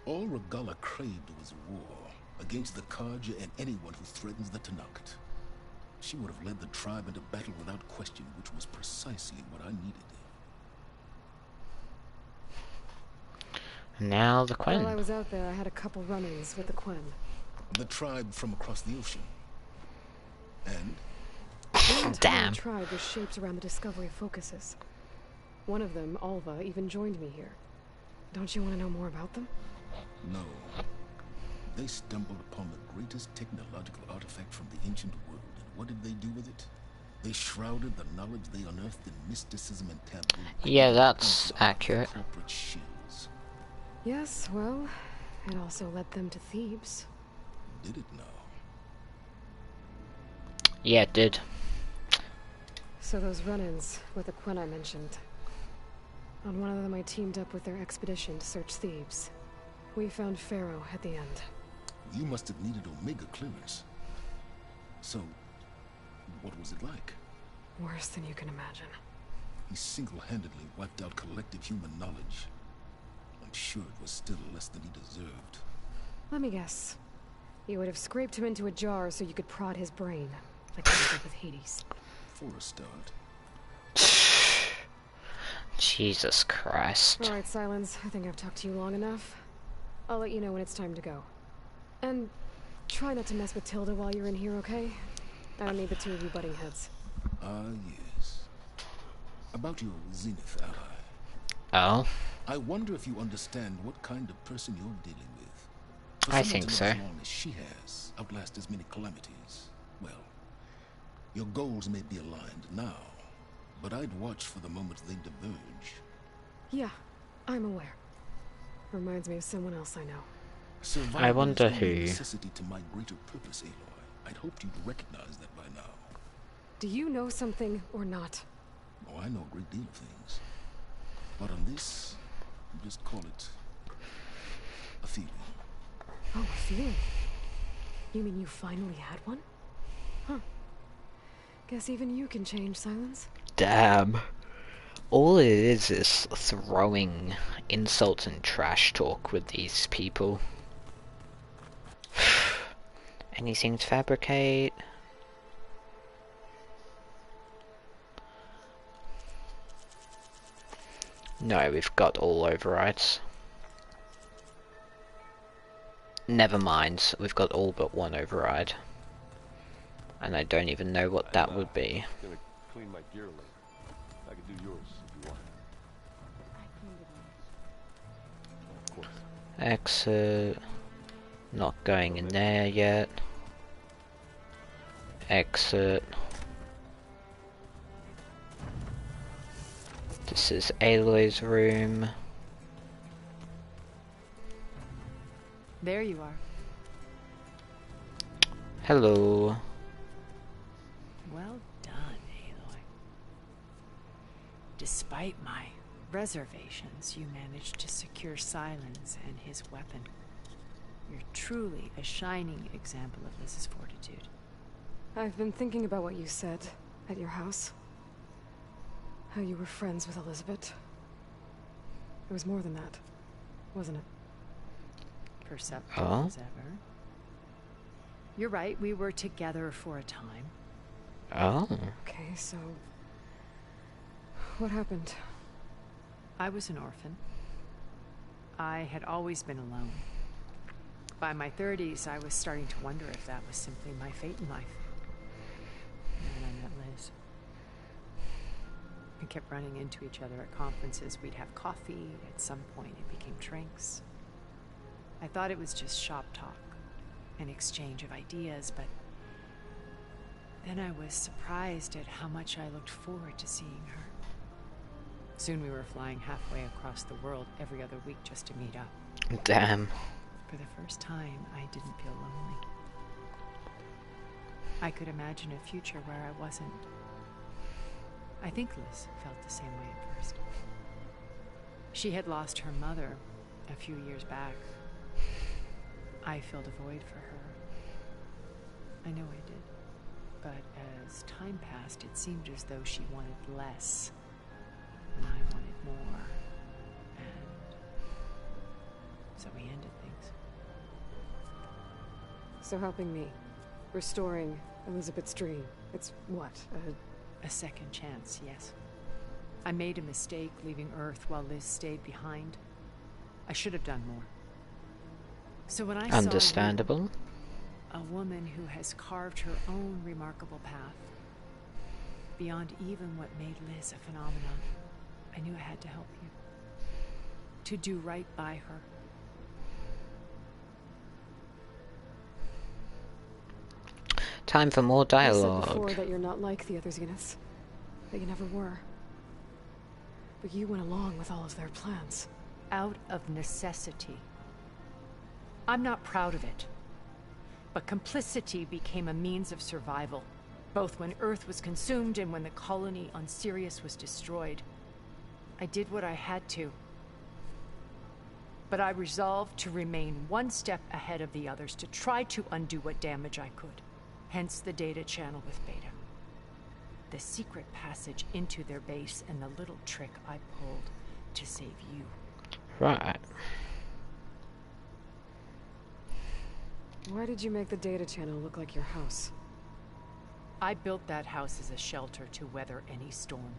All Regalla craved was war against the Karja and anyone who threatens the Tenakth. She would have led the tribe into battle without question, which was precisely what I needed. Now the Quen. While I was out there, I had a couple run-ins with the Quen. The tribe from across the ocean. And? The entire Damn. tribe was shaped around the Discovery focuses. One of them, Alva, even joined me here. Don't you want to know more about them? No. They stumbled upon the greatest technological artifact from the ancient world, and what did they do with it? They shrouded the knowledge they unearthed in mysticism and taboo. Yeah, that's accurate. Corporate shields. Yes, well, it also led them to Thebes. Did it now? Yeah, it did. So those run-ins with the Quen I mentioned. On one of them I teamed up with their expedition to search Thebes. We found Pharaoh at the end. You must have needed Omega clearance. So, what was it like? Worse than you can imagine. He single-handedly wiped out collective human knowledge. I'm sure it was still less than he deserved. Let me guess. You would have scraped him into a jar so you could prod his brain, like you did with Hades. For a start. Jesus Christ. Alright, Silence. I think I've talked to you long enough. I'll let you know when it's time to go. And try not to mess with Tilda while you're in here, okay? I don't need the two of you butting heads. Yes. About your Zenith ally. Oh? I wonder if you understand what kind of person you're dealing with. For I someone think to so. live as long as she has, outlast as many calamities. Well, your goals may be aligned now, but I'd watch for the moment they diverge. Yeah, I'm aware. Reminds me of someone else I know. Survival I wonder is only a who. necessity to my greater purpose, Aloy. I'd hoped you'd recognize that by now. Do you know something or not? Oh, I know a great deal of things. But on this, just call it a feeling. Oh, a feeling? You mean you finally had one? Huh. Guess even you can change, Silence. Damn. All it is throwing insults and trash talk with these people. Anything to fabricate? No, we've got all overrides. Never mind, we've got all but one override. And I don't even know what that would be. Gonna clean my gear later. I can do yours if you want. Of course. Exit. Not going in there yet. Exit. This is Aloy's room. There you are. Hello. Well done, Aloy. Despite my reservations, you managed to secure Silence and his weapon. You're truly a shining example of Liz's fortitude. I've been thinking about what you said at your house. How you were friends with Elizabeth. It was more than that, wasn't it? Perceptive as ever. You're right, we were together for a time. Oh. Okay, so... what happened? I was an orphan. I had always been alone. By my 30s, I was starting to wonder if that was simply my fate in life. And then I met Liz. We kept running into each other at conferences. We'd have coffee. At some point, it became drinks. I thought it was just shop talk, an exchange of ideas, but then I was surprised at how much I looked forward to seeing her. Soon we were flying halfway across the world every other week just to meet up. Damn. For the first time, I didn't feel lonely. I could imagine a future where I wasn't. I think Liz felt the same way at first. She had lost her mother a few years back. I filled a void for her. I know I did. But as time passed, it seemed as though she wanted less, and I wanted more. And so we ended things. So helping me. Restoring Elizabeth's dream. It's what? A second chance, yes. I made a mistake leaving Earth while Liz stayed behind. I should have done more. So when I Understandable. saw you, a woman who has carved her own remarkable path, beyond even what made Liz a phenomenon, I knew I had to help you. To do right by her. Time for more dialogue. You said before that you're not like the other Zeniths. That you never were. But you went along with all of their plans. Out of necessity. I'm not proud of it. But complicity became a means of survival. Both when Earth was consumed and when the colony on Sirius was destroyed. I did what I had to. But I resolved to remain one step ahead of the others, to try to undo what damage I could. Hence the data channel with Beta. The secret passage into their base and the little trick I pulled to save you. Right. Why did you make the data channel look like your house? I built that house as a shelter to weather any storm.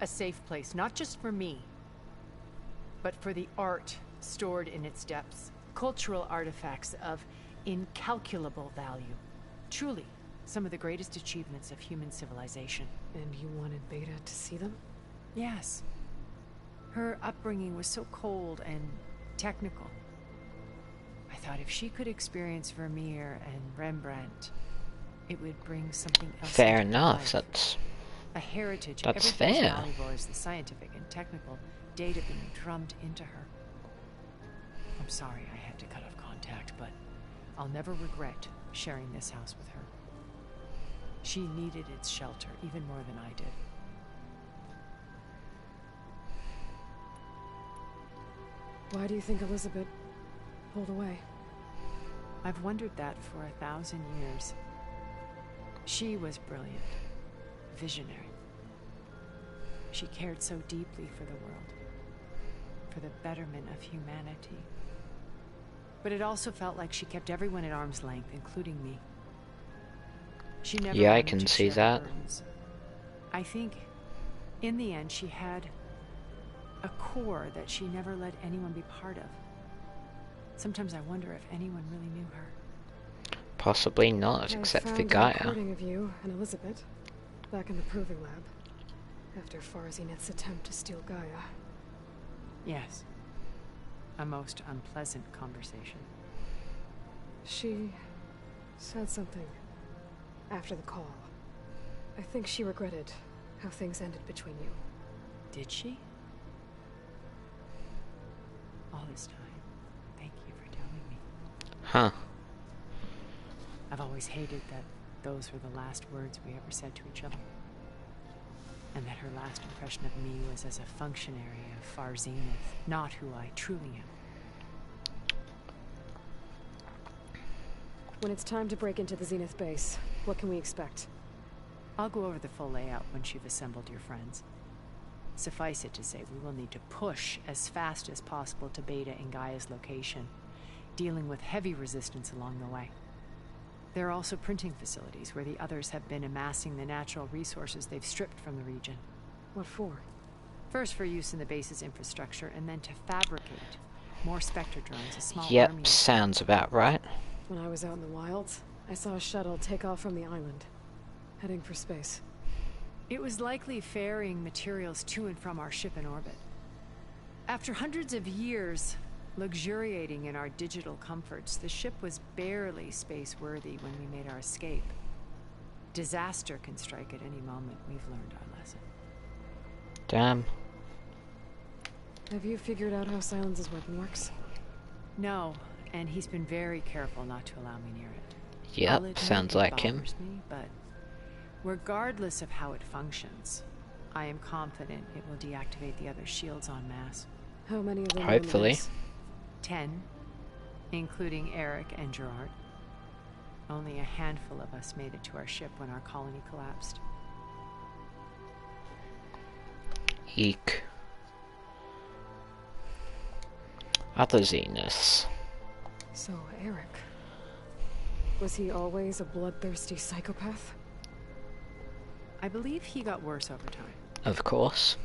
A safe place, not just for me, but for the art stored in its depths. Cultural artifacts of incalculable value. Truly, some of the greatest achievements of human civilization. And you wanted Beta to see them? Yes. Her upbringing was so cold and technical. I thought if she could experience Vermeer and Rembrandt, it would bring something else. Fair enough. A heritage. That's Everything fair. as valuable as the scientific and technical data being drummed into her. I'm sorry I had to cut off contact, but I'll never regret sharing this house with her. She needed its shelter even more than I did. Why do you think Elizabeth pulled away? I've wondered that for 1,000 years. She was brilliant, visionary. She cared so deeply for the world, for the betterment of humanity. But it also felt like she kept everyone at arm's length, including me. She never Yeah, I wanted can to see share that. burdens. I think, in the end, she had a core that she never let anyone be part of. Sometimes I wonder if anyone really knew her. Possibly not, except for Gaia. I found a recording of you and Elizabeth back in the proving lab after Farzineth's attempt to steal Gaia. Yes. A most unpleasant conversation. She said something after the call. I think she regretted how things ended between you. Did she? All this time, thank you for telling me. Huh. I've always hated that those were the last words we ever said to each other. And that her last impression of me was as a functionary of Far Zenith, not who I truly am. When it's time to break into the Zenith base, what can we expect? I'll go over the full layout once you've assembled your friends. Suffice it to say, we will need to push as fast as possible to Beta and Gaia's location, dealing with heavy resistance along the way. There are also printing facilities where the others have been amassing the natural resources they've stripped from the region. What for? First for use in the base's infrastructure, and then to fabricate more Spectre drones, a small army. Yep, sounds about right. When I was out in the wilds, I saw a shuttle take off from the island, heading for space. It was likely ferrying materials to and from our ship in orbit. After hundreds of years luxuriating in our digital comforts, the ship was barely space-worthy when we made our escape. Disaster can strike at any moment. We've learned our lesson. Damn. Have you figured out how Silence's weapon works? No, and he's been very careful not to allow me near it. Yep, sounds like him. Me, but regardless of how it functions, I am confident it will deactivate the other shields en masse. How many of them? Hopefully. 10, including Eric and Gerard. Only a handful of us made it to our ship when our colony collapsed. Eek. Other Zeniths. So, Eric. Was he always a bloodthirsty psychopath? I believe he got worse over time. Of course.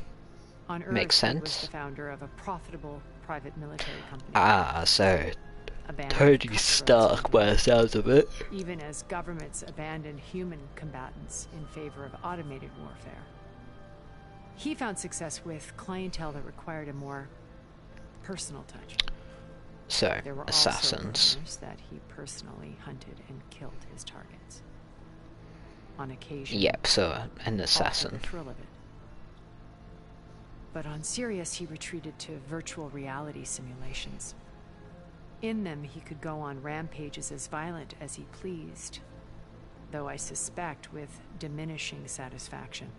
On Earth, Makes he was sense. the founder of a profitable private military company. Ah, so Abandoned Tony Stark by the sounds of it. Even as governments abandoned human combatants in favor of automated warfare. He found success with clientele that required a more personal touch. So, There were assassins. also rumors that he personally hunted and killed his targets. On occasion. Yep, so an all assassin. for the thrill of it. But on Sirius, he retreated to virtual reality simulations. In them, he could go on rampages as violent as he pleased, though I suspect with diminishing satisfaction.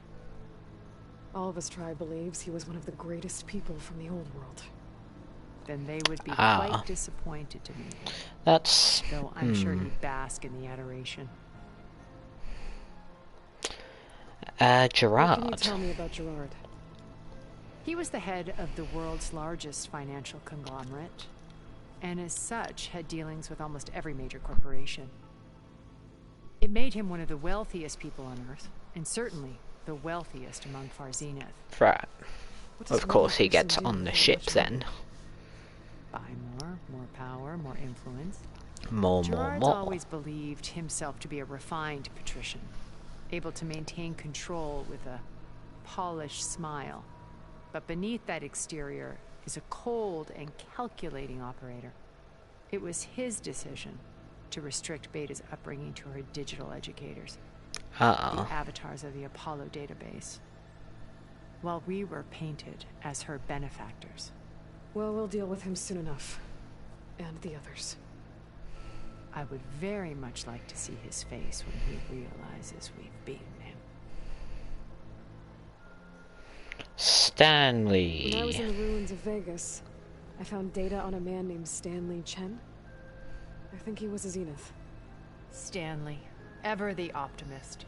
All of his tribe believes he was one of the greatest people from the old world. Then they would be Ah. quite disappointed to meet him. That's... Though I'm sure he'd bask in the adoration. What can you Gerard. tell me about Gerard? He was the head of the world's largest financial conglomerate, and as such had dealings with almost every major corporation. It made him one of the wealthiest people on Earth, and certainly the wealthiest among Far Zenith. Right. What does Of one course he person gets do on the with that ship much then. Buy more power, more influence. More. Gerard's always believed himself to be a refined patrician, able to maintain control with a polished smile. But beneath that exterior is a cold and calculating operator. It was his decision to restrict Beta's upbringing to her digital educators, the avatars of the Apollo database, while we were painted as her benefactors. Well, we'll deal with him soon enough. And the others. I would very much like to see his face when he realizes we've beaten him. Stanley. When I was in the ruins of Vegas, I found data on a man named Stanley Chen. I think he was a Zenith. Stanley, ever the optimist.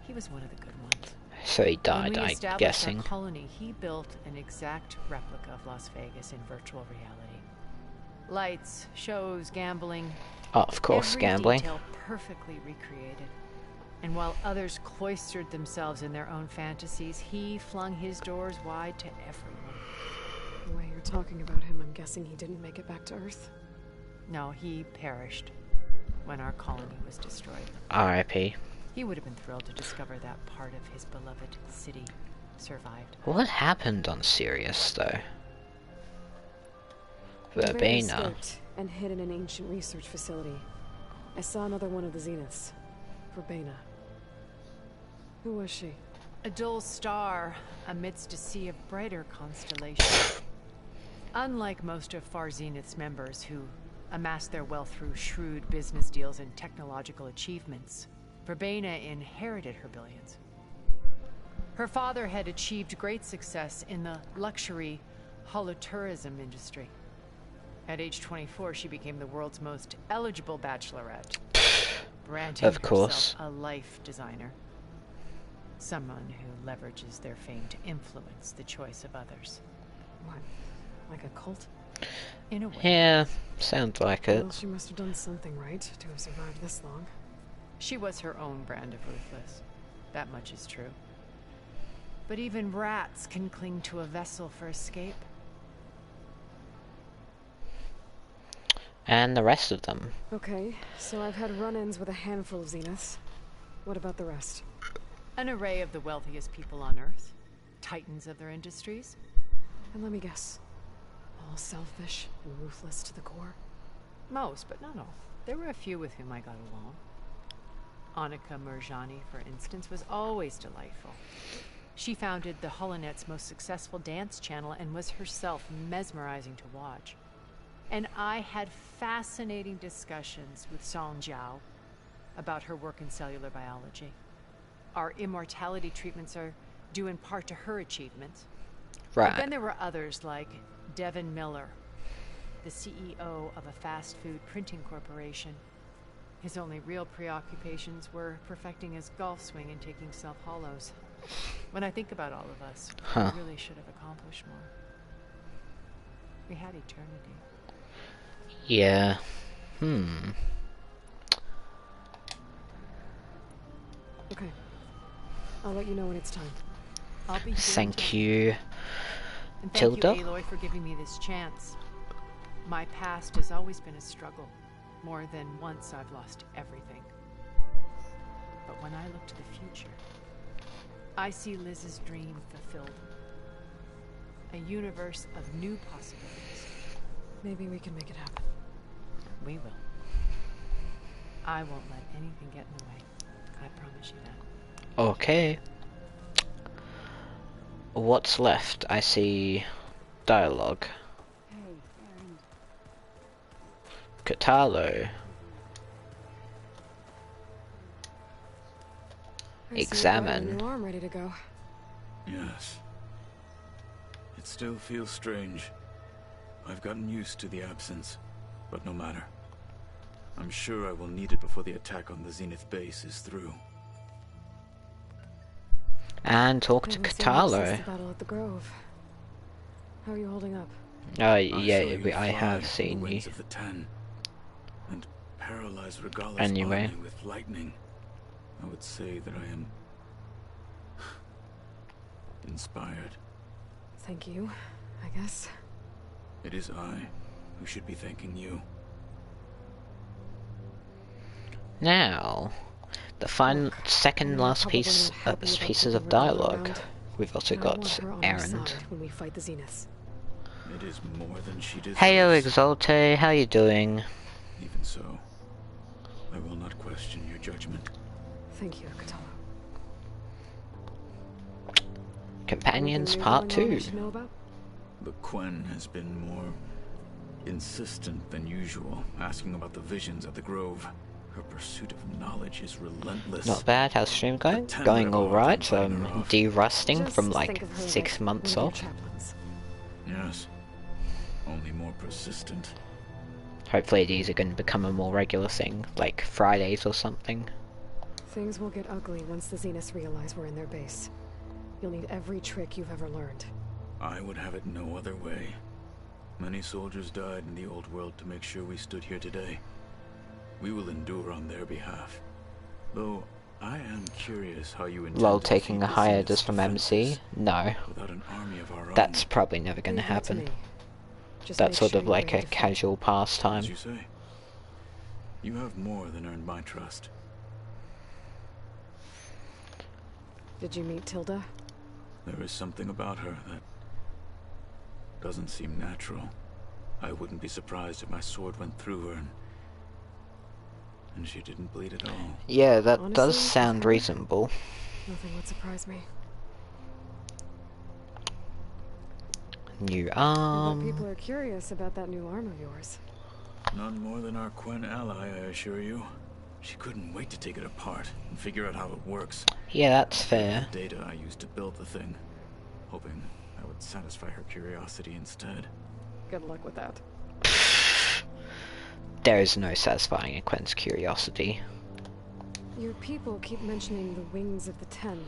He was one of the good ones. So he died, when we I'm established guessing. Our colony, he built an exact replica of Las Vegas in virtual reality. Lights, shows, gambling. Oh, of course, every gambling. Detail perfectly recreated. And while others cloistered themselves in their own fantasies, he flung his doors wide to everyone. The way you're talking about him, I'm guessing he didn't make it back to Earth? No, he perished when our colony was destroyed. R.I.P. He would have been thrilled to discover that part of his beloved city survived. What happened on Sirius, though? Beta Verbena. escaped and hid in an ancient research facility. I saw another one of the Zeniths. Verbena. Who was she? A dull star amidst a sea of brighter constellations. Unlike most of Far Zenith's members who amassed their wealth through shrewd business deals and technological achievements, Verbena inherited her billions. Her father had achieved great success in the luxury holotourism industry. At age 24, she became the world's most eligible bachelorette, branding Of course. herself a life designer. Someone who leverages their fame to influence the choice of others. What? Like a cult? In a way. Yeah, sounds like it. Well, she must have done something right to have survived this long. She was her own brand of ruthless. That much is true. But even rats can cling to a vessel for escape. And the rest of them. Okay, so I've had run-ins with a handful of Zeniths. What about the rest? An array of the wealthiest people on Earth. Titans of their industries. And let me guess. All selfish and ruthless to the core? Most, but not all. There were a few with whom I got along. Annika Murjani, for instance, was always delightful. She founded the Holonet's most successful dance channel and was herself mesmerizing to watch. And I had fascinating discussions with Song Jiao about her work in cellular biology. Our immortality treatments are due in part to her achievements. Right. But then there were others like Devin Miller, the CEO of a fast food printing corporation. His only real preoccupations were perfecting his golf swing and taking self-hollows. When I think about all of us, we really should have accomplished more. We had eternity. Yeah. Okay. I'll let you know when it's time. I'll be Thank you, and Tilda. thank you, Aloy, for giving me this chance. My past has always been a struggle. More than once I've lost everything. But when I look to the future, I see Liz's dream fulfilled. A universe of new possibilities. Maybe we can make it happen. We will. I won't let anything get in the way. I promise you that. Okay. What's left? I see dialogue. Catalo. Examine. New arm ready to go. Yes. It still feels strange. I've gotten used to the absence, but no matter. I'm sure I will need it before the attack on the Zenith base is through. And talk to Since Catalo. the battle at the Grove. How are you holding up? Yeah, I fly have on seen the you. wings of the Ten, and paralyze Regalla's Anyway. army with lightning. I would say that I am inspired. Thank you, I guess. It is I who should be thanking you. Now, the final, second last pieces of dialogue. We've also got Erend. When we fight the Zeniths. It is more than she deserves. Heyo Exalte, how you doing? Even so, I will not question your judgment. Thank you, Kotallo. Companions Part 2. The Quen has been more insistent than usual, asking about the visions at the Grove. Her pursuit of knowledge is relentless. Not bad, how's stream going? Going alright, de-rusting from like 6 months off. Yes, only more persistent. Hopefully these are going to become a more regular thing, like Fridays or something. Things will get ugly once the Zeniths realize we're in their base. You'll need every trick you've ever learned. I would have it no other way. Many soldiers died in the old world to make sure we stood here today. We will endure on their behalf. Though, I am curious how you intend Lol, to taking a hiatus from MC? No. Without an army of our That's own. probably never going to happen. Just That's make sort sure of you're like ready a to fight. casual pastime. As you say, you have more than earned my trust. Did you meet Tilda? There is something about her that doesn't seem natural. I wouldn't be surprised if my sword went through her and she didn't bleed at all. Yeah, that Honestly, does sound reasonable. Nothing would surprise me. New I bet arm. people are curious about that new arm of yours. None more than our Quen ally, I assure you. She couldn't wait to take it apart and figure out how it works. Yeah, that's fair. The data I used to build the thing, hoping I would satisfy her curiosity instead. Good luck with that. There is no satisfying a Quen's curiosity. Your people keep mentioning the wings of the Ten.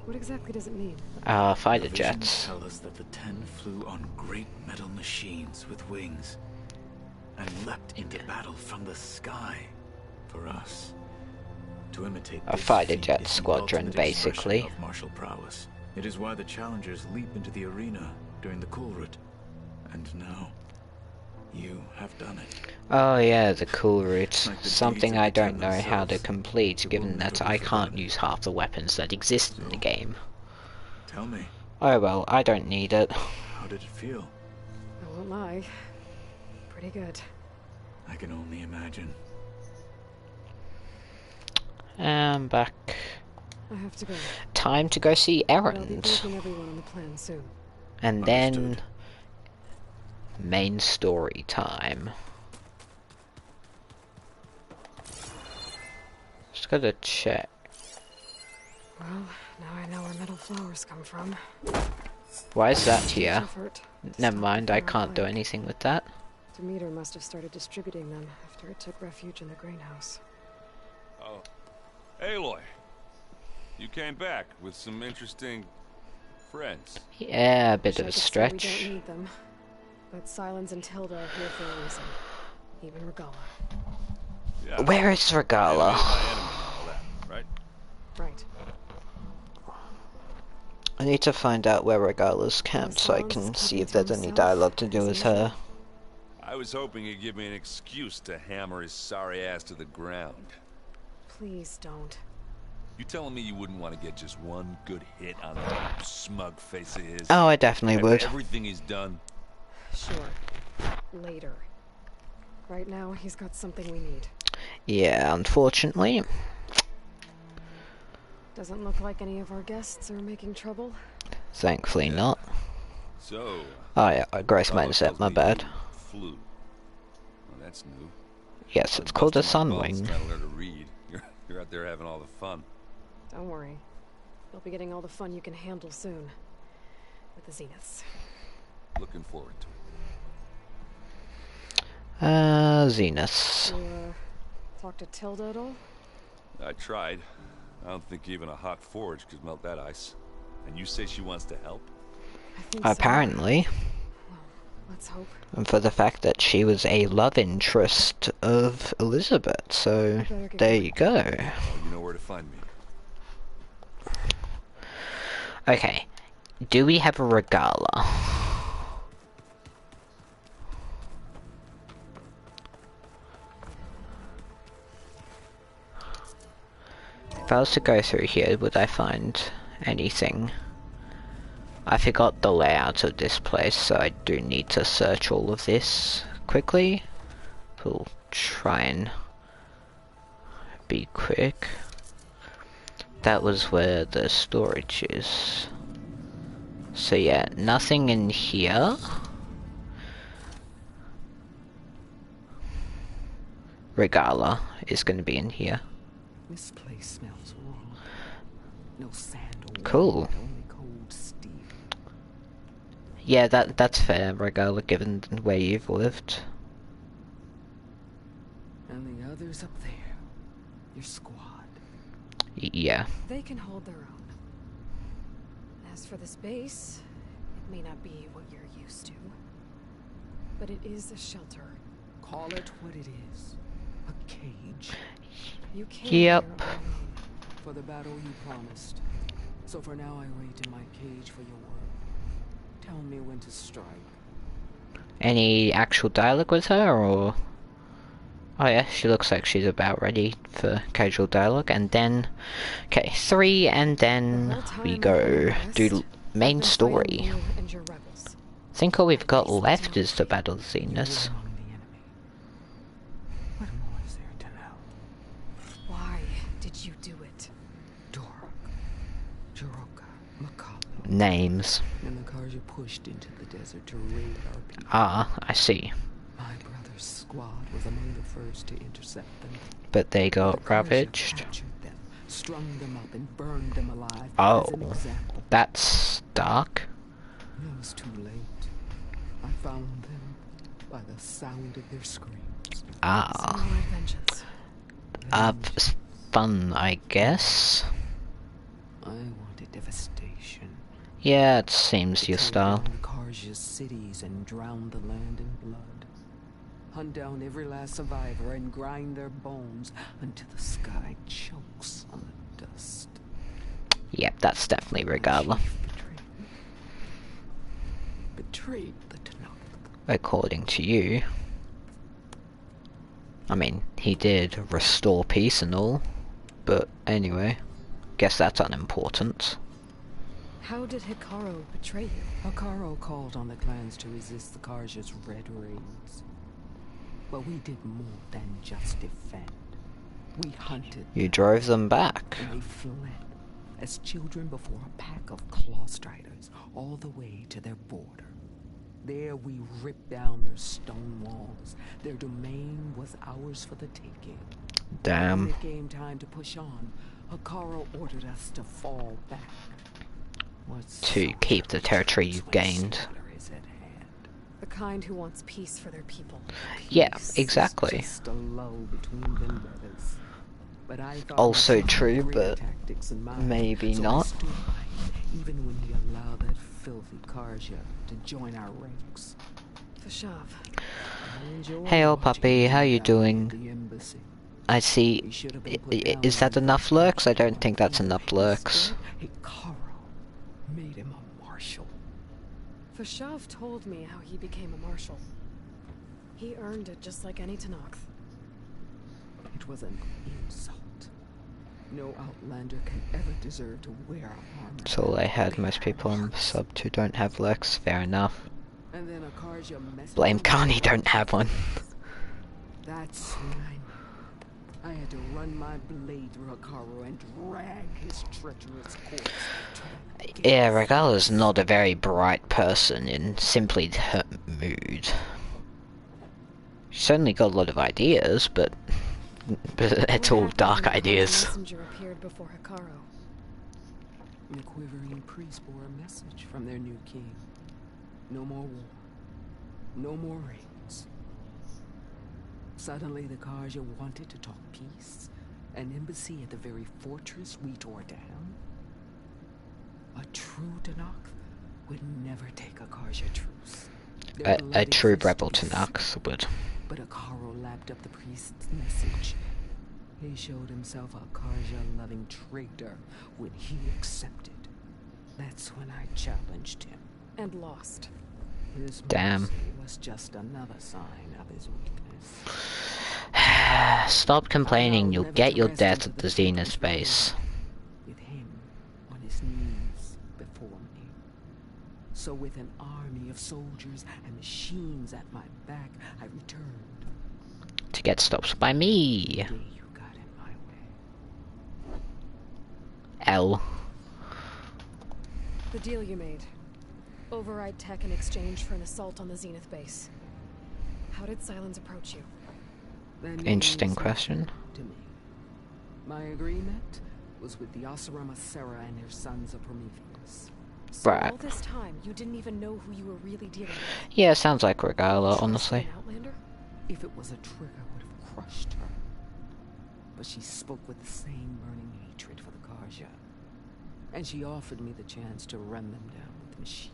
What exactly does it mean? Fighter The visions jets. tell us that the Ten flew on great metal machines with wings and leapt into battle from the sky for us. To imitate A this fighter feat jet is the squadron, ultimate expression basically. of martial prowess. It is why the challengers leap into the arena during the cool route. And now, you have done it. Oh yeah, the cool route. Like the Something deeds of I the don't Ten know how to themselves. complete, It given will that never be I can't forgotten. use half the weapons that exist in the game. Tell me, Oh well, I don't need it. how did it feel? I won't lie. Pretty good. I can only imagine. I'm back. I have to go. Time to go see I'll be Erend. briefing everyone on the plan soon. And then... Understood. main story time. Just gotta check. Well, now I know where metal flowers come from. Why is that here? Effort. Never mind, I Stop the can't do plague. anything with that. Demeter must have started distributing them after it took refuge in the greenhouse. Oh. Aloy. You came back with some interesting friends. Yeah, a bit of a Wish I could say stretch. We don't need them, but Silence and Tilda are here for a reason. Even Regala. Yeah. Where is Regala? Enemy of my enemy and all that, right? Right. I need to find out where Regala's camped so I can see if there's any dialogue to do with her. I was hoping he'd give me an excuse to hammer his sorry ass to the ground. Please don't. You telling me you wouldn't want to get just one good hit on that smug face of his? Oh, I definitely After would. everything he's done? Sure. Later. Right now, he's got something we need. Yeah, unfortunately. Doesn't look like any of our guests are making trouble. Thankfully not. So... Oh yeah, gross Fellow mindset, tells my me bad. you flew. Well, that's new. Yes, it's called a Busting my balls sunwing. trying to learn to read. You're out there having all the fun. Don't worry. You'll be getting all the fun you can handle soon. With the Zeniths. Looking forward to it. Zenith. You, talk to Tilda at all? I tried. I don't think even a hot forge could melt that ice. And you say she wants to help? I think so. Apparently. Well, let's hope. And for the fact that she was a love interest of Elizabeth, so Better get there going. you go. Well, you know where to find me. Okay, do we have a regala? If I was to go through here, would I find anything? I forgot the layout of this place, so I do need to search all of this quickly. We'll try and be quick. That was where the storage is. So yeah, nothing in here. Regala is going to be in here. This place smells wrong. No sandal. Cool. Only cold steel. Yeah, that's fair, Regala, given where you've lived. And the others up there. Your squad. Yeah. They can hold their own. As for this base, it may not be what you're used to, but it is a shelter. Call it what it is. A cage. You came here alone for the battle you promised. So for now I wait in my cage for your word. Tell me when to strike. Any actual dialogue with her, or... Oh yeah, she looks like she's about ready for casual dialogue, and then... Okay, 3, and then we go do main story. I think all we've got left is the Battle of Zenith. What more is there to know? Why did you do it? Names. And the cars are pushed into the desert to raid our people. Ah, I see. My brother's squad was among the first to intercept them. But they got ravaged. Them, strung them up and burned them alive. Oh, as an example. That's dark. It was too late. I found them by the sound of their screams. Ah. Fun, I guess. I wanted devastation. Yeah, it seems your style. Karja's cities and drown the land in blood. Hunt down every last survivor and grind their bones until the sky chokes on the dust. Yep, that's definitely Regala. Betrayed the Tanakh. According to you. I mean, he did restore peace and all, but anyway, guess that's unimportant. How did Hikaru betray you? Hikaru called on the clans to resist the Karja's red raids. But we did more than just defend. We hunted. You drove them back. And they fled, as children before a pack of claw striders, all the way to their border. There we ripped down their stone walls. Their domain was ours for the taking. Damn. When it came time to push on, Hikaru ordered us to fall back. To keep the territory you've gained. The kind who wants peace for their people. Yeah, exactly. Just a lull between them brothers. But I thought also true, but maybe so not. Even when we allowed that filthy Karja to join our ranks. Hey old puppy, how you doing? I see. Is that enough lurks? I don't think that's enough lurks. Made him a marshal. Fashav told me how he became a marshal. He earned it just like any Tanakh. It was an insult. No outlander can ever deserve to wear armor. That's all I had. Most people on sub 2 don't have lurks. Fair enough. And then a Karja Blame Kani don't have one. That's when I had to run my blade through Hikaru and drag his treacherous corpse. Yeah, Regala's not a very bright person in simply her mood. She's certainly got a lot of ideas, but it's all dark ideas. Appeared before Hikaru. The quivering priests bore a message from their new king. No more war. No more raids. Suddenly the Karja wanted to talk peace. An embassy at the very fortress we tore down. A true Tanakh would never take a Karja truce. A true rebel Tanakh would. But Hikaru lapped up the priest's message. He showed himself a Karja-loving traitor when he accepted. That's when I challenged him. And lost. His Damn. mercy was just another sign of his weakness. Stop complaining, you'll get your death at the Zenith base. With him on his knees before me. So with an army of soldiers and machines at my back, I returned. To get stopped by me. The day you got in my way. L. The deal you made. Override tech in exchange for an assault on the Zenith base. How did Silence approach you? Interesting question. To me. My agreement was with the Osirama Sera and their sons of Prometheus. So Right. all this time, you didn't even know who you were really dealing with? Yeah, sounds like Regala, honestly. An Outlander? If it was a trick, I would have crushed her. But she spoke with the same burning hatred for the Karja. And she offered me the chance to run them down with machines.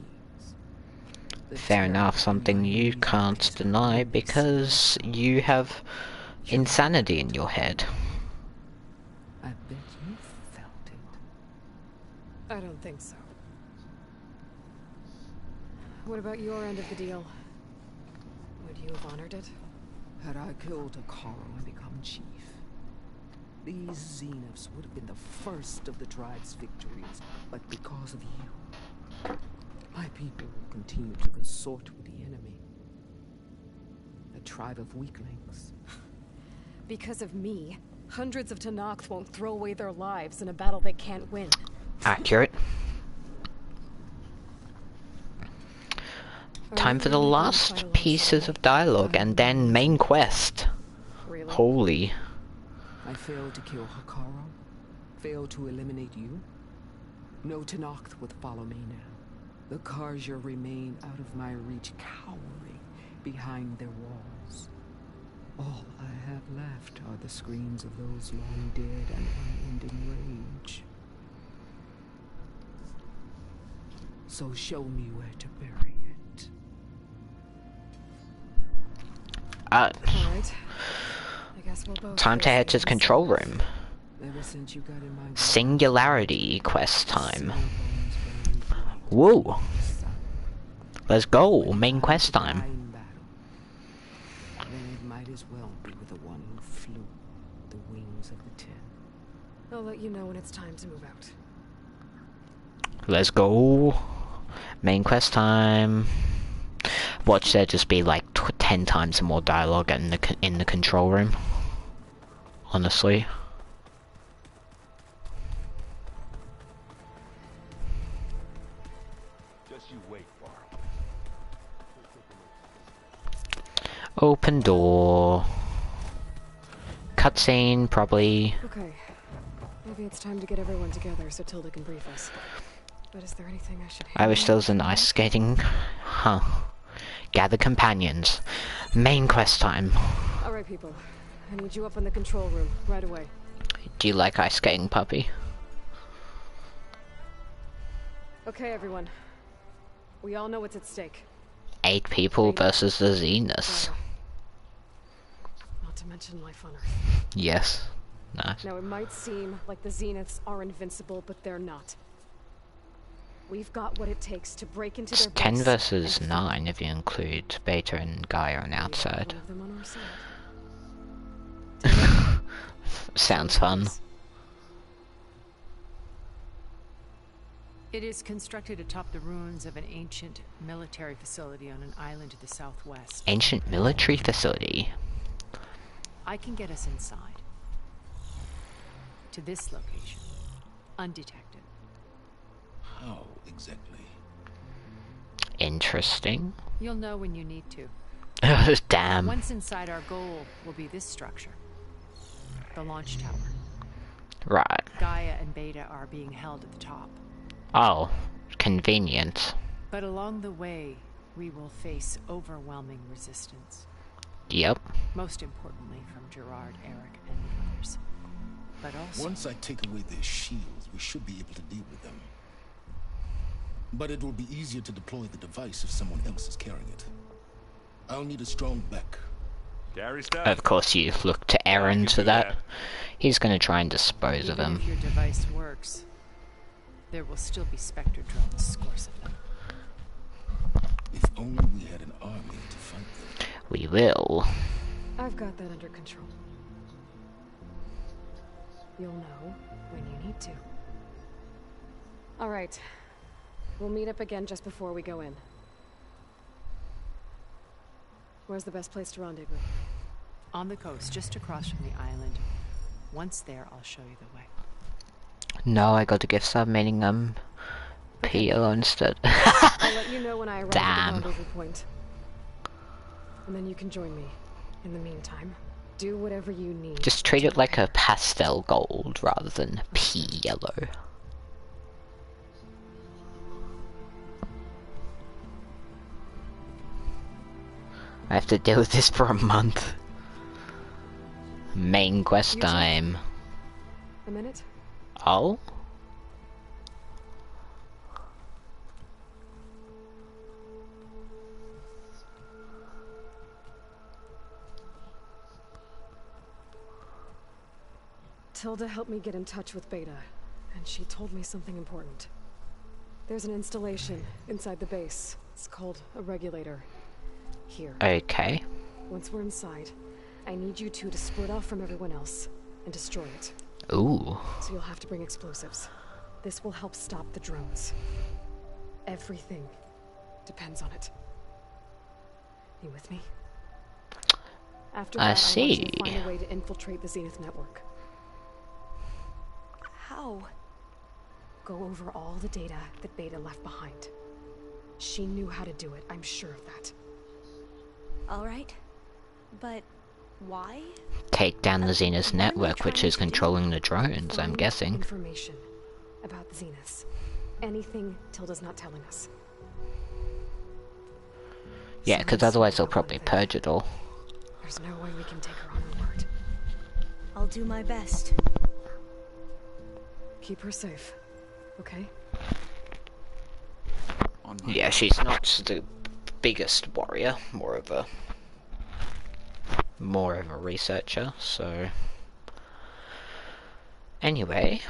Fair enough, something you can't deny because you have insanity in your head. I bet you felt it. I don't think so. What about your end of the deal? Would you have honored it? Had I killed Akaro and become chief, these Zeniths would have been the first of the tribe's victories, but because of you, my people will continue to consort with the enemy. A tribe of weaklings. Because of me, hundreds of Tenakth won't throw away their lives in a battle they can't win. Accurate. Time for the last pieces of dialogue and then main quest. Really? Holy. I failed to kill Hakaro, failed to eliminate you. No Tenakth would follow me now. The Karja remain out of my reach, cowering behind their walls. All I have left are the screams of those long dead and unending rage. So show me where to bury it. Alright. I guess we'll both Time to head to the control room. Ever since you got in my way, Singularity quest time. Woo! Let's go, main quest time. then it might as well be with the one who flew the wings of the 10. I'll let you know when it's time to move out. Let's go. Main quest time. Watch there just be like 10 times more dialogue in the control room. Honestly. Just you wait, Barb. Open door. Cutscene, probably. Okay. Maybe it's time to get everyone together so Tilda can brief us. But is there anything I should I wish there was an ice skating. Huh. Gather companions. Main quest time. Alright, people. I need you up in the control room, right away. Do you like ice skating, puppy? Okay, everyone. We all know what's at stake. 8 people versus the Zeniths. Not to mention life on Earth. Yes. Nice. Now, it might seem like the Zeniths are invincible, but they're not. We've got what it takes to break into It's their 10 base versus and 9 if you include Beta and Gaia on outside. one of them on our side. Sounds fun. It is constructed atop the ruins of an ancient military facility on an island to the southwest. Ancient military facility. I can get us inside. To this location. Undetected. How exactly? Interesting. You'll know when you need to. Damn. Once inside, our goal will be this structure. The launch tower. Right. Gaia and Beta are being held at the top. Oh, convenient. But along the way, we will face overwhelming resistance. Yep. Most importantly from Gerard, Eric, and the others. But also... Once I take away their shields, we should be able to deal with them. But it will be easier to deploy the device if someone else is carrying it. I'll need a strong back. Gary stuff. Of course you look to Aaron for that. He's gonna try and dispose of him. If your device works, There will still be Spectre drones, scores of them. If only we had an army to fight them. We will. I've got that under control. You'll know when you need to. All right. We'll meet up again just before we go in. Where's the best place to rendezvous? On the coast, just across from the island. Once there, I'll show you the way. No, I got to give submitting PO instead. I'll let you know when I arrive Damn. at the rendezvous point. And then you can join me. In the meantime, do whatever you need. Just treat it like a pastel gold rather than pea yellow. I have to deal with this for a month. Main quest time. A minute? Oh? Tilda helped me get in touch with Beta, and she told me something important. There's an installation inside the base. It's called a regulator. Here. Okay. Once we're inside, I need you two to split off from everyone else and destroy it. Ooh. So you'll have to bring explosives. This will help stop the drones. Everything depends on it. You with me? After that, I I see. want you to find a way to infiltrate the Zenith network. How? Go over all the data that Beta left behind. She knew how to do it, I'm sure of that. All right. But why? Take down the Zenith What are we network, which trying is to do? controlling the drones, I'm Find guessing. information about the Zeniths. Anything Tilda's not telling us. Yeah, because otherwise they'll probably purge it all. There's no way we can take her on her word. I'll do my best. Keep her safe, okay? Yeah, she's not the biggest warrior, more of a researcher, so anyway,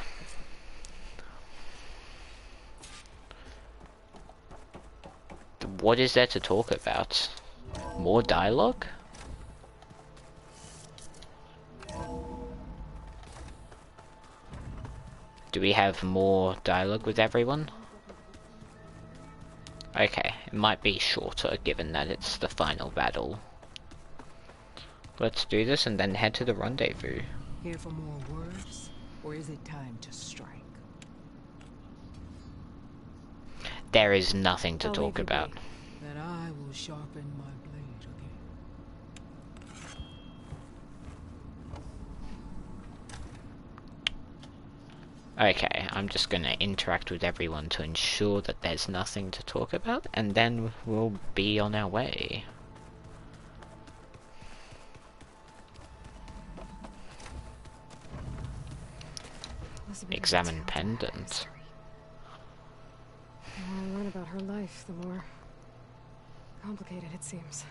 what is there to talk about? More dialogue? Do we have more dialogue with everyone? Okay, it might be shorter given that it's the final battle. Let's do this and then head to the rendezvous. Here for more words, or is it time to strike? There is nothing to I'll talk leave you about. be. Then I will sharpen my blade again. Okay, I'm just gonna interact with everyone to ensure that there's nothing to talk about, and then we'll be on our way. Examine pendant. The more I learn about her life, the more complicated it seems.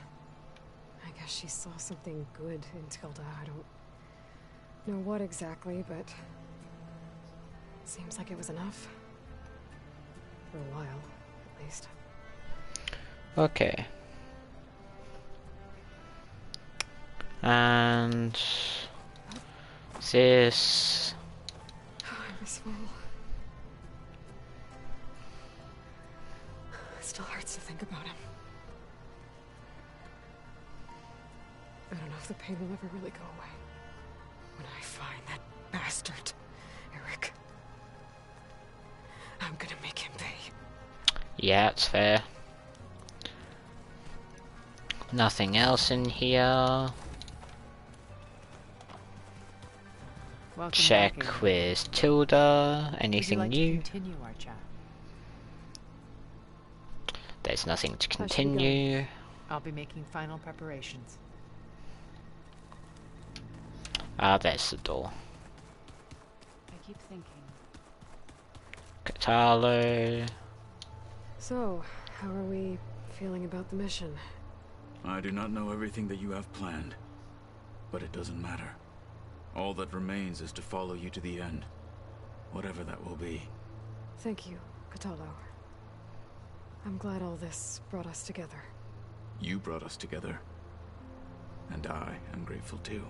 I guess she saw something good in Tilda. I don't know what exactly, but seems like it was enough. For a while, at least. Okay. And this. I miss Vol. It still hurts to think about him. I don't know if the pain will ever really go away. When I find that bastard, Eric, I'm gonna make him pay. Yeah, it's fair. Nothing else in here. Welcome Check back, Amy. with Tilda. Anything Would you new? like to continue our chat? There's nothing to How should we go? continue. I'll be making final preparations. Ah, there's the door. I keep thinking. Katalo. So, how are we feeling about the mission? I do not know everything that you have planned, but it doesn't matter. All that remains is to follow you to the end, whatever that will be. Thank you, Kotallo. I'm glad all this brought us together. You brought us together. And I am grateful too.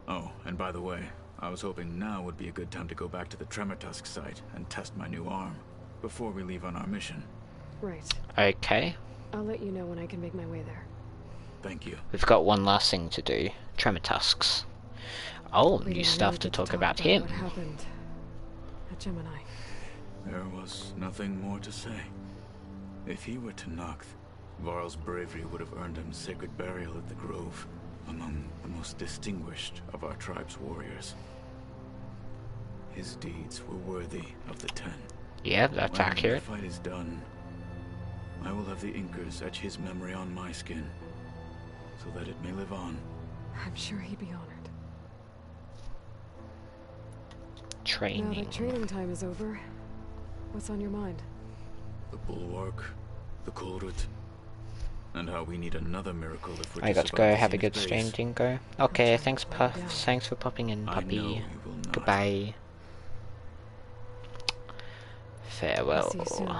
Oh, and by the way, I was hoping now would be a good time to go back to the Tremortusk site and test my new arm before we leave on our mission. Right. Okay. I'll let you know when I can make my way there. Thank you. We've got one last thing to do. Tremortusks. Oh, We new didn't stuff really to get talk about him. What happened at Gemini? There was nothing more to say. If he were to Noct, Varl's bravery would have earned him sacred burial at the Grove, among the most distinguished of our tribe's warriors. His deeds were worthy of the 10. Yeah, that's when accurate. the fight is done, I will have the Inkers etch his memory on my skin, so that it may live on. I'm sure he'd be honored. Training. Now that training time is over, what's on your mind? The Bulwark, the Kulrut, and how we need another miracle if we're I got to survive go. the Have a Zenith good base. stream, Dingo. Okay, thanks, Puff. Thanks for popping in, I know puppy. you will not. Goodbye. Farewell. See you soon.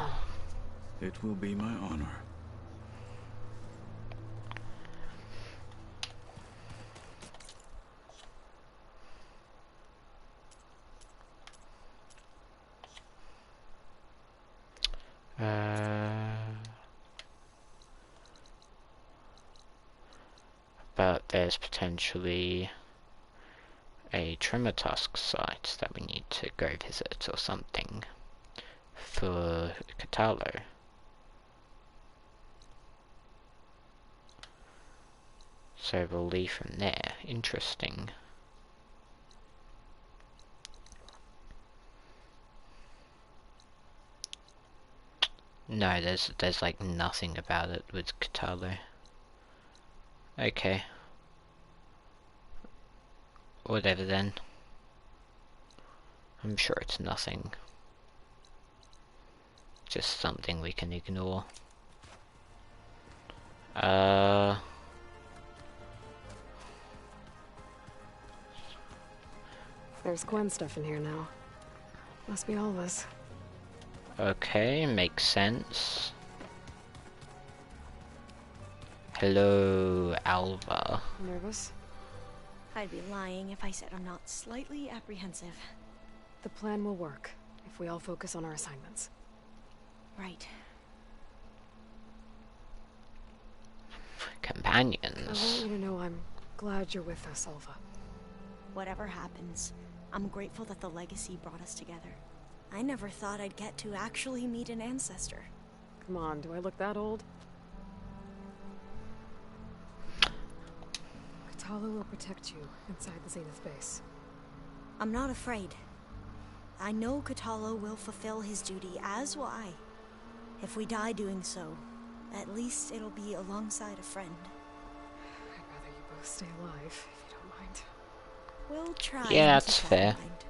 It will be my honor. But there's potentially a Tremortusk site that we need to go visit or something for Kotallo. So we'll leave from there. Interesting. No, there's like nothing about it with Kotallo. Okay. Whatever then. I'm sure it's nothing. Just something we can ignore. There's Gwen stuff in here now. Must be all of us. Okay, makes sense. Hello, Alva. Nervous? I'd be lying if I said I'm not slightly apprehensive. The plan will work if we all focus on our assignments. Right. Companions. I want you to know I'm glad you're with us, Alva. Whatever happens, I'm grateful that the legacy brought us together. I never thought I'd get to actually meet an ancestor. Come on, do I look that old? Kotallo will protect you inside the Zenith base. I'm not afraid. I know Kotallo will fulfill his duty, as will I. If we die doing so, at least it'll be alongside a friend. I'd rather you both stay alive, if you don't mind. We'll try. Yeah, and that's keep that in fair. mind.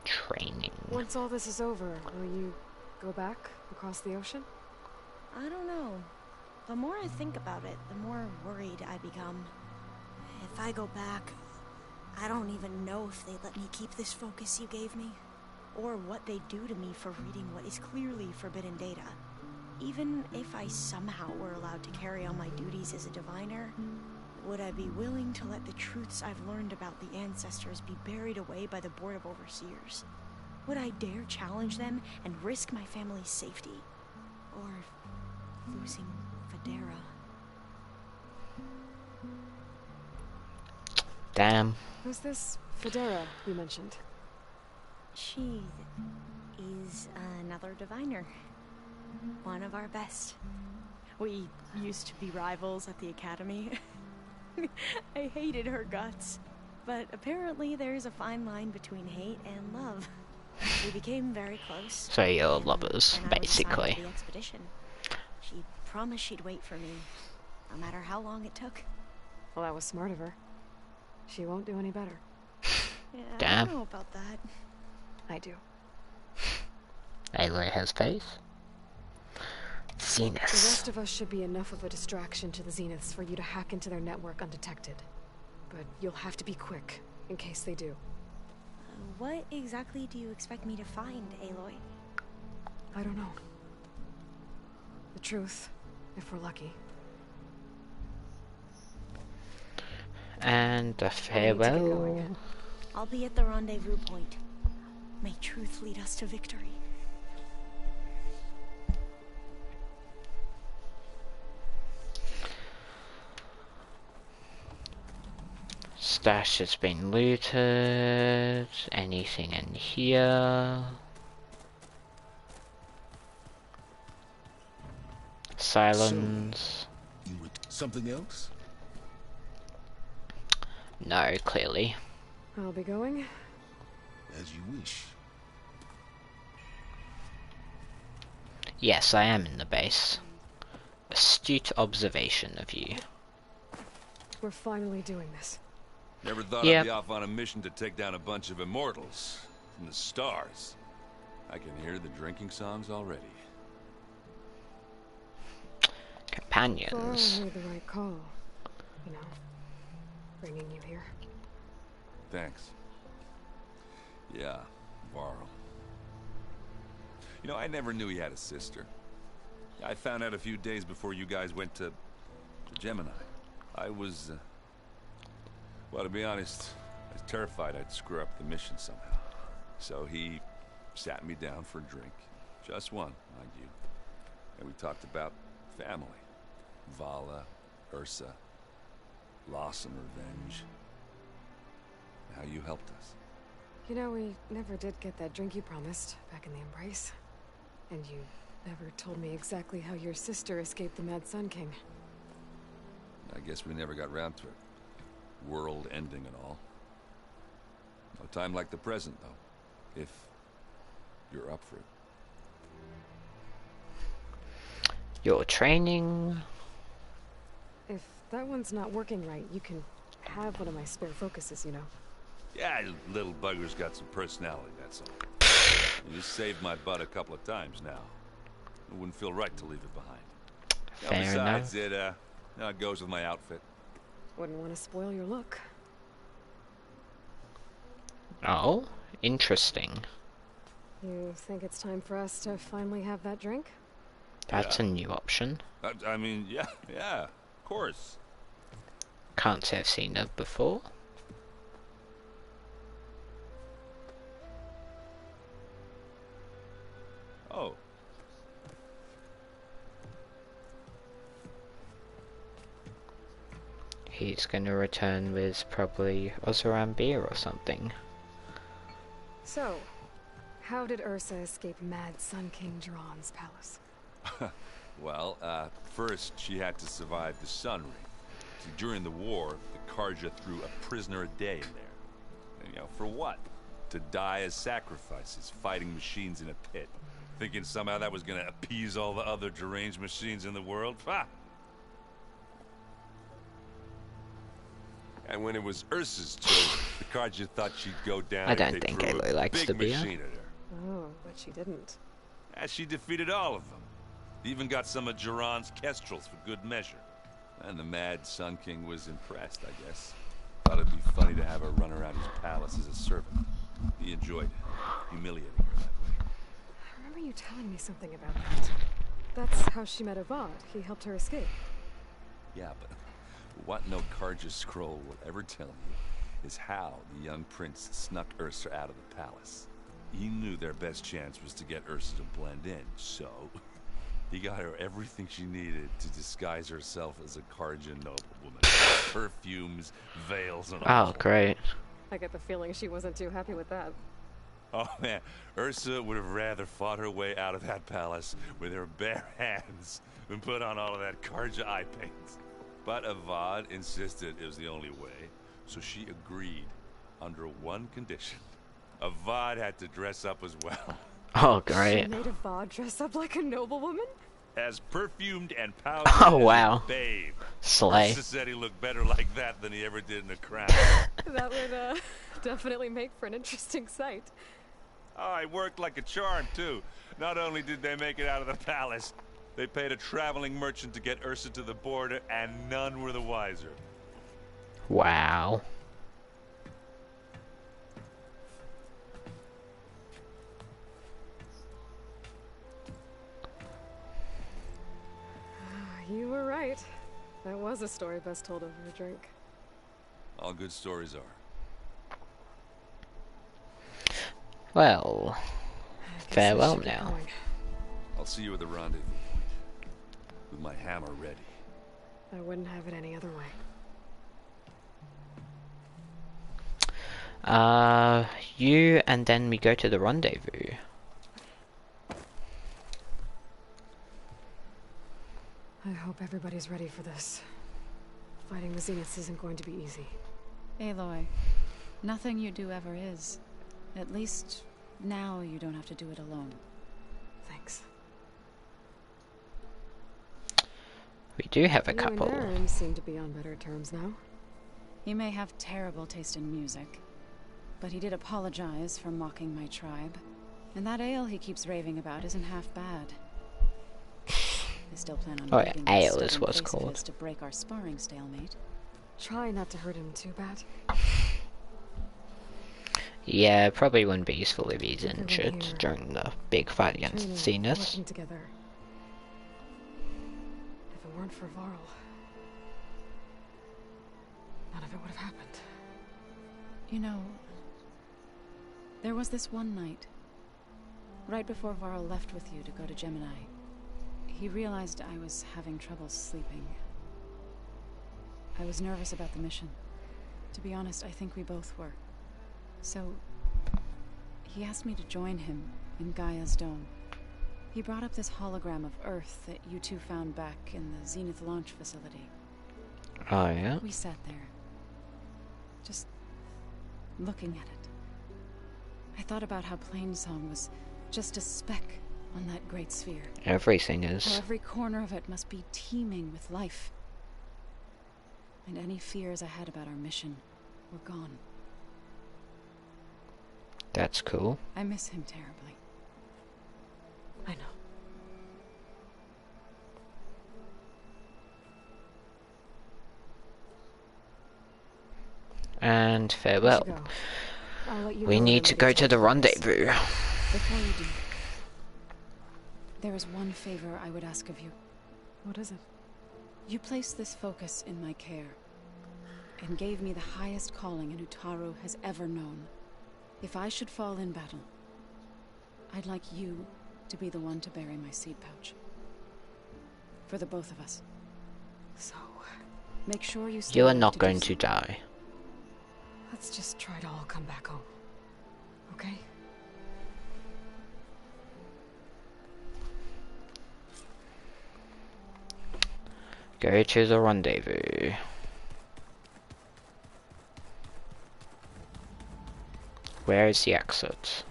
Training. Once all this is over, will you go back across the ocean? I don't know. The more I think about it, the more worried I become. If I go back, I don't even know if they let me keep this focus you gave me, or what they do to me for reading what is clearly forbidden data. Even if I somehow were allowed to carry on my duties as a diviner, would I be willing to let the truths I've learned about the ancestors be buried away by the Board of Overseers? Would I dare challenge them and risk my family's safety? Or losing Federa? Damn. Who's this Federa you mentioned? She is another diviner. One of our best. We used to be rivals at the academy. I hated her guts. But apparently there's a fine line between hate and love. We became very close. So you're lovers, when I was assigned basically. to the expedition. She promised she'd wait for me, no matter how long it took. Well, that was smart of her. She won't do any better. Yeah, Damn. I don't know about that. I do. Aloy has faith. The Zenith. rest of us should be enough of a distraction to the Zeniths for you to hack into their network undetected. But you'll have to be quick, in case they do. What exactly do you expect me to find, Aloy? I don't know. The truth, if we're lucky. And a farewell. I'll be at the rendezvous point. May truth lead us to victory. Stash has been looted. Anything in here? Silence. So, something else? No, clearly. I'll be going. As you wish. Yes, I am in the base. Astute observation of you. We're finally doing this. Never thought I'd be off on a mission to take down a bunch of immortals from the stars. I can hear the drinking songs already. Companions. Varl made the right call. You know, bringing you here. Thanks. Yeah, Varl. You know, I never knew he had a sister. I found out a few days before you guys went to Gemini. I was, well, to be honest, I was terrified I'd screw up the mission somehow. So he sat me down for a drink. Just one, mind you. And we talked about family. Vala, Ursa, loss and revenge. How you helped us. You know, we never did get that drink you promised back in the Embrace. And you never told me exactly how your sister escaped the Mad Sun King. I guess we never got round to it. World ending and all. No time like the present, though. If you're up for it. Your training. If that one's not working right, you can have one of my spare focuses, you know. Yeah, little bugger's got some personality, that's all. You just saved my butt a couple of times now. It wouldn't feel right to leave it behind. Fair besides, enough. it goes with my outfit. Wouldn't want to spoil your look. Oh, interesting. You think it's time for us to finally have that drink? That's a new option. I mean, yeah, of course. Can't say I've seen it before. Oh. He's gonna return with probably Oseram beer or something. So, how did Ursa escape Mad Sun King Jiran's palace? Well, first she had to survive the Sun Ring. See, during the war, the Karja threw a prisoner a day in there. And, you know, for what? To die as sacrifices, fighting machines in a pit. Thinking somehow that was gonna appease all the other deranged machines in the world? Ha! And when it was Ursa's turn, the Karja thought she'd go down. I don't think Aloy likes the beer. Machine at her. Oh, but she didn't. And she defeated all of them. Even got some of Jiran's kestrels for good measure. And the Mad Sun King was impressed, I guess. Thought it'd be funny to have her run around his palace as a servant. He enjoyed humiliating her that way. I remember you telling me something about that. That's how she met Avad. He helped her escape. Yeah, but what no Karja scroll will ever tell you is how the young prince snuck Ursa out of the palace. He knew their best chance was to get Ursa to blend in, so he got her everything she needed to disguise herself as a Karja noblewoman. Perfumes, veils, and all. Oh, great. I get the feeling she wasn't too happy with that. Oh man, Ursa would have rather fought her way out of that palace with her bare hands than put on all of that Karja eye paint. But Avad insisted it was the only way, so she agreed under one condition. Avad had to dress up as well. Oh, great. She made Avad dress up like a noblewoman? As perfumed and powdered Oh, wow. as a babe. Slay. Ursa said he looked better like that than he ever did in a crown. That would definitely make for an interesting sight. Oh, it worked like a charm, too. Not only did they make it out of the palace, they paid a traveling merchant to get Ursa to the border, and none were the wiser. Wow. You were right. That was a story best told over a drink. All good stories are. Well, I farewell should get now. going. I'll see you at the rendezvous point, with my hammer ready. I wouldn't have it any other way. You and then we go to the rendezvous. I hope everybody's ready for this. Fighting the Zeniths isn't going to be easy. Aloy, nothing you do ever is. At least, now you don't have to do it alone. Thanks. We do have a couple. You and Aaron seem to be on better terms now. He may have terrible taste in music, but he did apologize for mocking my tribe. And that ale he keeps raving about isn't half bad. I still plan on beating that ale is stubborn what's face of called. his to break our sparring stalemate. Try not to hurt him too bad. Yeah, probably wouldn't be useful if he's Everyone injured here. during the big fight against Training, Zenith. working together. If it weren't for Varl, none of it would have happened. You know, there was this one night, right before Varl left with you to go to Gemini. He realized I was having trouble sleeping. I was nervous about the mission. To be honest, I think we both were. So, he asked me to join him in Gaia's dome. He brought up this hologram of Earth that you two found back in the Zenith launch facility. Oh, yeah? We sat there, just looking at it. I thought about how Plainsong was just a speck on that great sphere. Everything How is. every corner of it must be teeming with life. And any fears I had about our mission were gone. That's cool. I miss him terribly. I know. And farewell. Go. I'll let you We know need when to I'm go ready to the talk about this. rendezvous. Before you do, there is one favor I would ask of you. What is it? You placed this focus in my care, and gave me the highest calling an Utaru has ever known. If I should fall in battle, I'd like you to be the one to bury my seed pouch. For the both of us. So, make sure you stay You are alive not do going so. to die. let's just try to all come back home. Okay? Go to the rendezvous. Where is the exit?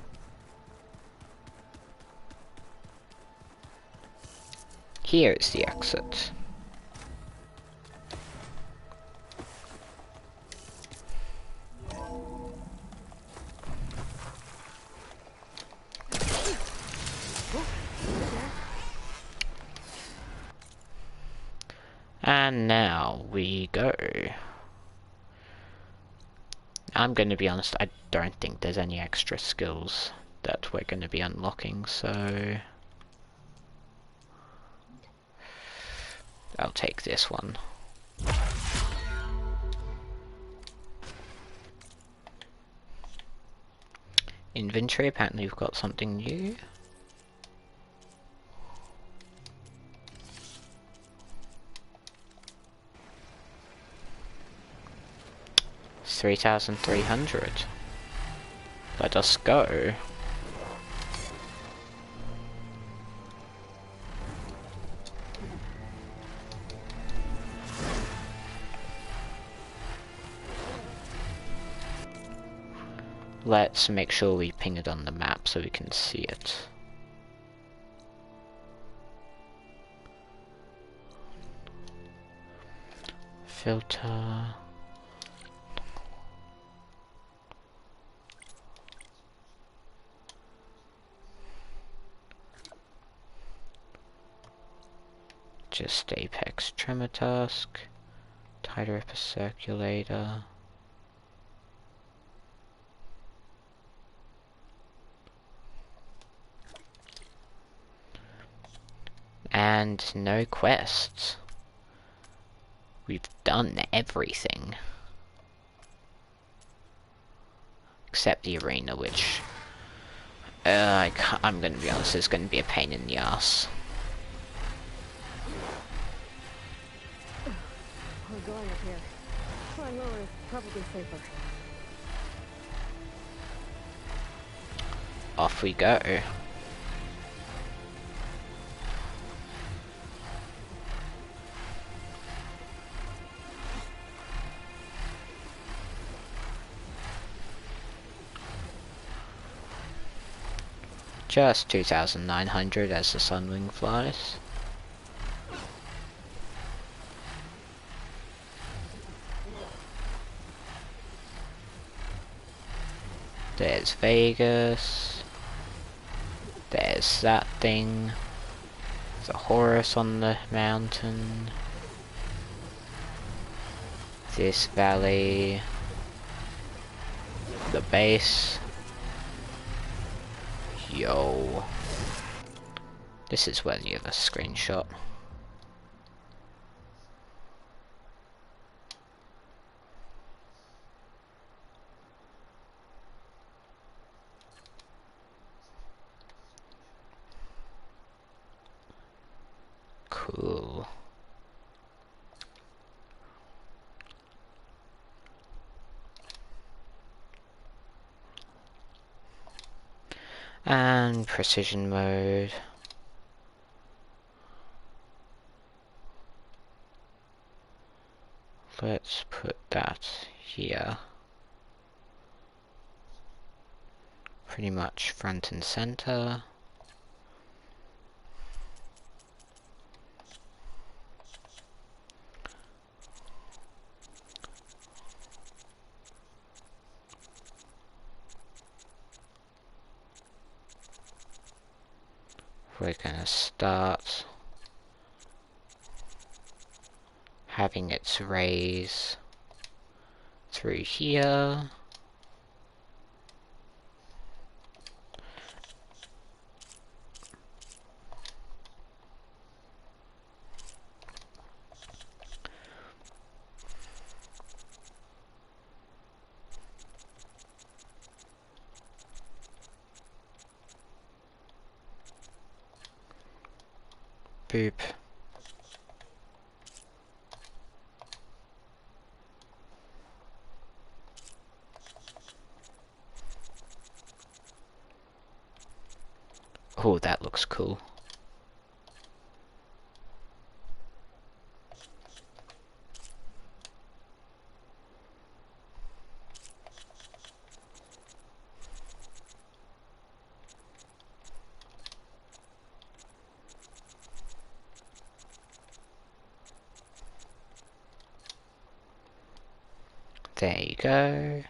Here is the exit. And now we go. I'm going to be honest, I don't think there's any extra skills that we're going to be unlocking, so I'll take this one. Inventory, apparently we've got something new. It's 3,300. Let us go. Let's make sure we ping it on the map so we can see it. Filter. Just Apex Tremor Task. Tighter up a circulator. And no quests. We've done everything. Except the arena, which... I'm gonna be honest, it's gonna be a pain in the ass. We're going up here. Climb lower is probably safer. Off we go. Just 2,900 as the Sunwing flies. There's Vegas. There's that thing. There's a Horus on the mountain. This valley. The base. Yo. This is worthy of a screenshot. Cool. And precision mode. Let's put that here. Pretty much front and center. We're gonna start having its rays through here. Boop. Oh, that looks cool. There you go.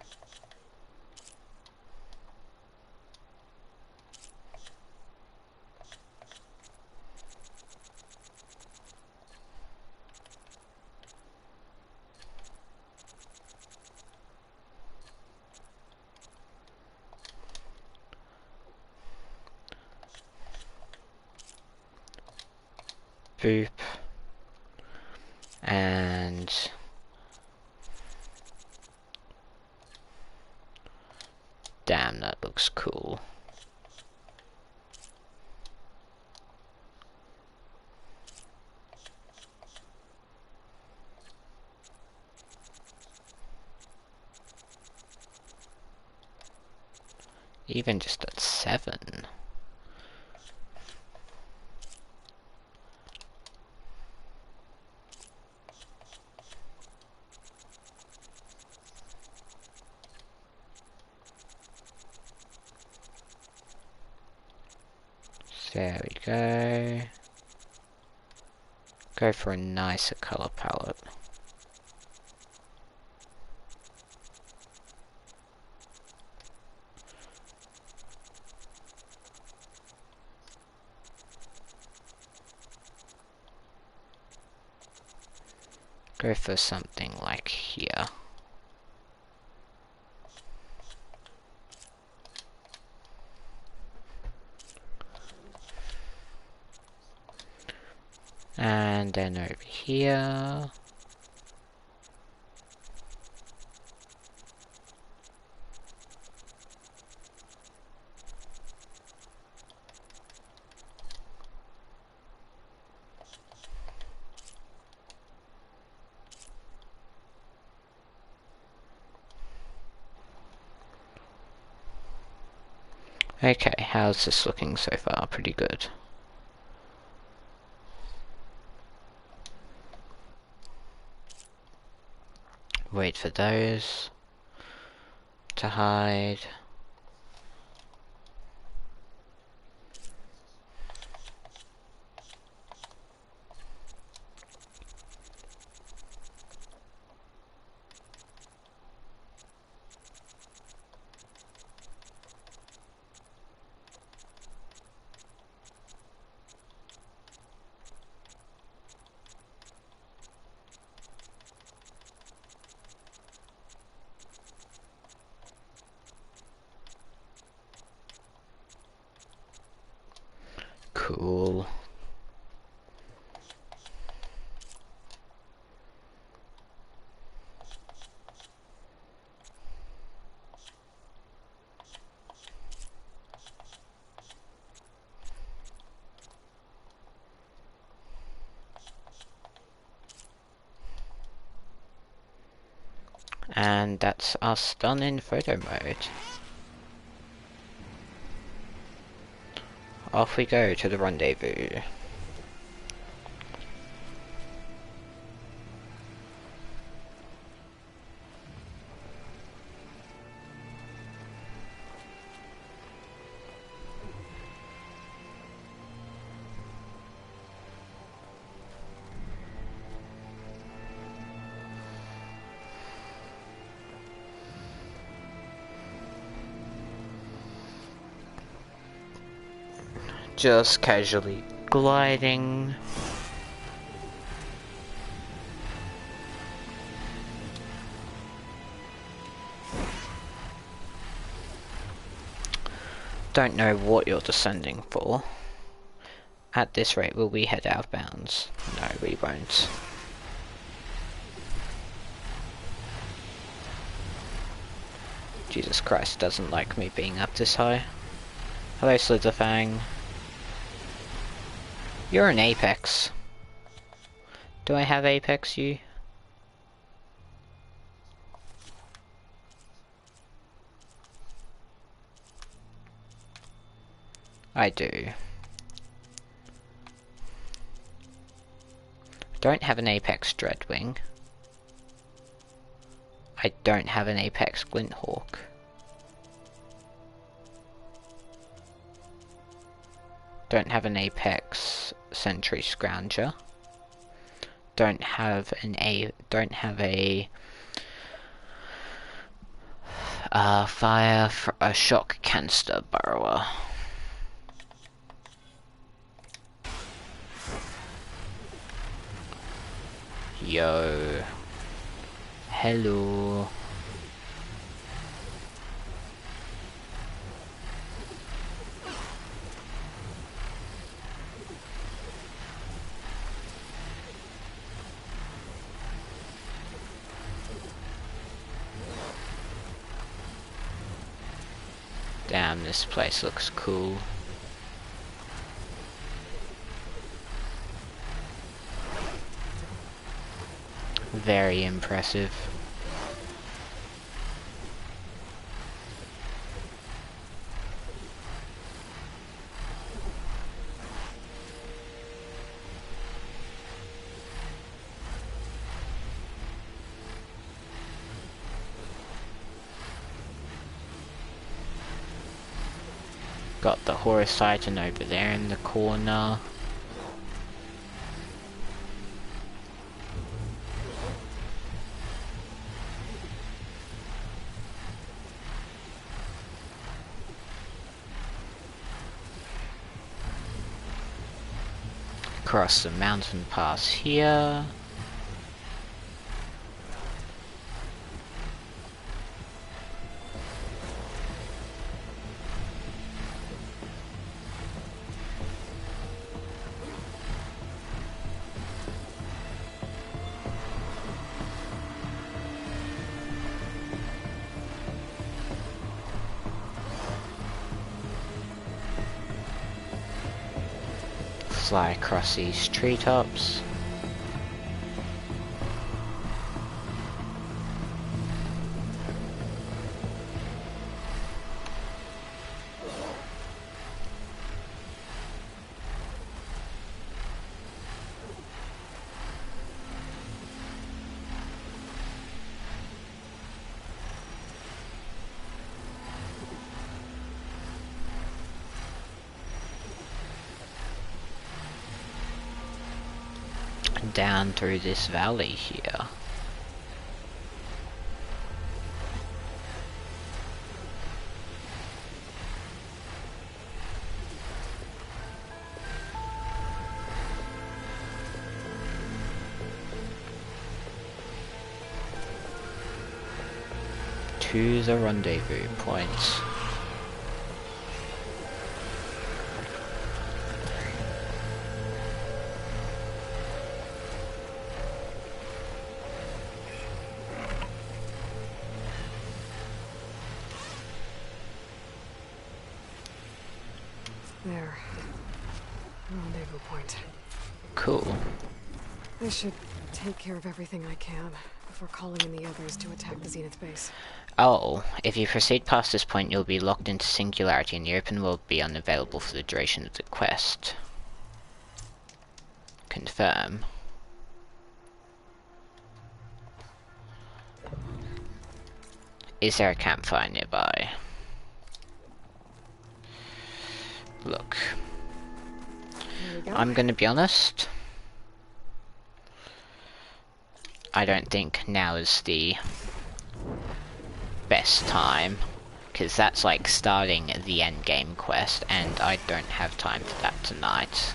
Boop. And damn, that looks cool. Even just at 7. There we go. Go for a nicer color palette. Go for something like here. And then over here. Okay, how's this looking so far? Pretty good. Wait for those to hide. Cool. And that's us done in photo mode. Off we go to the rendezvous. Just casually gliding. Don't know what you're descending for. At this rate, will we head out of bounds? No, we won't. Jesus Christ doesn't like me being up this high. Hello, Slitherfang. You're an Apex. Do I have Apex, you? I do. Don't have an Apex Dreadwing. I don't have an Apex Glinthawk. Don't have an Apex Sentry Scrounger. Don't have a shock canister burrower. Yo. Hello. Damn, this place looks cool. Very impressive. Got the Horizon over there in the corner. Across the mountain pass here. Fly across these treetops. down through this valley here. To the rendezvous point. There. Rendezvous point. Cool. I should take care of everything I can before calling in the others to attack the Zenith base. Oh, if you proceed past this point, you'll be locked into Singularity and the open world will be unavailable for the duration of the quest. Confirm. Is there a campfire nearby? Look. I'm gonna be honest. I don't think now is the best time, because that's like starting the end game quest and I don't have time for that tonight.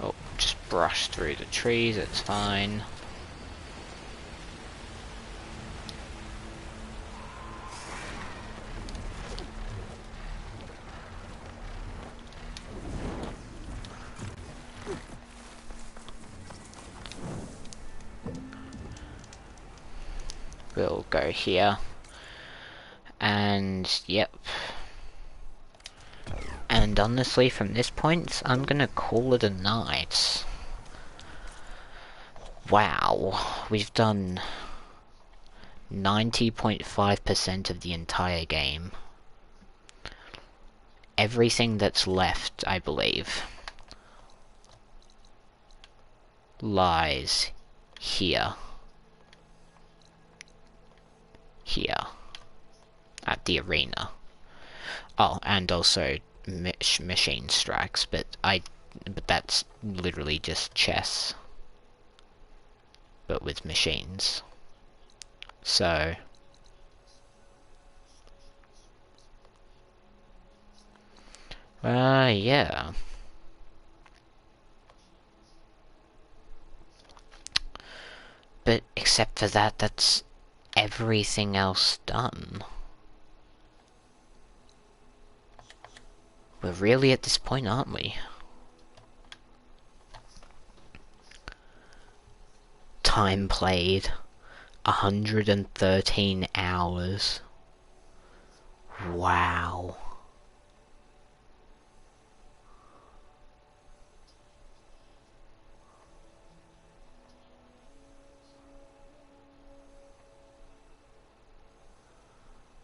Oh, just brush through the trees, it's fine. We'll go here, and yep, and honestly from this point I'm gonna call it a night. Wow, we've done 90.5% of the entire game. Everything that's left, I believe, lies here. Here at the arena. Oh, and also machine strikes, but that's literally just chess, but with machines. So yeah. But except for that, that's everything else done. We're really at this point, aren't we? Time played 113 hours. Wow.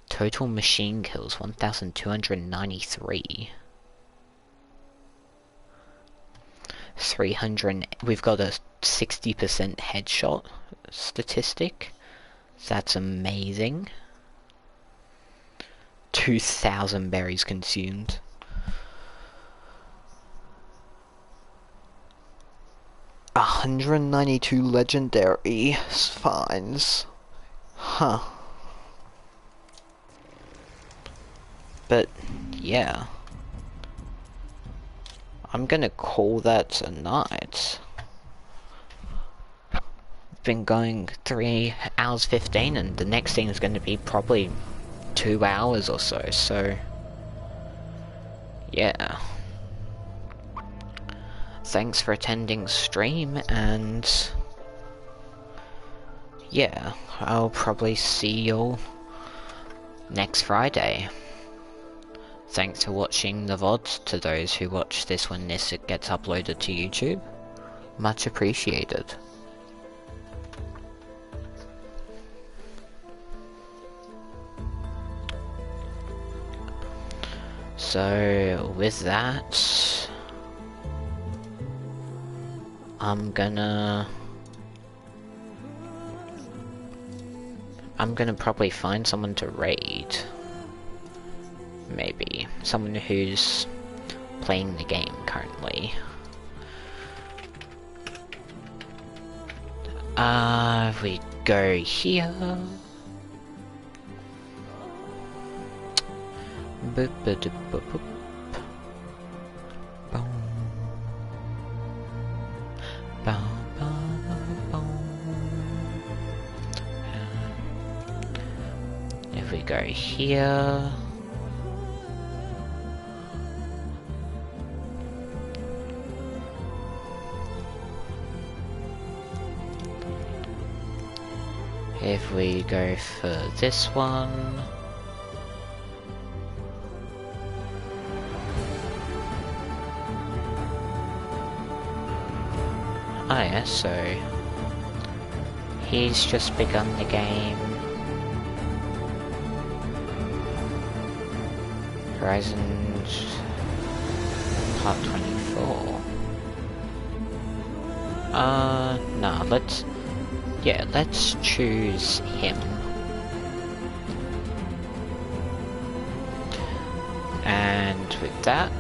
Total machine kills 1,293. 300. We've got a 60% headshot statistic. That's amazing. 2,000 berries consumed. A 192 legendary finds. Huh. But, yeah. I'm gonna call that a night. Been going 3 hours 15 and the next thing is gonna be probably 2 hours or so, so... yeah. Thanks for attending stream, and... yeah, I'll probably see you next Friday. Thanks for watching the VOD to those who watch this when this gets uploaded to YouTube. Much appreciated. So, with that, I'm gonna probably find someone to raid. Maybe. Someone who's playing the game currently. We go here. Boop, boop, boop, boop, boop. Boom. Boom, boom, boom. If we go here. If we go for this one. Oh yeah, so he's just begun the game. Horizon Part 24. No, let's choose him. And with that,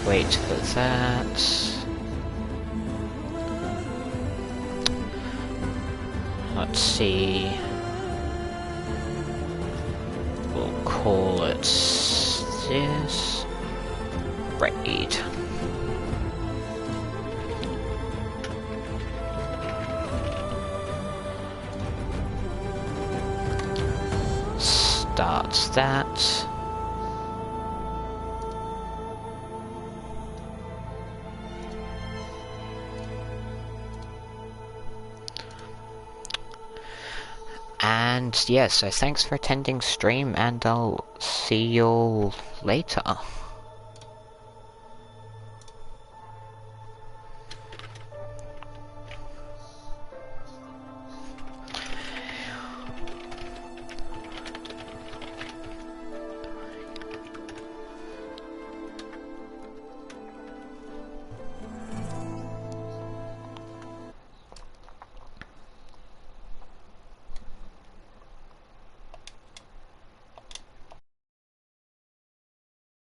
wait for that. Let's see. We'll call it this. Raid. Starts that. And yeah, so thanks for attending stream, and I'll see you all later.